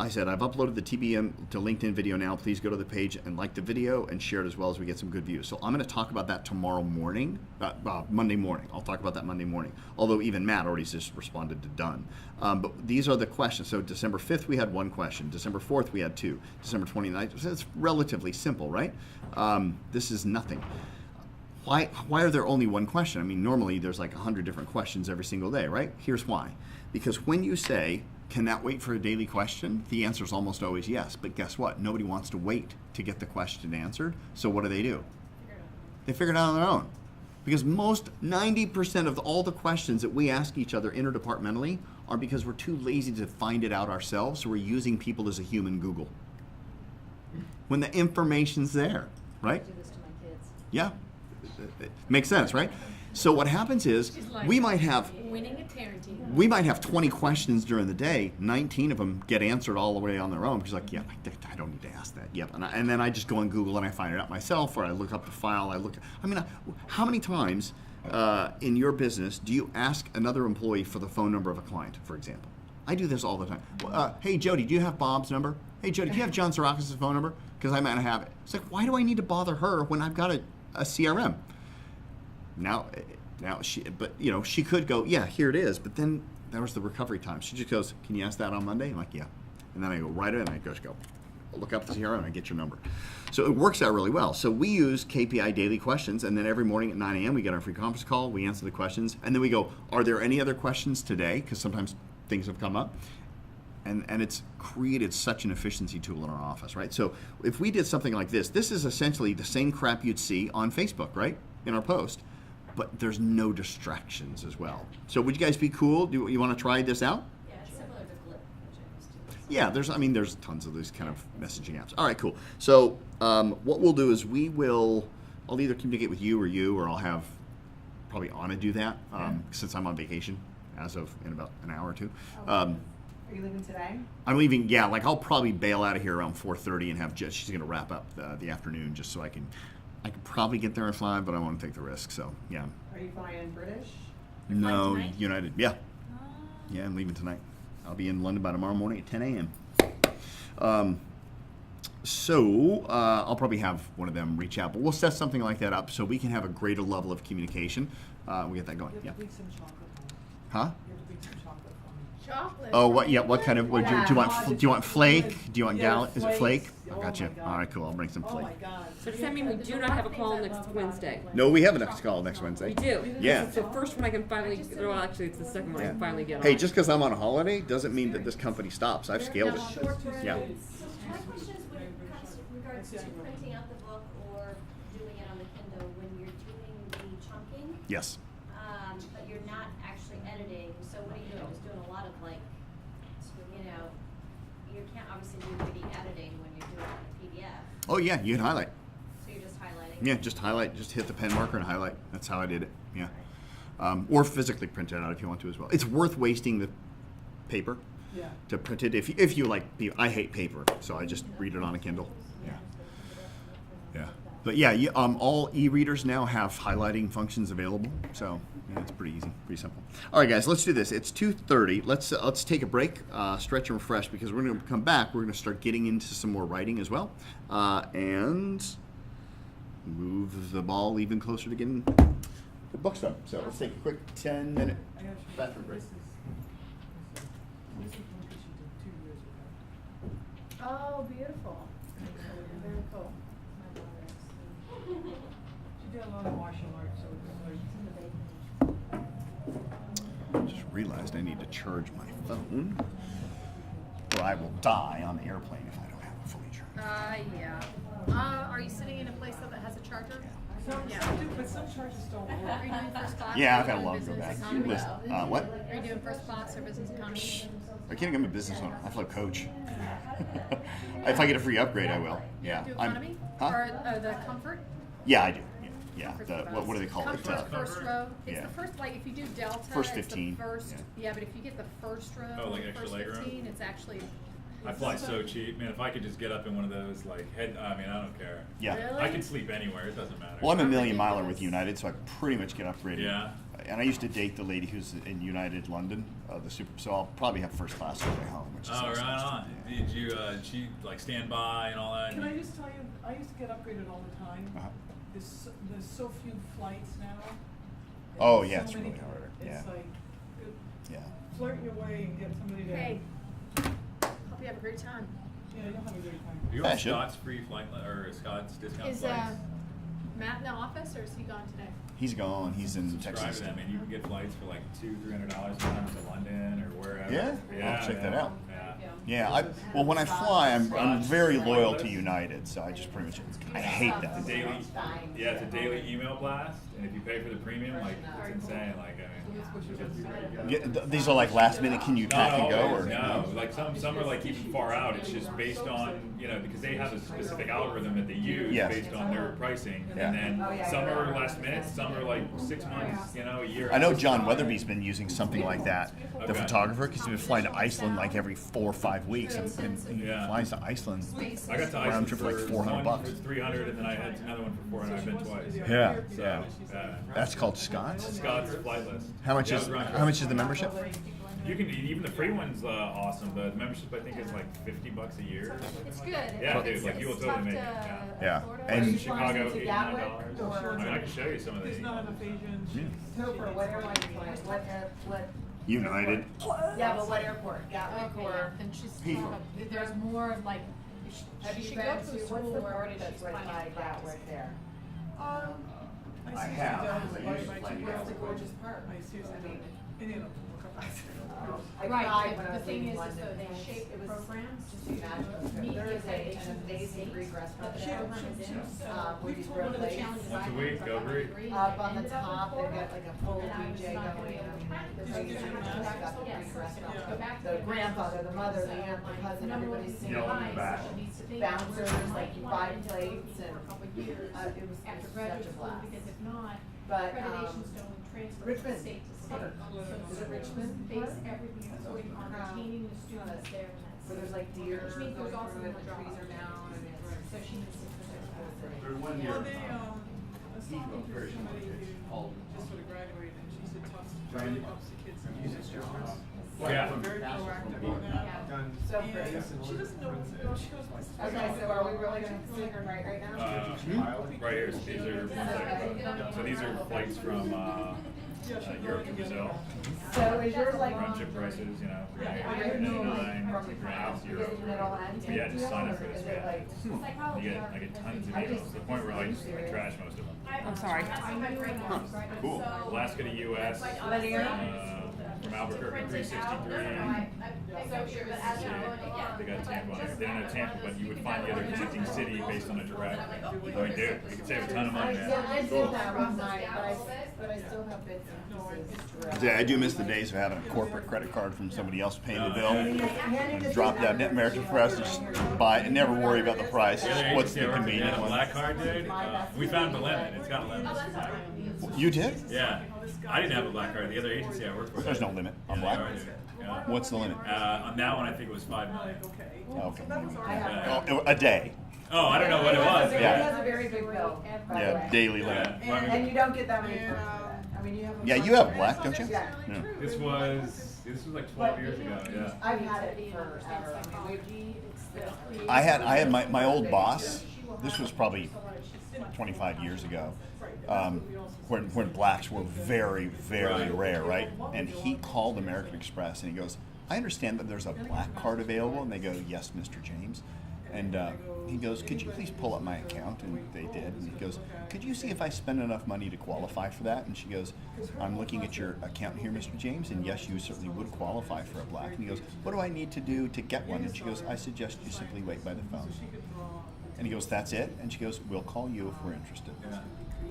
said, I've uploaded the TBM to LinkedIn video now. Please go to the page and like the video and share it as well as we get some good views. So I'm going to talk about that tomorrow morning, Monday morning. I'll talk about that Monday morning. Although even Matt already just responded to done. But these are the questions. So December 5th, we had one question. December 4th, we had two. December 29th, so it's relatively simple, right? This is nothing. Why are there only one question? I mean, normally there's like 100 different questions every single day, right? Here's why. Because when you say, Can that wait for a daily question? The answer is almost always yes. But guess what? Nobody wants to wait to get the question answered. So what do? They figure it out on their own. Because 90% of all the questions that we ask each other interdepartmentally are because we're too lazy to find it out ourselves, so we're using people as a human Google. When the information's there, right? I do this to my kids. Yeah, it makes sense, right? So what happens is we might have Winning at parenting. 20 questions during the day. 19 of them get answered all the way on their own because, like, yeah, I don't need to ask that. Yep, and then I just go on Google and I find it out myself, or I look up the file. How many times in your business do you ask another employee for the phone number of a client, for example? I do this all the time. Hey, Jody, do you have Bob's number? Hey, Jody, do you have John Sirakis' phone number? Because I might not have it. It's like, why do I need to bother her when I've got a CRM? Now she could go, yeah, here it is. But then there was the recovery time. She just goes, can you ask that on Monday? I'm like, yeah. And then I go right in and I just go, look up the CRM and I get your number. So it works out really well. So we use KPI daily questions, and then every morning at 9 a.m. we get our free conference call, we answer the questions, and then we go, are there any other questions today? Because sometimes things have come up. And it's created such an efficiency tool in our office, right? So if we did something like this is essentially the same crap you'd see on Facebook, right? In our post. But there's no distractions as well. So would you guys be cool? Do you want to try this out? Yeah, it's similar to Glip, which I used to. Yeah, there's tons of these kind of messaging apps. All right, cool. So what we'll do is I'll either communicate with you, or I'll have probably Anna do that since I'm on vacation as of in about an hour or two. Are you leaving today? I'm leaving, yeah, like I'll probably bail out of here around 4:30 and have she's going to wrap up the afternoon just so I can probably get there at 5, but I want to take the risk, so yeah. Are you flying British? No, tonight? United, yeah. Yeah, I'm leaving tonight. I'll be in London by tomorrow morning at 10 a.m. So I'll probably have one of them reach out, but we'll set something like that up so we can have a greater level of communication. We get that going, You yeah. have to bring some chocolate home. Huh? You have to bring some chocolate home. Chocolate. Oh, what? Yeah. What kind of? Do you want flake? Do you want Yeah, gallon? Is it flake? flakes. I Oh got you. my God. All right, cool. I'll bring some Oh flake. my God. So does that mean we do not have a call next Wednesday? No, we have a next call next Wednesday. We do. Yeah. It's the first one I can finally, well, actually, it's the second one I can finally get on. Hey, just because I'm on a holiday doesn't mean that this company stops. I've scaled it. Yeah. So my question is with regards to printing out the book or doing it on the Kindle, when you're doing the chunking, Yes. but you're not actually editing, so what are you doing? Just doing a lot of you can't obviously do any editing when you're doing it on a PDF, Oh yeah, you can highlight. so you're just highlighting? Yeah, just highlight. Just hit the pen marker and highlight. That's how I did it. Yeah. Or physically print it out if you want to as well. It's worth wasting the paper Yeah. to print it if you like. I hate paper, so I just read it on a Kindle. Yeah. Yeah. But yeah, all e-readers now have highlighting functions available, so yeah, it's pretty easy, pretty simple. All right, guys, let's do this. It's 2:30. Let's take a break, stretch and refresh, because we're going to come back. We're going to start getting into some more writing as well, and move the ball even closer to getting the books done. So let's take a quick 10-minute I gotta show you. bathroom break. This is one that she did 2 years ago. Oh, beautiful. Very cool. She did a lot of martial arts, so it's I just realized I need to charge my phone, or I will die on the airplane if I don't have it fully charged. Yeah. Are you sitting in a place that has a charger? some Yeah. do, but some charges don't work. Are you doing first class? Yeah, or I've had a doing long go business back. economy? Listen, what? Are you doing first class or business economy? I can't I'm a business owner. I fly coach. If I get a free upgrade, I will. Yeah. Do I'm- economy? Huh? Or the comfort? Yeah, I do. Yeah. Comfort The, what do they call it? Comfort, first row. It's yeah. the first, like, if you do Delta, First it's 15, the first, yeah. yeah, but if you get the first row, Oh, like the extra first leg room? 15, it's actually. I fly so cheap, man. If I could just get up in one of those, like I don't care. Yeah. Really? I can sleep anywhere. It doesn't matter. Well, I'm a How million miler ridiculous. with United, so I pretty much get upgraded. Yeah. And I used to date the lady who's in United London, so I'll probably have first class on the way home, which is Oh, nice. right on. Did you? She like stand by and all that? Can I just tell you, I used to get upgraded all the time. Uh-huh. There's so few flights now. and Oh, so yeah, it's many- really hard, yeah. It's like, Yeah. flirt your way and get somebody to. Hey, hope you have a great time. Yeah, you'll have a great time. Are you Yeah, on sure. Scott's free flight or Scott's discount Is flights? Matt in the office, or is he gone today? He's gone. He's in Subscribe Texas. to them, and you can get flights for like $200-$300 sometimes to London or wherever. Yeah? I'll check that out. Yeah. Yeah, well, when I fly, I'm very loyal to United, so I just pretty much, I hate It's a that. daily, it's a daily email blast, and if you pay for the premium, like, it's insane, like, I mean. These are like last minute, can you pack and go, or? No, like some are like even far out, it's just based on, because they have a specific algorithm that they use Yes. based on their pricing, Yeah. and then some are last minute, some are like 6 months, a year. I know John Weatherby's been using something like that, the Okay. photographer, because he's been flying to Iceland like every 4 or 5 weeks, and he Yeah. flies to Iceland. I got to round Iceland trip for like $400 one for 300, and then I had another one for 400. I've been twice. Yeah, So, yeah. That's called Scott's. Scott's flight list. How much Yeah, is it was round trip. how much is the membership? You can even the free one's awesome. The membership I think is like $50 a year. It's good. Yeah, It's- dude, like you will it's totally tough make it. to Yeah. afford. And- In Chicago, to $89. Gatwick, or- I mean, I can show you some of There's these. not enough Asian. Topher, what airline you flying? What? United. Yeah, but what airport? Gatwick Okay, or? then she's, Heathrow. there's more like, Have she you should been go to, to a what's school the where part she's that's right finding by practice. Gatwick there? I see have, some because I down used by to my fly two Gatwick. It's a gorgeous park. I seriously don't, any of them look up. I Right, cried but when I the was thing leaving is London. though, they It shape was programs just to magical. meet There is the an accreditation amazing states, Greek restaurant but the there. program is in. Where you One of the rotate. challenges I Once a had week, for go my Greek. degree, Up I on the ended up in top, they've Florida, got like a full and I was DJ not gonna going. be able to practice. There's like, Did you got do the that? Greek Yes, restaurant. go back to The the grandfather, the mother, the So aunt, the my cousin, number everybody's one singing. Yelling in the back. advice she needs to think Bouncers, is like you five might want to plates for and, a couple of years it was after such graduate a school, blast. because if not, But, accreditations don't transfer from Richmond. state to state. Park. So Is it Richmond Base Park? everything on retaining the students there in that Where there's like city. deer Which means going there's also through it, more the trees drop-off. are down, and it's. So she needs to put that There's one Well, here. they, I was talking to very somebody small kids, who called- just sort of graduated, and she said Tufts Giant really helps the kids. in music the instruments. Yeah. Very proactive on that. Done. So And great. she doesn't know, she goes, Okay, so are we really gonna sing her right now? Right here, these are so these are flights from Europe to Brazil. So is yours like? Round trip prices, I didn't know $399 from to the grand you get in the middle end. But yeah, just sign up for Or this, is it man. like? I get tons of emails to the point where I trash most of them. I'm sorry. Cool. Alaska to US, Linear? from Albuquerque 363. They got Tampa on there. They don't have Tampa, but you would find the other connecting city based on a direct. So I do. You could save a ton of money, man. Yeah, I did that one night, but I still have bits and pieces. Yeah, I do miss the days of having a corporate credit card from somebody else paying the bill. Handing this Drop thing that out. net American Express, and just buy it, and never worry about the price. The other What's agency the I work for, convenient yeah, one? Black card, dude. We found the limit. It's got a limit. You did? Yeah. I didn't have a black card. The other agency I worked for. There's no limit on Yeah, black. they are, dude. Yeah. What's the limit? On that one, I think it was 5 million. Okay. I have. Oh, a day. Oh, I don't know what it was. It Yeah. has a very big bill, by the Yeah, way. daily limit. Yeah. And you don't get that many perks for that. I mean, you have. Yeah, you have black, don't you? Yeah. Yeah. This was like 12 years ago. Yeah. I've had it forever. I mean, I had my old boss. This was probably 25 years ago, when blacks were very, very rare, right? And he called American Express and he goes, "I understand that there's a black card available." And they go, "Yes, Mr. James." And he goes, "Could you please pull up my account?" And they did. And he goes, "Could you see if I spend enough money to qualify for that?" And she goes, "I'm looking at your account here, Mr. James, and yes, you certainly would qualify for a black." And he goes, "What do I need to do to get one?" And she goes, "I suggest you simply wait by the phone." And he goes, "That's it?" And she goes, "We'll call you if we're interested." Yeah.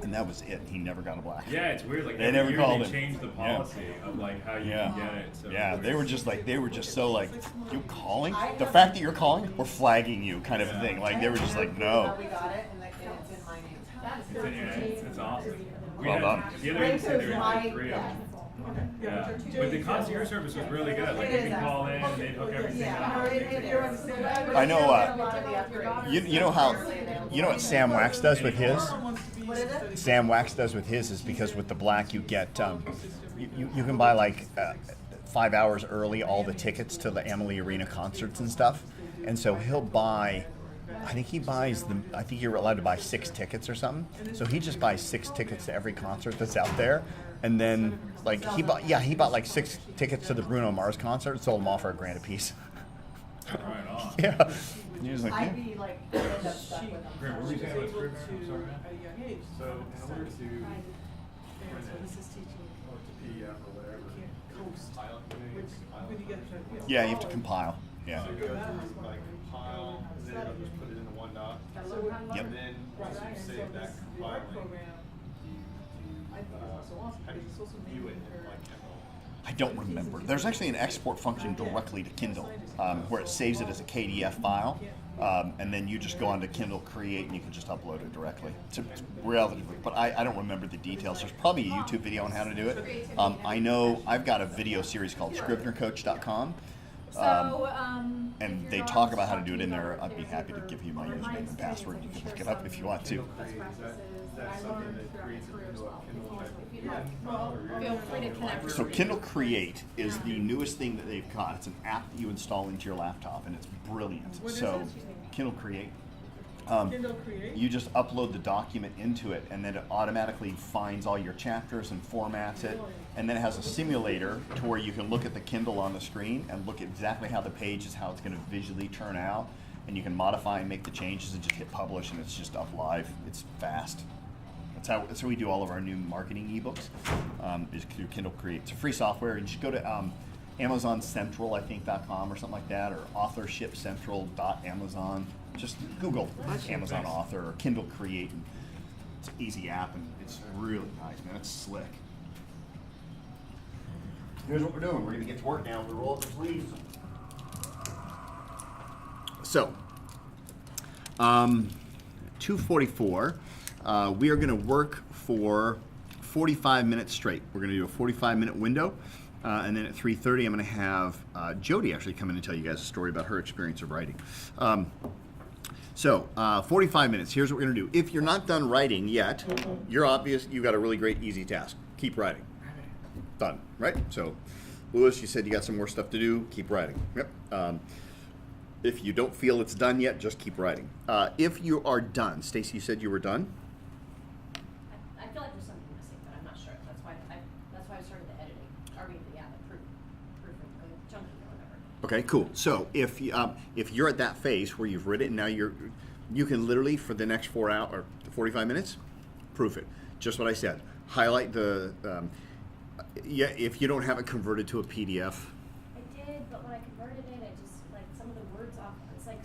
And that was it. He never got a black. Yeah, it's weird. Like They every never year called they him. changed the Yeah. policy of like how you Yeah. can get it. So Yeah, they were just so like, "You calling? The fact that you're calling, we're flagging you," kind of thing. Like they were just like, "No." We got it, and it's in my name. It's in your name. It's awesome. We Well had, done. The other agency, there were like 3 of them. Yeah. But the concierge service was really good. Like you can call in and they'd hook everything up. I know. You know how, you know what Sam Wax does with his? What is it? Sam Wax does with his is because with the black you get you can buy like 5 hours early all the tickets to the Emily Arena concerts and stuff, and so he'll buy. I think he buys I think you're allowed to buy 6 tickets or something. So he just buys 6 tickets to every concert that's out there, and then like he bought like 6 tickets to the Bruno Mars concert, and sold them all for $1,000 a piece. Right on. Yeah, with He was just- like, I'd be like, I'd end up stuck with them. Graham, what were you She was saying about able Scrivener? I'm to, sorry, man. at a young age, So in order to study. print And so it this is teaching, or to PDF or whatever, you can't coast, compile, which, when you get to, you know. Yeah, you have to college, compile. Yeah. So you go through like compile, and then it'll just put it into one doc. Gotta So learn how to Yep. And learn. then Right, once you and so save that this, the art compiling, program, I think it's also awesome, how do because it's also you view it making in her. like Kindle? I don't remember. There's actually an export function directly to Kindle where it saves it as a KDF file, and then you just go on to Kindle Create and you can just upload it directly. It's relatively, but I don't remember the details. There's probably a YouTube video on how to do it. I know I've got a video series called ScrivenerCoach.com. And they talk about how to do it in there. I'd be happy to give you my username and password. You can look it up if you want to. That's something that creates a Kindle type of Feel free to connect. So Kindle Create is the newest thing that they've got. It's an app that you install into your laptop, and it's brilliant. What is So it? Kindle Create. Kindle Create? You just upload the document into it, and then it automatically finds all your chapters and formats it. And then it has a simulator to where you can look at the Kindle on the screen and look at exactly how the page is, how it's going to visually turn out. And you can modify and make the changes and just hit publish, and it's just up live. It's fast. That's how we do all of our new marketing ebooks, is through Kindle Create. It's a free software. You just go to Amazon Central, I think, .com or something like that, or authorshipcentral.amazon. Just Google Amazon Author or Kindle Create. And it's an easy app, and it's really nice, man. It's slick. Here's what we're doing. We're going to get to work now. We're rolling the sleeves. So, 2:44. We are going to work for 45 minutes straight. We're going to do a 45-minute window, and then at 3:30, I'm going to have Jody actually come in and tell you guys a story about her experience of writing. So, 45 minutes. Here's what we're going to do. If you're not done writing yet, you're obvious. You've got a really great, easy task. Keep writing. Done. Right? So, Louis, you said you got some more stuff to do. Keep writing. Yep. If you don't feel it's done yet, just keep writing. If you are done, Stacy, you said you were done. I feel like there's something missing, but I'm not sure. That's why I started the editing. Or the proofing, chunking or whatever. Okay, cool. So if you're at that phase where you've written it, now you can literally for the next 4 hours or 45 minutes, proof it. Just what I said. Highlight the if you don't have it converted to a PDF. I did, but when I converted it, I just, like, some of the words off, it's like,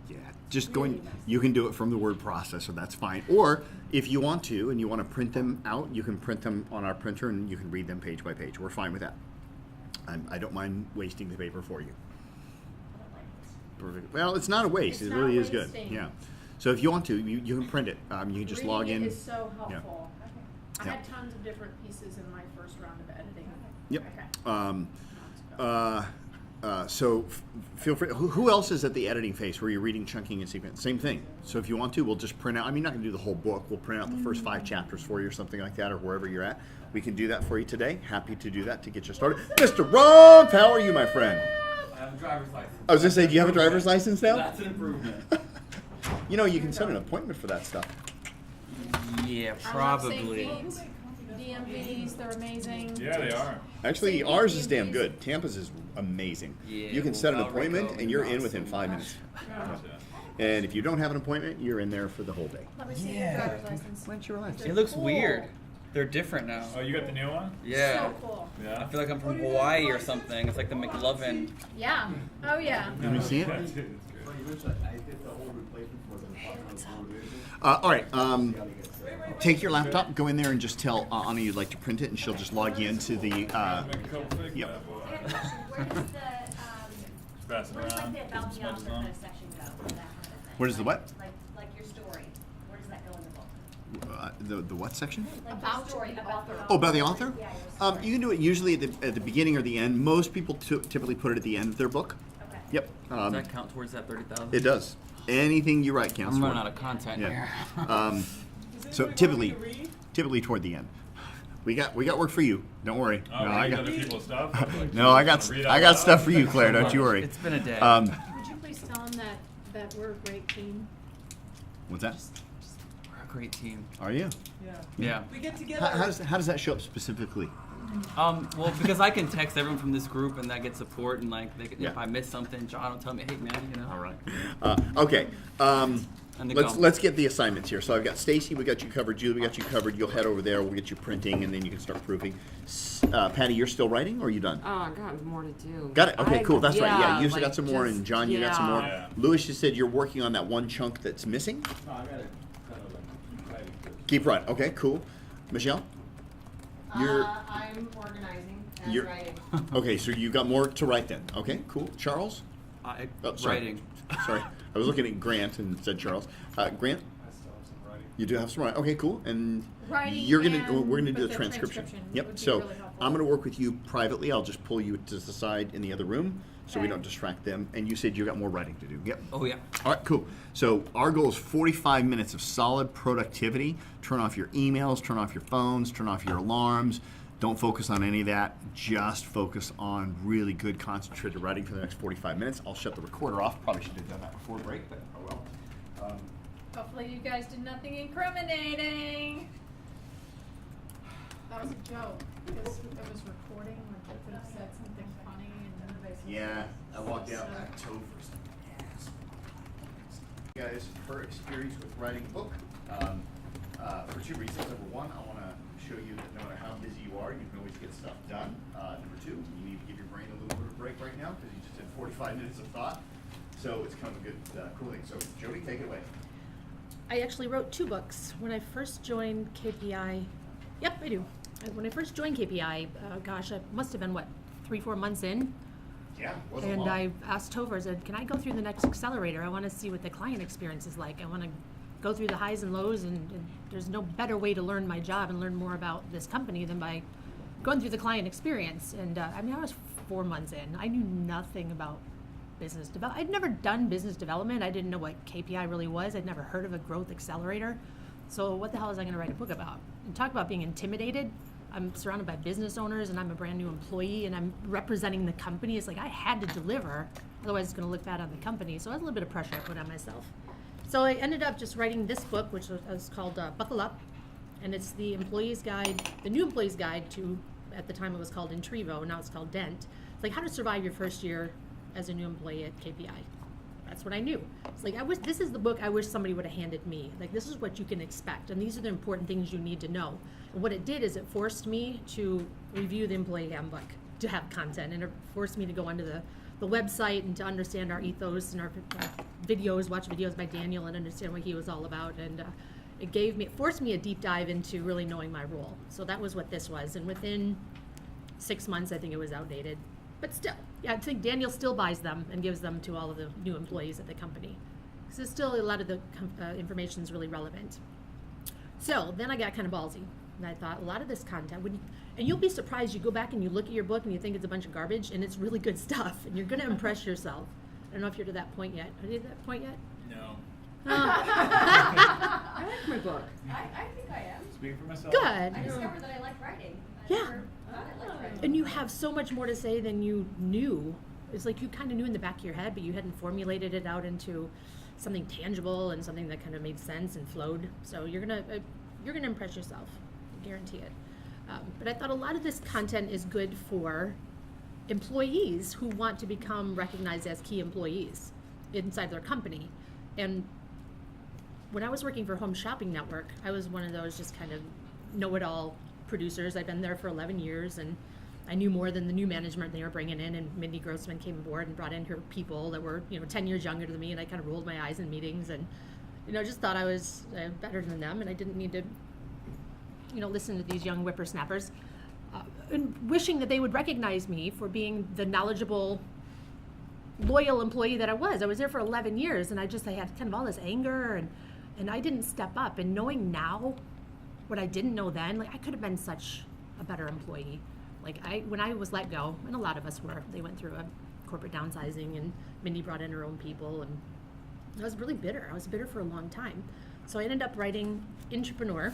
Yeah, just Really going. messy. You can do it from the word processor. That's fine. Or if you want to and you want to print them out, you can print them on our printer and you can read them page by page. We're fine with that. I don't mind wasting the paper for you. I don't like this. Perfect. Well, it's not a waste. It's It not really is good. wasting. Yeah. So if you want to, you can print it. You can just log in. Reading it is so Yeah. helpful. I Yeah. had tons of different pieces in my first round of editing. Yep. Okay. So feel free. Who else is at the editing phase where you're reading, chunking, and sequence? Same thing. So if you want to, we'll just print out. I mean, not going to do the whole book. We'll print out the first 5 chapters for you or something like that, or wherever you're at. We can do that for you today. Happy to do that to get you started. Mr. Ron, how are you, my friend? I have a driver's license. I was going to say, do you have a driver's license now? That's an improvement. You know, you can set an appointment for that stuff. Yeah, I love probably. St. Beans, DMVs, they're amazing. Yeah, they are. Actually, St. ours Beans is damn DMVs. good. Tampa's is amazing. Yeah, You can set an well, appointment Valrico and you're not in within so 5 much. minutes. And if you don't have an appointment, you're in there for the whole day. Let me see Yeah. your driver's license. Why don't you relax? It looks Cool. weird. They're different now. Oh, you got the new one? Yeah. So cool. I Yeah. feel like I'm from Hawaii or something. It's like the McLovin. Yeah. Oh, yeah. Let me see it. That's good. Well, you mentioned I did the whole replacement for the Department of Motor Vehicle. All right. See how they get set. Take your laptop, go in there, and just tell Anna you'd like to print it, and she'll just log you into the. Make a couple fig Yep. bad boy. I have a question. Where does the, Pass it where does like around. the Put about some the author smudges on. kind of section go, or that kind of thing? Where does the what? Like your story, where does that go in the book? The what section? Like About your story the about the author. Oh, about the author? Yeah, your story. You can do it usually at the beginning or the end. Most people typically put it at the end of their book. Okay. Yep. Does that count towards that 30,000? It does. Anything you write counts. I'm for running it. out of content Yeah. here. Does So anybody want me to read? typically toward the end. We got work for you. Don't worry. Oh, No, read I got other people's stuff? no, I got Read I out got loud? stuff for you, Claire. Don't you worry. It's been a day. Would you please tell them that we're a great team? What's that? We're a great team. Are you? Yeah. Uh, Yeah. We get together. How does that show up specifically? Well, because I can text everyone from this group and that gets support, and like Yeah. if I miss something, John will tell me, hey man, you know. All right. Okay. And they go. Let's get the assignments here. So I've got Stacy, we got you covered. Julie, we got you covered. You'll head over there. We'll get you printing, and then you can start proofing. Patty, you're still writing, or are you done? Oh, God, more to do. Got it. Okay, cool. That's right. Yeah, you like, got some more, just- and John, you got some more. Yeah. Lewis, you said you're working on that one chunk that's missing. No, I gotta kind of like keep writing first. Keep writing. Okay, cool. Michelle, you're I'm organizing and You're- writing. okay. So you got more to write then. Okay, cool. Charles. Oh, sorry. Writing. Sorry, I was looking at Grant and said Charles. Grant, I still have some writing. you do have some writing. Okay, cool. And Writing you're gonna and we're gonna do with the the transcription. transcription Yep. would be So really helpful. I'm gonna work with you privately. I'll just pull you to the side in the other room so we Okay. don't distract them. And you said you got more writing to do. Yep. Oh yeah. All right, cool. So our goal is 45 minutes of solid productivity. Turn off your emails, turn off your phones, turn off your alarms. Don't focus on any of that. Just focus on really good concentrated writing for the next 45 minutes. I'll shut the recorder off. Probably should have done that before break, but oh well. Hopefully you guys did nothing incriminating. That was a joke, because it was recording, when I could have said something funny and everybody said. Yeah, I walked out So- at Topher's. Guys, her experience with writing a book for two reasons. Number one, I want to show you that no matter how busy you are, you can always get stuff done. Number two, you need to give your brain a little bit of a break right now because you just did 45 minutes of thought. So it's kind of a good, cool thing. So Jody, take it away. I actually wrote 2 books. When I first joined KPI, yep, I do. When I first joined KPI, gosh, I must have been, 3-4 months in? Yeah, wasn't And long. I asked Topher, I said, can I go through the next accelerator? I want to see what the client experience is like. I want to go through the highs and lows, and there's no better way to learn my job and learn more about this company than by going through the client experience. And I was 4 months in. I knew nothing about business development. I'd never done business development. I didn't know what KPI really was. I'd never heard of a growth accelerator. So what the hell was I going to write a book about? And talk about being intimidated. I'm surrounded by business owners, and I'm a brand new employee, and I'm representing the company. It's like I had to deliver, otherwise it's going to look bad on the company. So it was a little bit of pressure I put on myself. So I ended up just writing this book, which was called Buckle Up, and it's the employee's guide, the new employee's guide to, at the time it was called Intrivo, now it's called Dent. It's like how to survive your first year as a new employee at KPI. That's what I knew. It's like, this is the book I wish somebody would have handed me. Like, this is what you can expect, and these are the important things you need to know. And what it did is it forced me to review the employee handbook to have content, and it forced me to go onto the website and to understand our ethos and our videos, watch videos by Daniel and understand what he was all about. And it forced me a deep dive into really knowing my role. So that was what this was. And within 6 months, I think it was outdated. But still, yeah, I think Daniel still buys them and gives them to all of the new employees at the company. Because still a lot of the information is really relevant. So then I got kind of ballsy. And I thought a lot of this content and you'll be surprised, you go back and you look at your book and you think it's a bunch of garbage, and it's really good stuff, and you're going to impress yourself. I don't know if you're to that point yet. Are you to that point yet? No. I like my book. I think I am. Speaking for myself. Good. I discovered that I like writing. I Yeah. never thought I liked writing. And you have so much more to say than you knew. It's like you kind of knew in the back of your head, but you hadn't formulated it out into something tangible and something that kind of made sense and flowed. So you're gonna impress yourself, I guarantee it. But I thought a lot of this content is good for employees who want to become recognized as key employees inside their company. And when I was working for Home Shopping Network, I was one of those just kind of know-it-all producers. I'd been there for 11 years, and I knew more than the new management they were bringing in. And Mindy Grossman came aboard and brought in her people that were 10 years younger than me, and I kind of rolled my eyes in meetings and just thought I was better than them, and I didn't need to listen to these young whippersnappers, and wishing that they would recognize me for being the knowledgeable, loyal employee that I was. I was there for 11 years, and I had kind of all this anger, and I didn't step up. And knowing now what I didn't know then, like I could have been such a better employee. Like when I was let go, and a lot of us were, they went through a corporate downsizing, and Mindy brought in her own people, and I was really bitter. I was bitter for a long time. So I ended up writing Entrepreneur.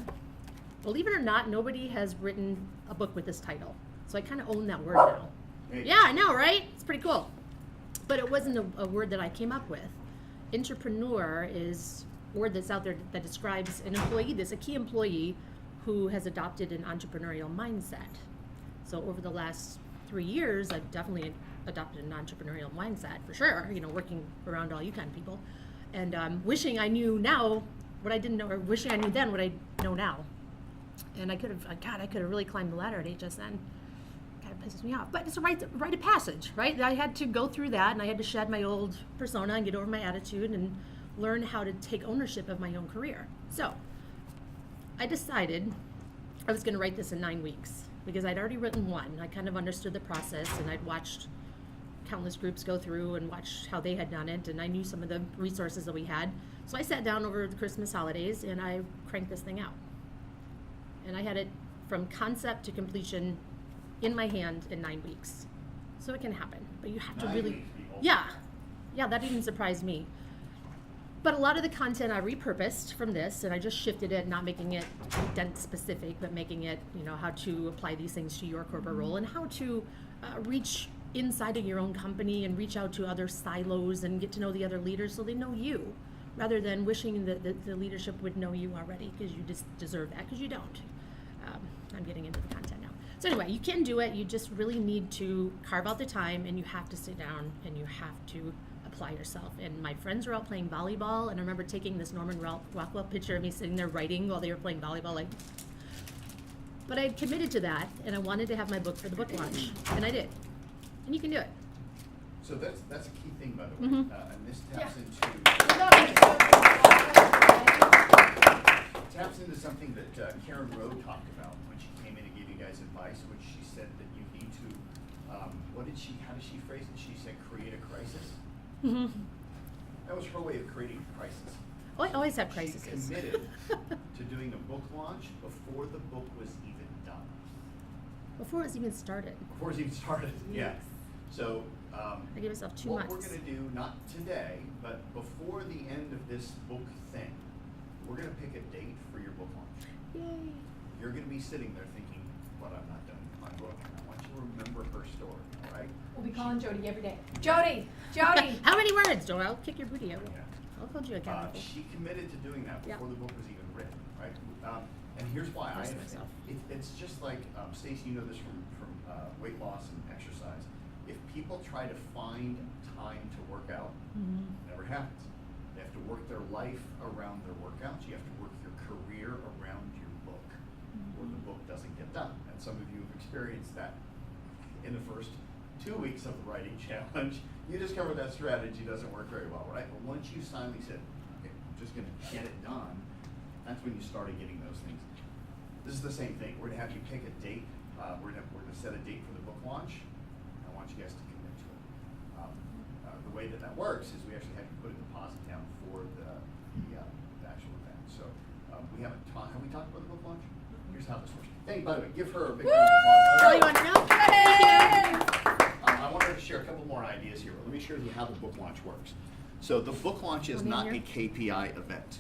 Believe it or not, nobody has written a book with this title. So I kind of own that word now. Hey. Yeah, I know, right? It's pretty cool. But it wasn't a word that I came up with. Entrepreneur is a word that's out there that describes an employee, a key employee who has adopted an entrepreneurial mindset. So over the last 3 years, I've definitely adopted an entrepreneurial mindset for sure, working around all you kind of people. And wishing I knew now what I didn't know, or wishing I knew then what I know now. And I could have really climbed the ladder at HSN. Kind of pisses me off. But it's a rite of passage, right? I had to go through that, and I had to shed my old persona and get over my attitude and learn how to take ownership of my own career. So I decided I was going to write this in 9 weeks because I'd already written one. I kind of understood the process, and I'd watched countless groups go through and watched how they had done it, and I knew some of the resources that we had. So I sat down over the Christmas holidays and I cranked this thing out. And I had it from concept to completion in my hand in 9 weeks. So it can happen, but you have to really, yeah, that even surprised me. But a lot of the content I repurposed from this, and I just shifted it, not making it dent specific, but making it, how to apply these things to your corporate role and how to reach inside of your own company and reach out to other silos and get to know the other leaders so they know you, rather than wishing that the leadership would know you already because you just deserve that, because you don't. I'm getting into the content now. So anyway, you can do it. You just really need to carve out the time, and you have to sit down and you have to apply yourself. And my friends were out playing volleyball, and I remember taking this Norman Rockwell picture of me sitting there writing while they were playing volleyball. But I had committed to that, and I wanted to have my book for the book launch, and I did. And you can do it. So that's a key thing, by the way, Mhm. and this taps into something that Karen Rowe talked about when she came in and gave you guys advice, which she said that you need to, how did she phrase it? She said create a crisis. Mm-hmm. That was her way of creating a crisis. Oh, I always have crises. She committed to doing a book launch before the book was even done. Before it was even started. Before it was even started, yeah. So I gave myself 2 what months. we're going to do, not today, but before the end of this book thing, we're going to pick a date for your book launch. Yay. You're going to be sitting there thinking, what I've not done with my book. And I want you to remember her story, all right? We'll be calling Jody every day. Jody! Jody! How many words, Joel? I'll kick your booty out. Yeah. I'll hold you accountable. She committed to doing that before the book was even written, right? And here's why Forced myself. it's just like, Stacey, you know this from weight loss and exercise. If people try to find time to work out, Mm-hmm. it never happens. They have to work their life around their workouts. You have to work your career around your book, or the book doesn't get done. And some of you have experienced that in the first 2 weeks of the writing challenge. You discover that strategy doesn't work very well, right? But once you finally said, okay, I'm just going to get it done, that's when you started getting those things. This is the same thing. We're going to have you pick a date. We're going to set a date for the book launch. I want you guys to commit to it. The way that works is we actually have you put a deposit down for the actual event. So we haven't have we talked about the book launch? Here's how this works. Hey, by the way, give her a big round of applause. Oh, you want to know? I wanted to share a couple more ideas here, but let me share with you how the book launch works. So the book launch is not a KPI event.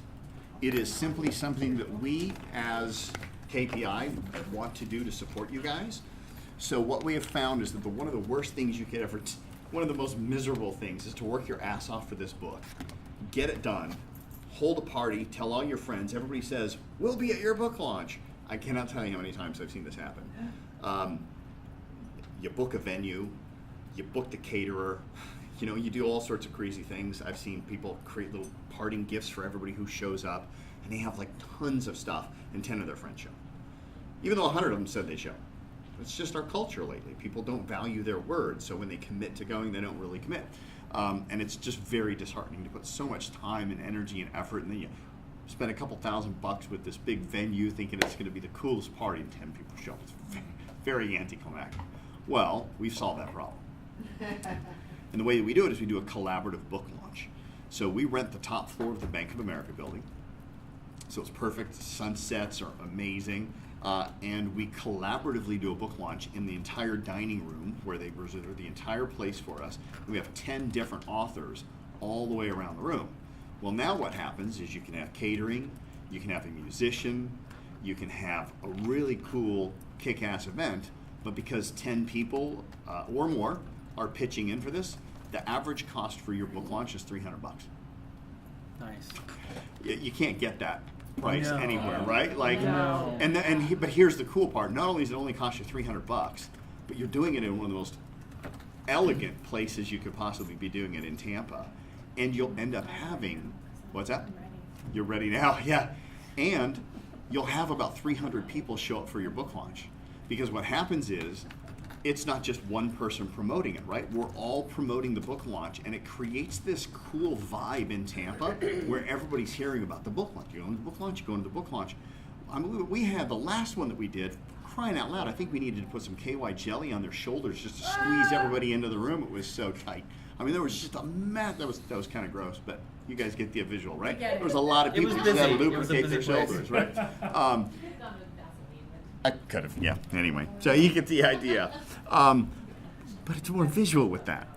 It is simply something that we as KPI want to do to support you guys. So what we have found is that one of the worst things you could ever, one of the most miserable things is to work your ass off for this book, get it done, hold a party, tell all your friends, everybody says, we'll be at your book launch. I cannot tell you how many times I've seen this happen. You book a venue, you book the caterer, you do all sorts of crazy things. I've seen people create little parting gifts for everybody who shows up, and they have like tons of stuff, and 10 of their friends show. Even though 100 of them said they show. It's just our culture lately. People don't value their word, so when they commit to going, they don't really commit. And it's just very disheartening to put so much time and energy and effort, and then you spend a couple $1,000 with this big venue thinking it's going to be the coolest party, and 10 people show up. It's very anticlimactic. Well, we've solved that problem. And the way that we do it is we do a collaborative book launch. So we rent the top floor of the Bank of America building. So it's perfect. Sunsets are amazing. And we collaboratively do a book launch in the entire dining room where they reserve the entire place for us. And we have 10 different authors all the way around the room. Well, now what happens is you can have catering, you can have a musician, you can have a really cool kick-ass event, but because 10 people or more are pitching in for this, the average cost for your book launch is $300. Nice. You can't get that price No. anywhere, right? Like, No. but here's the cool part. Not only does it only cost you $300, but you're doing it in one of the most elegant places you could possibly be doing it in Tampa, and you'll end up having, what's that? You're ready now, yeah. And you'll have about 300 people show up for your book launch. Because what happens is, it's not just one person promoting it, right? We're all promoting the book launch, and it creates this cool vibe in Tampa where everybody's hearing about the book launch. You're going to the book launch, you're going to the book launch. I mean, we had the last one that we did, crying out loud, I think we needed to put some KY jelly on their shoulders just to squeeze everybody into the room. It was so tight. I mean, there was just a mess. That was kind of gross, but you guys get the visual, right? We get it. There was a lot of It was people who had to busy. It was a lubricate their busy place. shoulders, right? I could have, yeah. Anyway, so you get the idea. But it's more visual with that.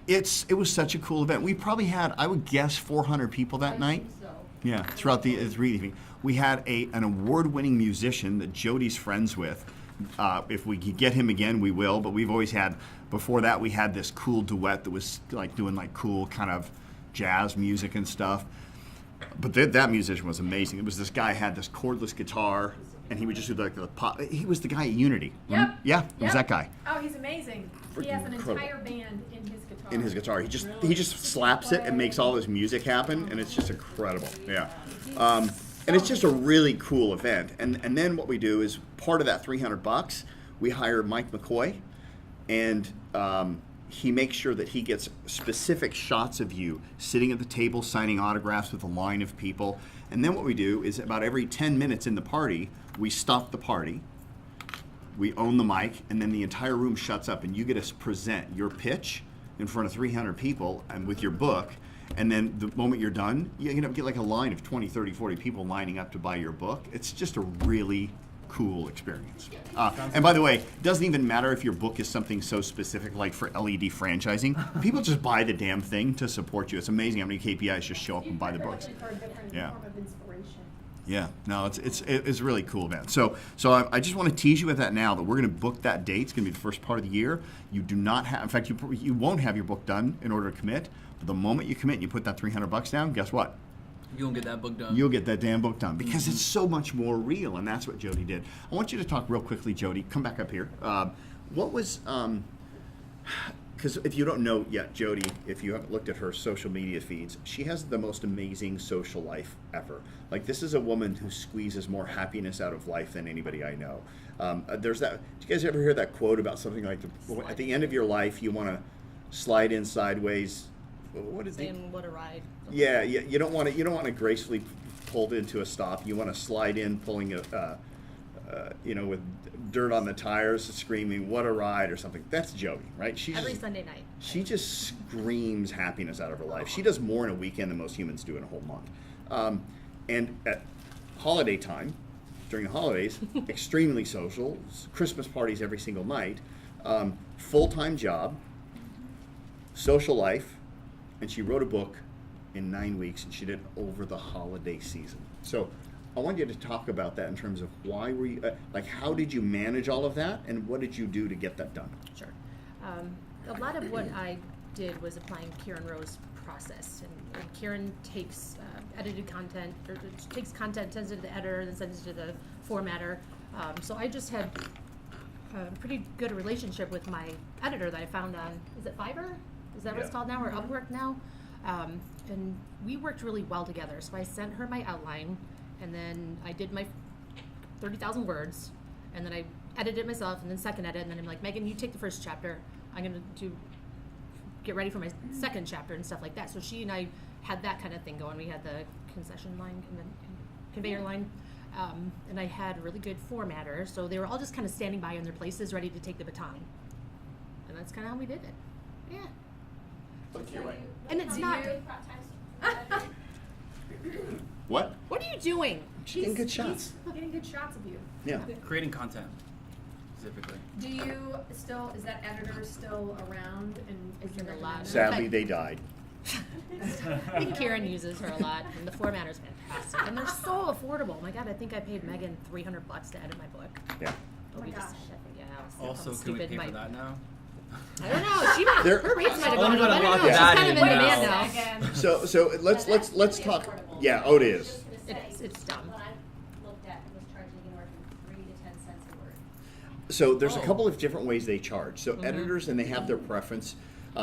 It was such a cool event. We probably had, I would guess, 400 people that night. Yeah, throughout the evening. We had an award-winning musician that Jody's friends with. If we could get him again, we will. But we've always had, before that, we had this cool duet that was like doing like cool kind of jazz music and stuff. But that musician was amazing. It was this guy had this cordless guitar, and he would just do like the pop. He was the guy at Unity. Yep. Yeah, it was that guy. Oh, he's amazing. He has an Incredible. entire band in his guitar. In his guitar, he just slaps it and makes all this music happen, and it's just incredible. Yeah, and it's just a really cool event. And then what we do is part of that $300, we hire Mike McCoy, and he makes sure that he gets specific shots of you sitting at the table signing autographs with a line of people. And then what we do is about every 10 minutes in the party, we stop the party, we own the mic, and then the entire room shuts up, and you get to present your pitch in front of 300 people and with your book. And then the moment you're done, you get like a line of 20, 30, 40 people lining up to buy your book. It's just a really cool experience. And by the way, it doesn't even matter if your book is something so specific like for LED franchising. People just buy the damn thing to support you. It's amazing how many KPIs just show up and buy the books. For a different Yeah. form of inspiration. Yeah, no, it's a really cool event. So I just want to tease you with that now that we're going to book that date. It's going to be the first part of the year. You do not have, in fact, you won't have your book done in order to commit. But the moment you commit and you put that $300 down, guess what? You'll get that book done. You'll get that damn book done because it's so much more real, and that's what Jody did. I want you to talk real quickly, Jody. Come back up here. What was, because if you don't know yet, Jody, if you haven't looked at her social media feeds, she has the most amazing social life ever. Like, this is a woman who squeezes more happiness out of life than anybody I know. There's that. Did you guys ever hear that quote about something like, at the end of your life, you want to slide in sideways? What is Saying what a ride. Yeah, you don't want to gracefully pulled into a stop. You want to slide in, pulling with dirt on the tires, screaming "What a ride" or something. That's Jody, right? Every Sunday night. She just screams happiness out of her life. She does more in a weekend than most humans do in a whole month. And at holiday time, during the holidays, extremely social. Christmas parties every single night. Full-time job. Social life. And she wrote a book in 9 weeks, and she did it over the holiday season. So I want you to talk about that in terms of why were you, how did you manage all of that, and what did you do to get that done? Sure. A lot of what I did was applying Kieran Rowe's process. And Kieran takes edited content, or takes content, sends it to the editor, and then sends it to the formatter. So I just had a pretty good relationship with my editor that I found on, is it Fiverr? Is that what it's called now, or Upwork now? And we worked really well together. So I sent her my outline, and then I did my 30,000 words, and then I edited it myself, and then second edit, and then I'm like, Megan, you take the first chapter. I'm going to get ready for my second chapter and stuff like that. So she and I had that kind of thing going. We had the concession line, conveyor line, and I had a really good formatter. So they were all just kind of standing by in their places, ready to take the baton. And that's kind of how we did it. Yeah. And it's not. What? What are you doing? Getting good shots. Getting good shots of you. Yeah. Creating content, specifically. Do you still, is that editor still around and is in there a lot. Sadly, they died. I think Karen uses her a lot, and the formatter's fantastic, and they're so affordable. My God, I think I paid Megan $300 to edit my book. Yeah. Oh my gosh. Also, can we pay for that now? I don't know. She might, There- her rates might have Oh, gone I'm up. gonna I don't lock know. She's that kind of in in now. demand now. So let's talk. Yeah. Oh, it is. It's dumb. What I looked at was charging anywhere from 3 to 10 cents a word. So there's a Oh. couple of different ways they charge. So editors, and they have their preference.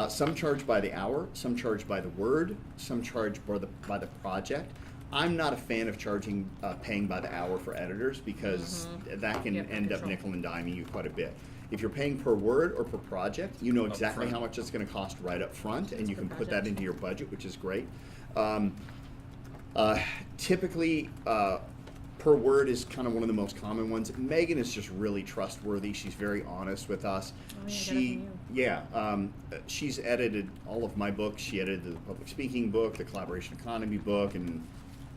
Some charge by the hour, some charge by the word, some charge by the project. I'm not a fan of charging, paying by the hour for editors because that can Yep, end up control. nickel and diming you quite a bit. If you're paying per word or per project, you know exactly Upfront. how much it's going to cost right up front, and you per can put that project. into your budget, which is great. Typically, per word is kind of one of the most common ones. Megan is just really trustworthy. She's very honest with us. Oh, yeah, I got it from She's edited all of my books. She edited the public speaking book, the collaboration economy book, and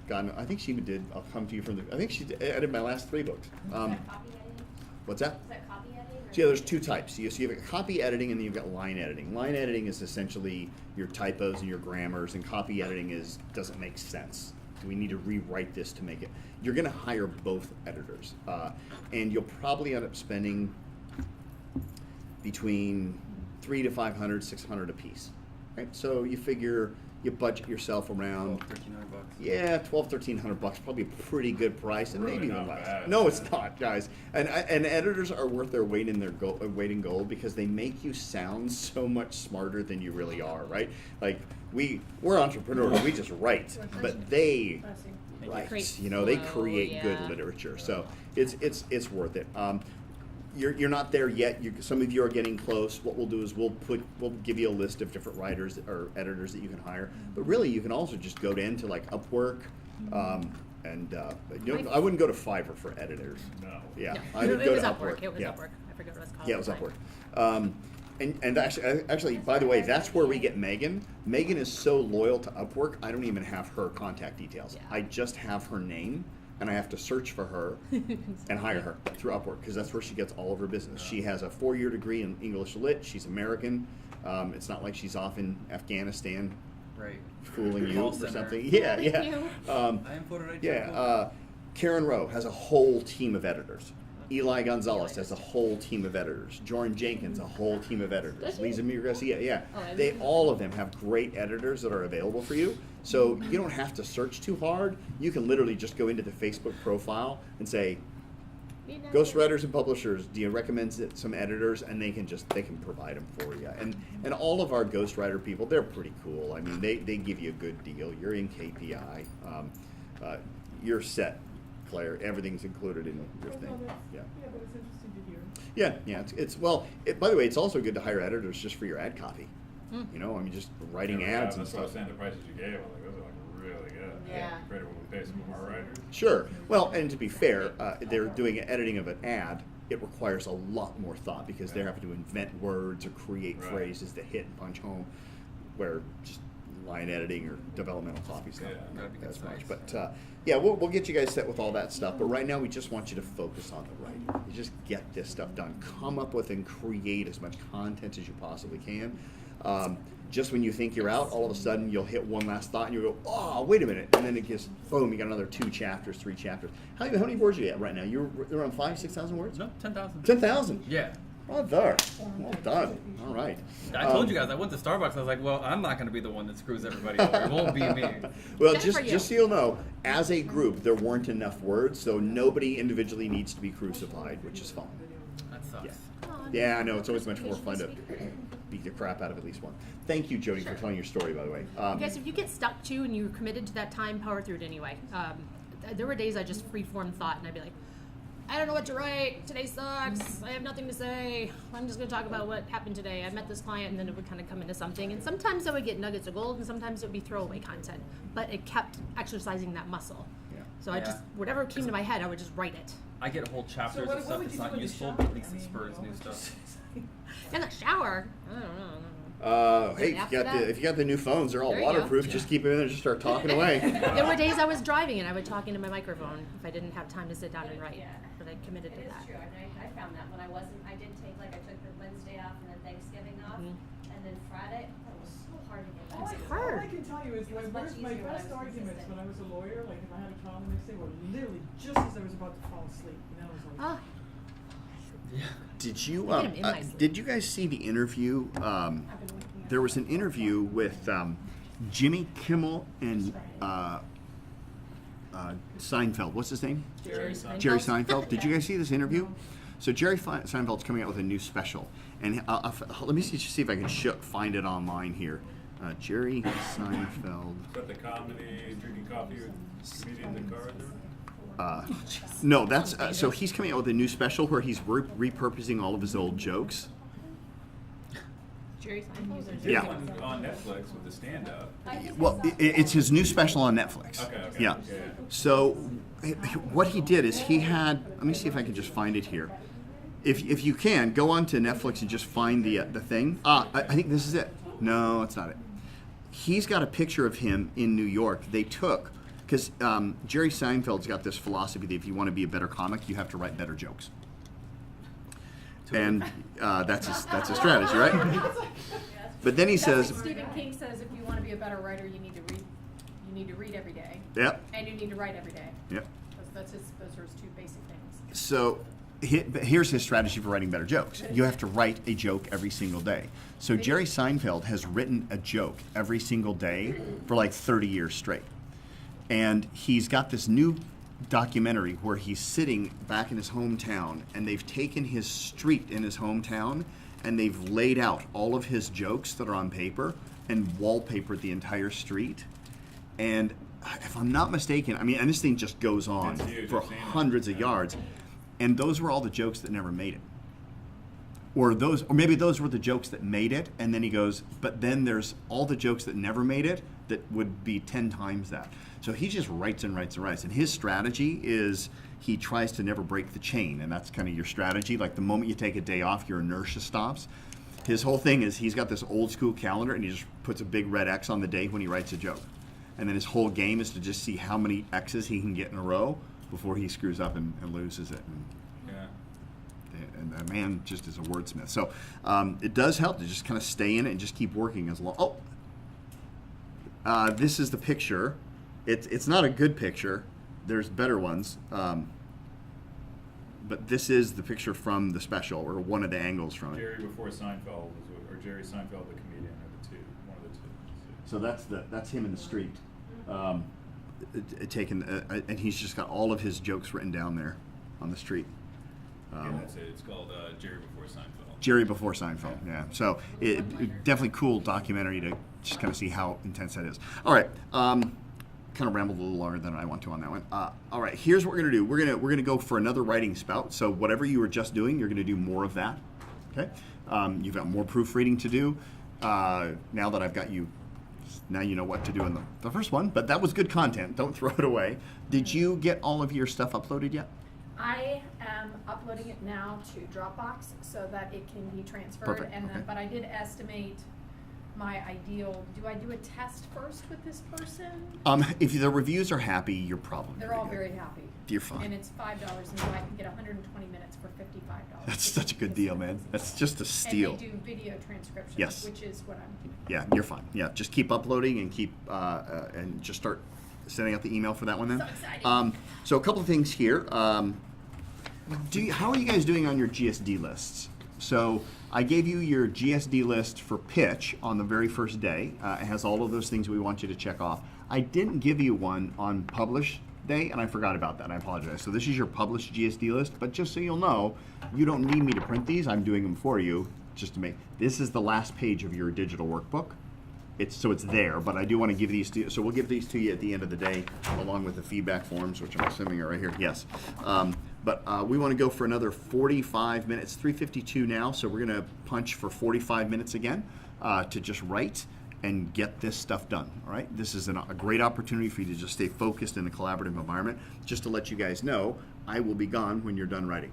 God, I think she even did. I'll come to you from the. I think she edited my last 3 books. Is that copy editing? What's that? Is that copy editing? Or So yeah, there's 2 types. So you have copy editing and then you've got line editing. Line editing is essentially your typos and your grammars, and copy editing doesn't make sense. Do we need to rewrite this to make it? You're going to hire both editors, and you'll probably end up spending between $300 to $500, $600 a piece. Right? So you figure you budget yourself around. $1,300. Yeah, $1,200-$1,300, probably a pretty good price, and Really maybe even not less. bad. No, it's not, guys. And editors are worth their weight in gold because they make you sound so much smarter than you really are, right? Like we're entrepreneurs, we just write, but they write. Create You know, they flow, create good yeah. literature, so it's worth it. You're not there yet. Some of you are getting close. What we'll do is we'll give you a list of different writers or editors that you can hire. But really, you can also just go into like Upwork, and I wouldn't go to Fiverr for editors. No. Yeah, No, I would it go was to Upwork. It was yeah. Upwork. I forget what it's called. Yeah, it was at the Upwork. And actually, by the way, that's where we get Megan. Megan is so loyal to Upwork, I don't even have her contact details. Yeah. I just have her name, and I have to search for her and hire her through Upwork because that's where she gets all of her business. She has a 4-year degree in English Lit. She's American. It's not like she's off in Afghanistan Right. fooling you Call or center. something. Yeah, yeah. you. I am Puerto Rican. Yeah, Karen Rowe has a whole team of editors. Eli Gonzalez has a whole team of editors. Jordan Jenkins, a whole team of editors. Does he? Lisa Mir Garcia, yeah. Oh, I They didn't know. all of them have great editors that are available for you. So you don't have to search too hard. You can literally just go into the Facebook profile and say, Ghostwriters and publishers, do you recommend some editors? And they can provide them for you. And all of our ghostwriter people, they're pretty cool. I mean, they give you a good deal. You're in KPI. You're set, Claire. Everything's included in your Well, thing. no, that's- Yeah. Yeah, but it's interesting to hear. Yeah. By the way, it's also good to hire editors just for your ad copy. You know, I mean, just writing ads and That's what I was stuff. saying, the prices you gave, I was like, those are like really good. Yeah. Compared to what we pay some of our writers. Sure. Well, and to be fair, they're doing editing of an ad. It requires a lot more thought because they're having to invent words or create Right. phrases that hit and punch home, where just line editing or developmental copy's not Yeah. as much. But yeah, we'll get you guys set with all that stuff. But right now, we just want you to focus on the writing. You just get this stuff done. Come up with and create as much content as you possibly can. Just when you think you're out, all of a sudden you'll hit one last thought and you'll go, oh, wait a minute. And then it gets, boom, you got another 2 chapters, 3 chapters. How many words are you at right now? You're around 5,000, 6,000 words? No, 10,000. 10,000? Yeah. Oh, there. Well done. All right. I told you guys, I went to Starbucks. I was like, well, I'm not going to be the one that screws everybody over. It won't be me. Well, Good for you. just so you'll know, as a group, there weren't enough words, so nobody individually needs to be crucified, which is fine. That sucks. Yeah. Yeah, I know. It's always much more fun to beat the crap out of at least one. Thank you, Jody, for telling your story, by the way. Guys, if you get stuck to and you're committed to that time, power through it anyway. There were days I just freeform thought and I'd be like, I don't know what to write. Today sucks. I have nothing to say. I'm just going to talk about what happened today. I met this client, and then it would kind of come into something. And sometimes I would get nuggets of gold, and sometimes it would be throwaway content. But it kept exercising that muscle. Yeah. So I just, whatever came to my head, I would just write it. I get whole chapters what of stuff would that's you do not in the useful, shower? but at least I it mean, spurs what new would you stuff. In the shower. I don't know. Hey, if you got the new phones, they're all There you go. waterproof. Just keep them in there and just start talking away. There were days I was driving and I would talk into my microphone if I didn't have time to sit down and write. Yeah. But I committed It to is that. true, and I found that when I did take, like, I took the Wednesday off and then Thanksgiving off, and then Friday, it was so hard to get back. It's to. hard. All I can tell you is It was my much first easier when I best was arguments consistent. when I was a lawyer, like if I had a trial the next day, were literally just as I was about to fall asleep. And I was like, Ah, Did you Look at him in my sleep. did you guys see the interview? There was an interview with Jimmy Kimmel and Seinfeld. What's his name? Jerry Seinfeld. Jerry Seinfeld. Did you guys see this interview? So Jerry Seinfeld's coming out with a new special, and let me see if I can find it online here. Jerry Seinfeld. Is that the comedy, drinking coffee with comedian in the car? No, that's so he's coming out with a new special where he's repurposing all of his old jokes. Jerry Seinfeld. Yeah. One on Netflix with the stand-up. Well, it's his new special on Netflix. Okay. Yeah. So what he did is he had. Let me see if I can just find it here. If you can go on to Netflix and just find the thing. I think this is it. No, it's not it. He's got a picture of him in New York. They took because Jerry Seinfeld's got this philosophy that if you want to be a better comic, you have to write better jokes. And that's a strategy, right? But then he says, Like Stephen King says, if you want to be a better writer, you need to read. You need to read every day. Yep. And you need to write every day. Yep. Those are his two basic things. So here's his strategy for writing better jokes. You have to write a joke every single day. So Jerry Seinfeld has written a joke every single day for like 30 years straight. And he's got this new documentary where he's sitting back in his hometown, and they've taken his street in his hometown and they've laid out all of his jokes that are on paper and wallpapered the entire street. And if I'm not mistaken, I mean, and this thing just goes on for hundreds of yards. And those were all the jokes that never made it. Or maybe those were the jokes that made it, and then he goes, but then there's all the jokes that never made it that would be 10 times that. So he just writes and writes and writes. And his strategy is he tries to never break the chain, and that's kind of your strategy. Like the moment you take a day off, your inertia stops. His whole thing is he's got this old school calendar, and he just puts a big red X on the day when he writes a joke. And then his whole game is to just see how many X's he can get in a row before he screws up and loses it. And the man just is a wordsmith. So it does help to just kind of stay in it and just keep working as long. This is the picture. It's not a good picture. There's better ones. But this is the picture from the special, or one of the angles from it. Jerry before Seinfeld, or Jerry Seinfeld, the comedian, are the two. One of the two. So that's him in the street, and he's just got all of his jokes written down there on the street. That's it. It's called Jerry before Seinfeld. Jerry before Seinfeld, yeah. So it definitely cool documentary to just kind of see how intense that is. All right, kind of rambled a little longer than I want to on that one. All right, here's what we're gonna do. We're gonna go for another writing spout. So whatever you were just doing, you're gonna do more of that. Okay, you've got more proofreading to do. Now that I've got you, now you know what to do in the first one. But that was good content. Don't throw it away. Did you get all of your stuff uploaded yet? I am uploading it now to Dropbox so that it can be transferred. Perfect, And then, okay. but I did estimate my ideal. Do I do a test first with this person? If the reviews are happy, you're probably They're all very happy. You're fine. And it's $5, and so I can get 120 minutes for $55. That's such a good deal, man. That's just a steal. And they do video transcriptions, Yes. which is what I'm. Yeah, you're fine. Yeah, just keep uploading and keep and just start sending out the email for that one then. So exciting. So a couple of things here. How are you guys doing on your GSD lists? So I gave you your GSD list for pitch on the very first day. It has all of those things we want you to check off. I didn't give you one on publish day, and I forgot about that. I apologize. So this is your published GSD list, but just so you'll know, you don't need me to print these. I'm doing them for you just to make. This is the last page of your digital workbook. It's there, but I do want to give these to you. So we'll give these to you at the end of the day, along with the feedback forms, which I'm assuming are right here. Yes. But we want to go for another 45 minutes. 3:52 now, so we're going to punch for 45 minutes again to just write and get this stuff done. All right. This is a great opportunity for you to just stay focused in a collaborative environment. Just to let you guys know, I will be gone when you're done writing.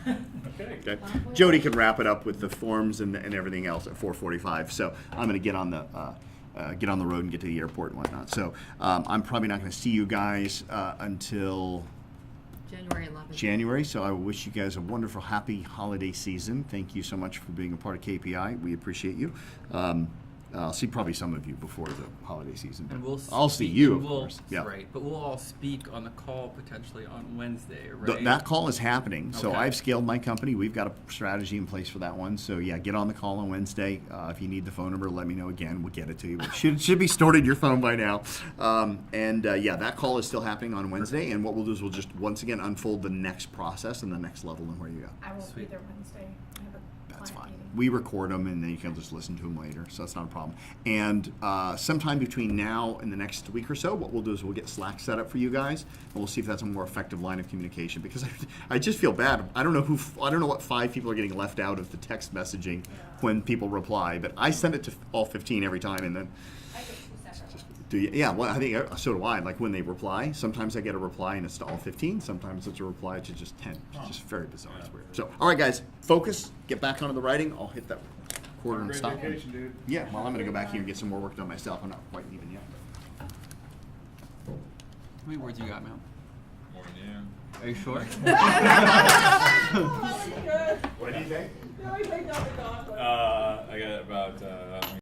Okay. Jody can wrap it up with the forms and everything else at 4:45. So I'm going to get on the road and get to the airport and whatnot. So I'm probably not going to see you guys until January 11th. January. So I wish you guys a wonderful, happy holiday season. Thank you so much for being a part of KPI. We appreciate you. I'll see probably some of you before the holiday season. And we'll I'll see speak- you, and of we'll- course. Yeah. Right, but we'll all speak on the call potentially on Wednesday, right? That call is happening. So Okay. I've scaled my company. We've got a strategy in place for that one. So yeah, get on the call on Wednesday. If you need the phone number, let me know again. We'll get it to you. It should be stored in your phone by now. Yeah, that call is still happening on Wednesday. And what we'll do is we'll just once again unfold the next process and the next level and where you go. I won't be Sweet. there Wednesday. I have a That's client fine. meeting. We record them and then you can just listen to them later, so that's not a problem. And sometime between now and the next week or so, what we'll do is we'll get Slack set up for you guys, and we'll see if that's a more effective line of communication. Because I just feel bad. I don't know what 5 people are getting left out of the text messaging when people reply, but I send it to all 15 every time, and then. I get 2 separate ones. Do you? Yeah, well, I think so do I. Like when they reply, sometimes I get a reply and it's to all 15. Sometimes it's a reply to just 10. It's just very bizarre. It's weird. So, all right, guys, focus. Get back onto the writing. I'll hit that quarter and Great stop. vacation, dude. Yeah, well, I'm going to go back here and get some more work done myself. I'm not quite even yet. How many words you got, Mel? More than you. Are you sure? Oh, that was good. What do you think? No, he laid down the dog. I got about